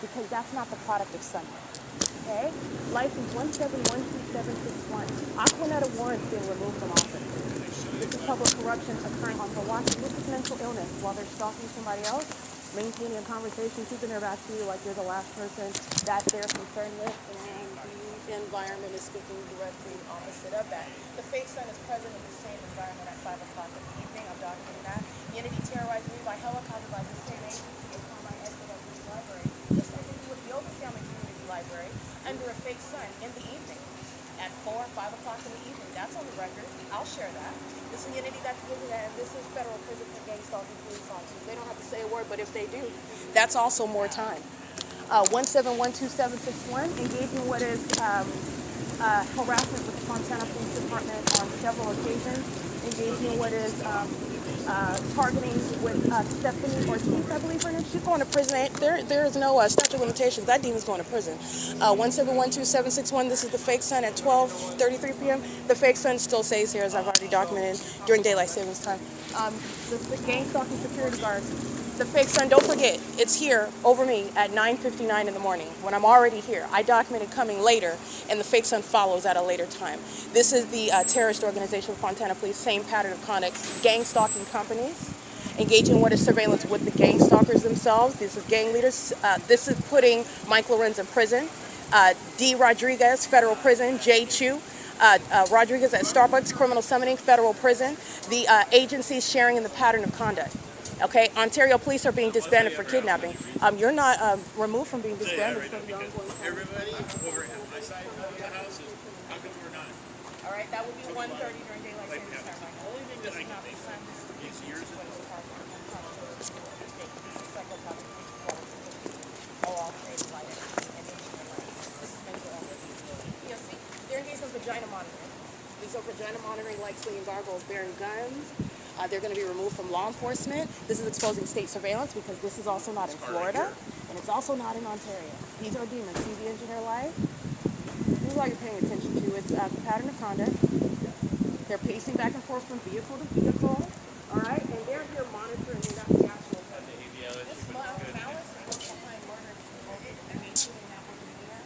because that's not the product of sunlight. Okay? License 1712761. Aquanetta warrants being removed from office. This is public corruption occurring on Hawaii. This is mental illness while they're stalking somebody else, maintaining a conversation, keeping their back to you like you're the last person that they're concerned with, and the environment is speaking directly opposite of that. The fake sun is present in the same environment at 5 o'clock in the evening. I'm documenting that. The entity terrorized me by helicopter by the same agency upon my exit of this library. Just like they do with the Oklahoma Community Library under a fake sun in the evening at 4 or 5 o'clock in the evening. That's on the record. I'll share that. This is the entity that's looking at, and this is federal prison for gang stalking police officers. They don't have to say a word, but if they do, that's also more time. 1712761, engaging what is harassment with the Fontana Police Department on several occasions, engaging what is targeting with Stephanie Ortiz, I believe her name. She's going to prison. There is no statute of limitations. That demon's going to prison. 1712761, this is the fake sun at 12:33 p.m. The fake sun still stays here, as I've already documented, during daylight savings time. The gang stalking security guards. The fake sun, don't forget, it's here over me at 9:59 in the morning when I'm already here. I documented coming later, and the fake sun follows at a later time. This is the terrorist organization, Fontana Police, same pattern of conduct, gang stalking companies, engaging in what is surveillance with the gang stalkers themselves. This is gang leaders. This is putting Mike Lorenz in prison. D. Rodriguez, federal prison. J. Chu. Rodriguez at Starbucks, criminal summoning, federal prison. The agencies sharing in the pattern of conduct. Okay, Ontario police are being disbanded for kidnapping. You're not removed from being disbanded for the ongoing. Everybody over at my side of the house is, how come we're not? All right, that would be 1:30 during daylight savings time. The only thing that I can think is yours is they're engaged in vagina monitoring. These are vagina monitoring like swinging gargoyles bearing guns. They're going to be removed from law enforcement. This is exposing state surveillance because this is also not in Florida, and it's also not in Ontario. These are demons. See the engineer live? This is what you're paying attention to. It's the pattern of conduct. They're pacing back and forth from vehicle to vehicle. All right, and they're here monitoring the actual. This malice goes behind murder and maintaining that with the media.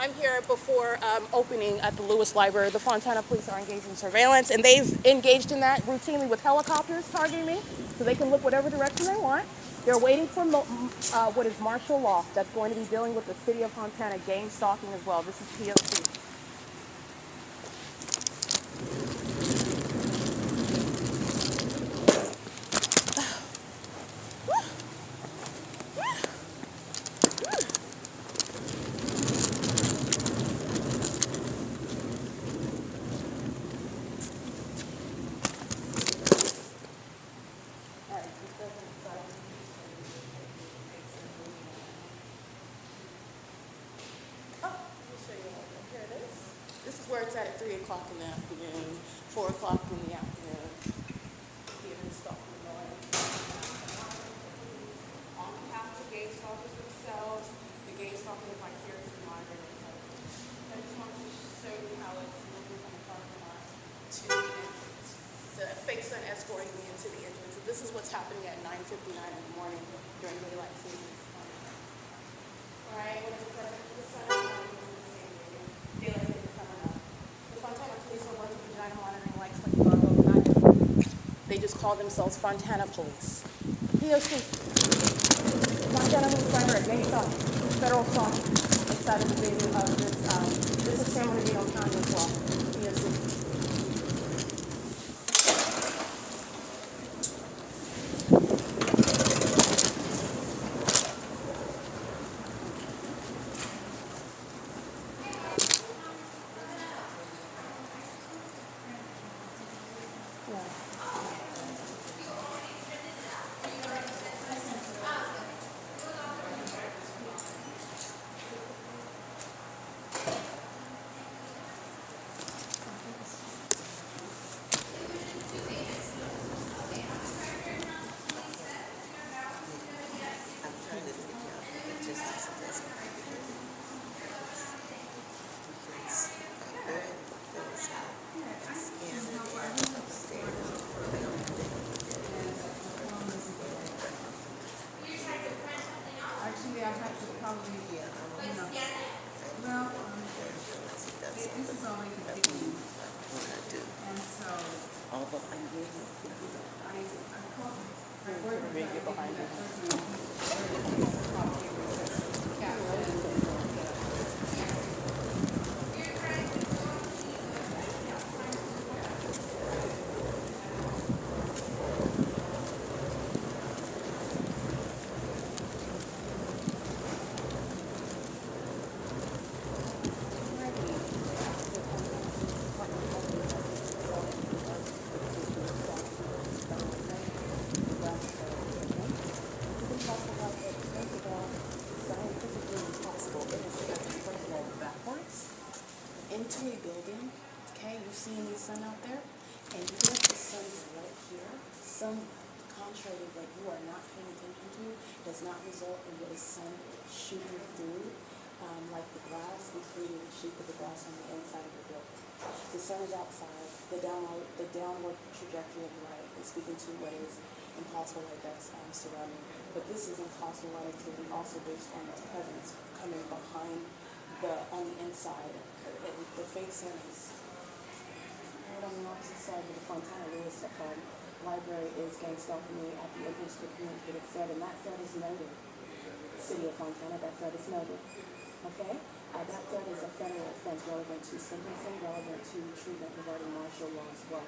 I'm here before opening at the Lewis Library. The Fontana police are engaged in surveillance, and they've engaged in that routinely with helicopters targeting me, so they can look whatever direction they want. They're waiting for what is martial law that's going to be dealing with the city of Fontana gang stalking as well. This is P.O.C. This is where it's at 3 o'clock in the afternoon, 4 o'clock in the afternoon. Here in Stalking, on behalf of the gang stalkers themselves, the gang stalker is vicariously monitoring themselves. I just want to show you how it's moving from the parking lot to the entrance. The fake sun escorting me into the entrance. And this is what's happening at 9:59 in the morning during daylight savings time. All right, when it's present for the sun, daylight savings coming up. The Fontana police are working vagina monitoring lights like Bravo. They just call themselves Fontana police. P.O.C. Fontana police fighter at gang stalking, federal stalking inside of the venue of this is San Bernardino County as well. P.O.C. Into a building, okay, you're seeing the sun out there, and you get the sun right here. Sun, contrary to what you are not paying attention to, does not result in what is sun shooting through, like the glass, and creating a sheet of the glass on the inside of the building. The sun is outside, the downward trajectory of light is speaking to what is impossible light that's surrounding. But this is impossible light activity also based on its presence coming behind on the inside. The fake sun is right on the opposite side of the Fontana Lewis Library is gang stalking me at the entrance to the communicated thread, and that thread is noted. City of Fontana, that thread is noted. Okay? That thread is a federal offense relevant to sentencing, relevant to treatment regarding martial law as well.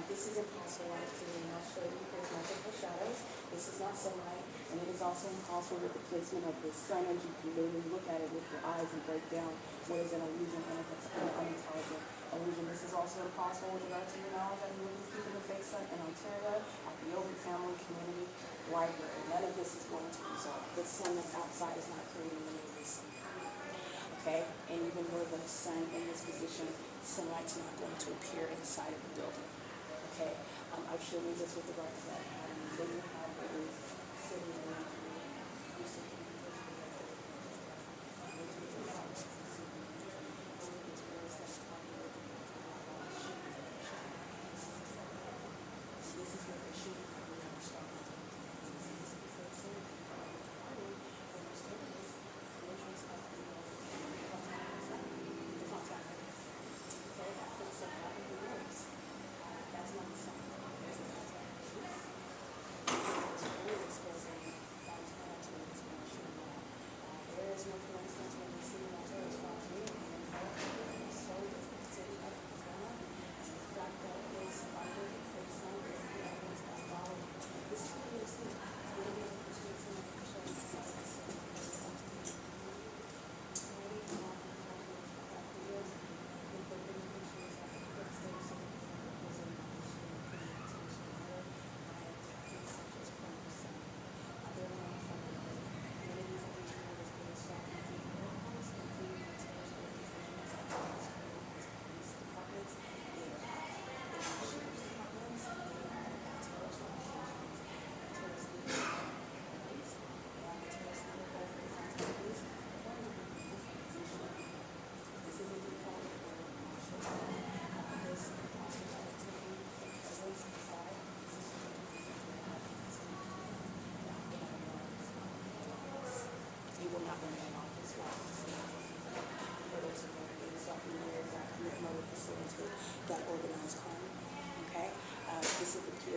This is impossible light activity, and I'll show you. There's nothing for shadows. This is not sunlight, and it is also impossible with the placement of the sun, as you can literally look at it with your eyes and break down what is an illusion and an unintelligent illusion. This is also impossible with regard to your knowledge that you will be keeping the fake sun in Ontario at the OVITT Family Community Library. None of this is going to result. The sun that's outside is not creating any of this. Okay? And even with the sun in this position, sunlight's not going to appear inside of the building. Okay? I've shown you this with regard to that. Then you have what is city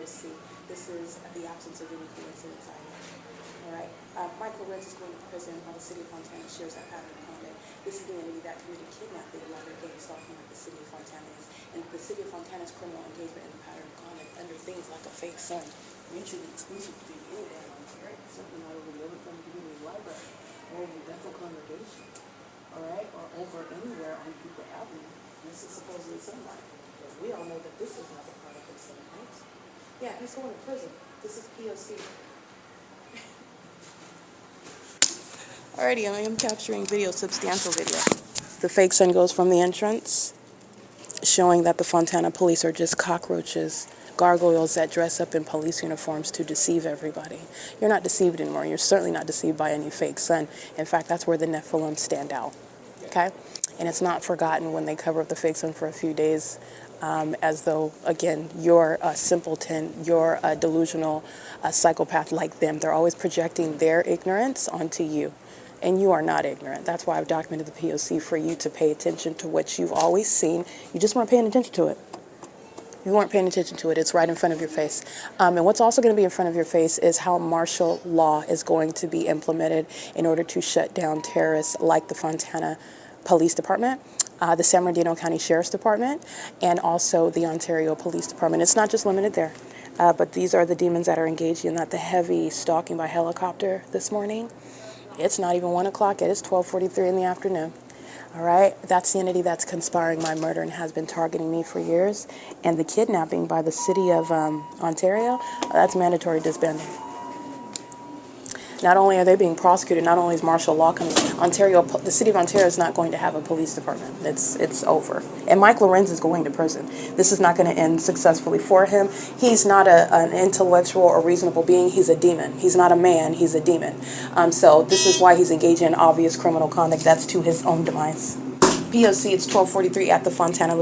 P.O.C. This is the absence of any coincidence either. All right. Mike LORENZ is going to prison while the city of Fontana shares that pattern of conduct. This is the entity that committed kidnapping while they're gang stalking like the city of Fontana is. And the city of Fontana's criminal engagement in the pattern of conduct under things like a fake son, mutually exclusive to anywhere in Ontario, certainly not over the Overton Community Library, or over Bethel Congregation, all right, or over anywhere on Cooper Avenue. This is supposedly sunlight. But we all know that this is not a product of sunlight. Yeah, he's going to prison. This is P.O.C. Alrighty, I am capturing video, substantial video. The fake sun goes from the entrance, showing that the Fontana police are just cockroaches, gargoyles that dress up in police uniforms to deceive everybody. You're not deceived anymore. You're certainly not deceived by any fake sun. In fact, that's where the Nephilim stand out, okay? And it's not forgotten when they cover up the fake sun for a few days, as though, again, you're a simpleton, you're a delusional psychopath like them. They're always projecting their ignorance onto you. And you are not ignorant. That's why I've documented the P.O.C. for you to pay attention to what you've always seen. You just weren't paying attention to it. You weren't paying attention to it. It's right in front of your face. And what's also going to be in front of your face is how martial law is going to be implemented in order to shut down terrorists like the Fontana Police Department, the San Bernardino County Sheriff's Department, and also the Ontario Police Department. It's not just limited there. But these are the demons that are engaged in that. The heavy stalking by helicopter this morning. It's not even 1 o'clock yet. It's 12:43 in the afternoon. All right? That's the entity that's conspiring my murder and has been targeting me for years. And the kidnapping by the city of Ontario, that's mandatory disbanding. Not only are they being prosecuted, not only is martial law coming, the city of Ontario is not going to have a police department. It's over. And Mike LORENZ is going to prison. This is not going to end successfully for him. He's not an intellectual or reasonable being. He's a demon. He's not a man. He's a demon. So this is why he's engaging in obvious criminal conduct. That's to his own demise. P.O.C. It's 12:43 at the Fontana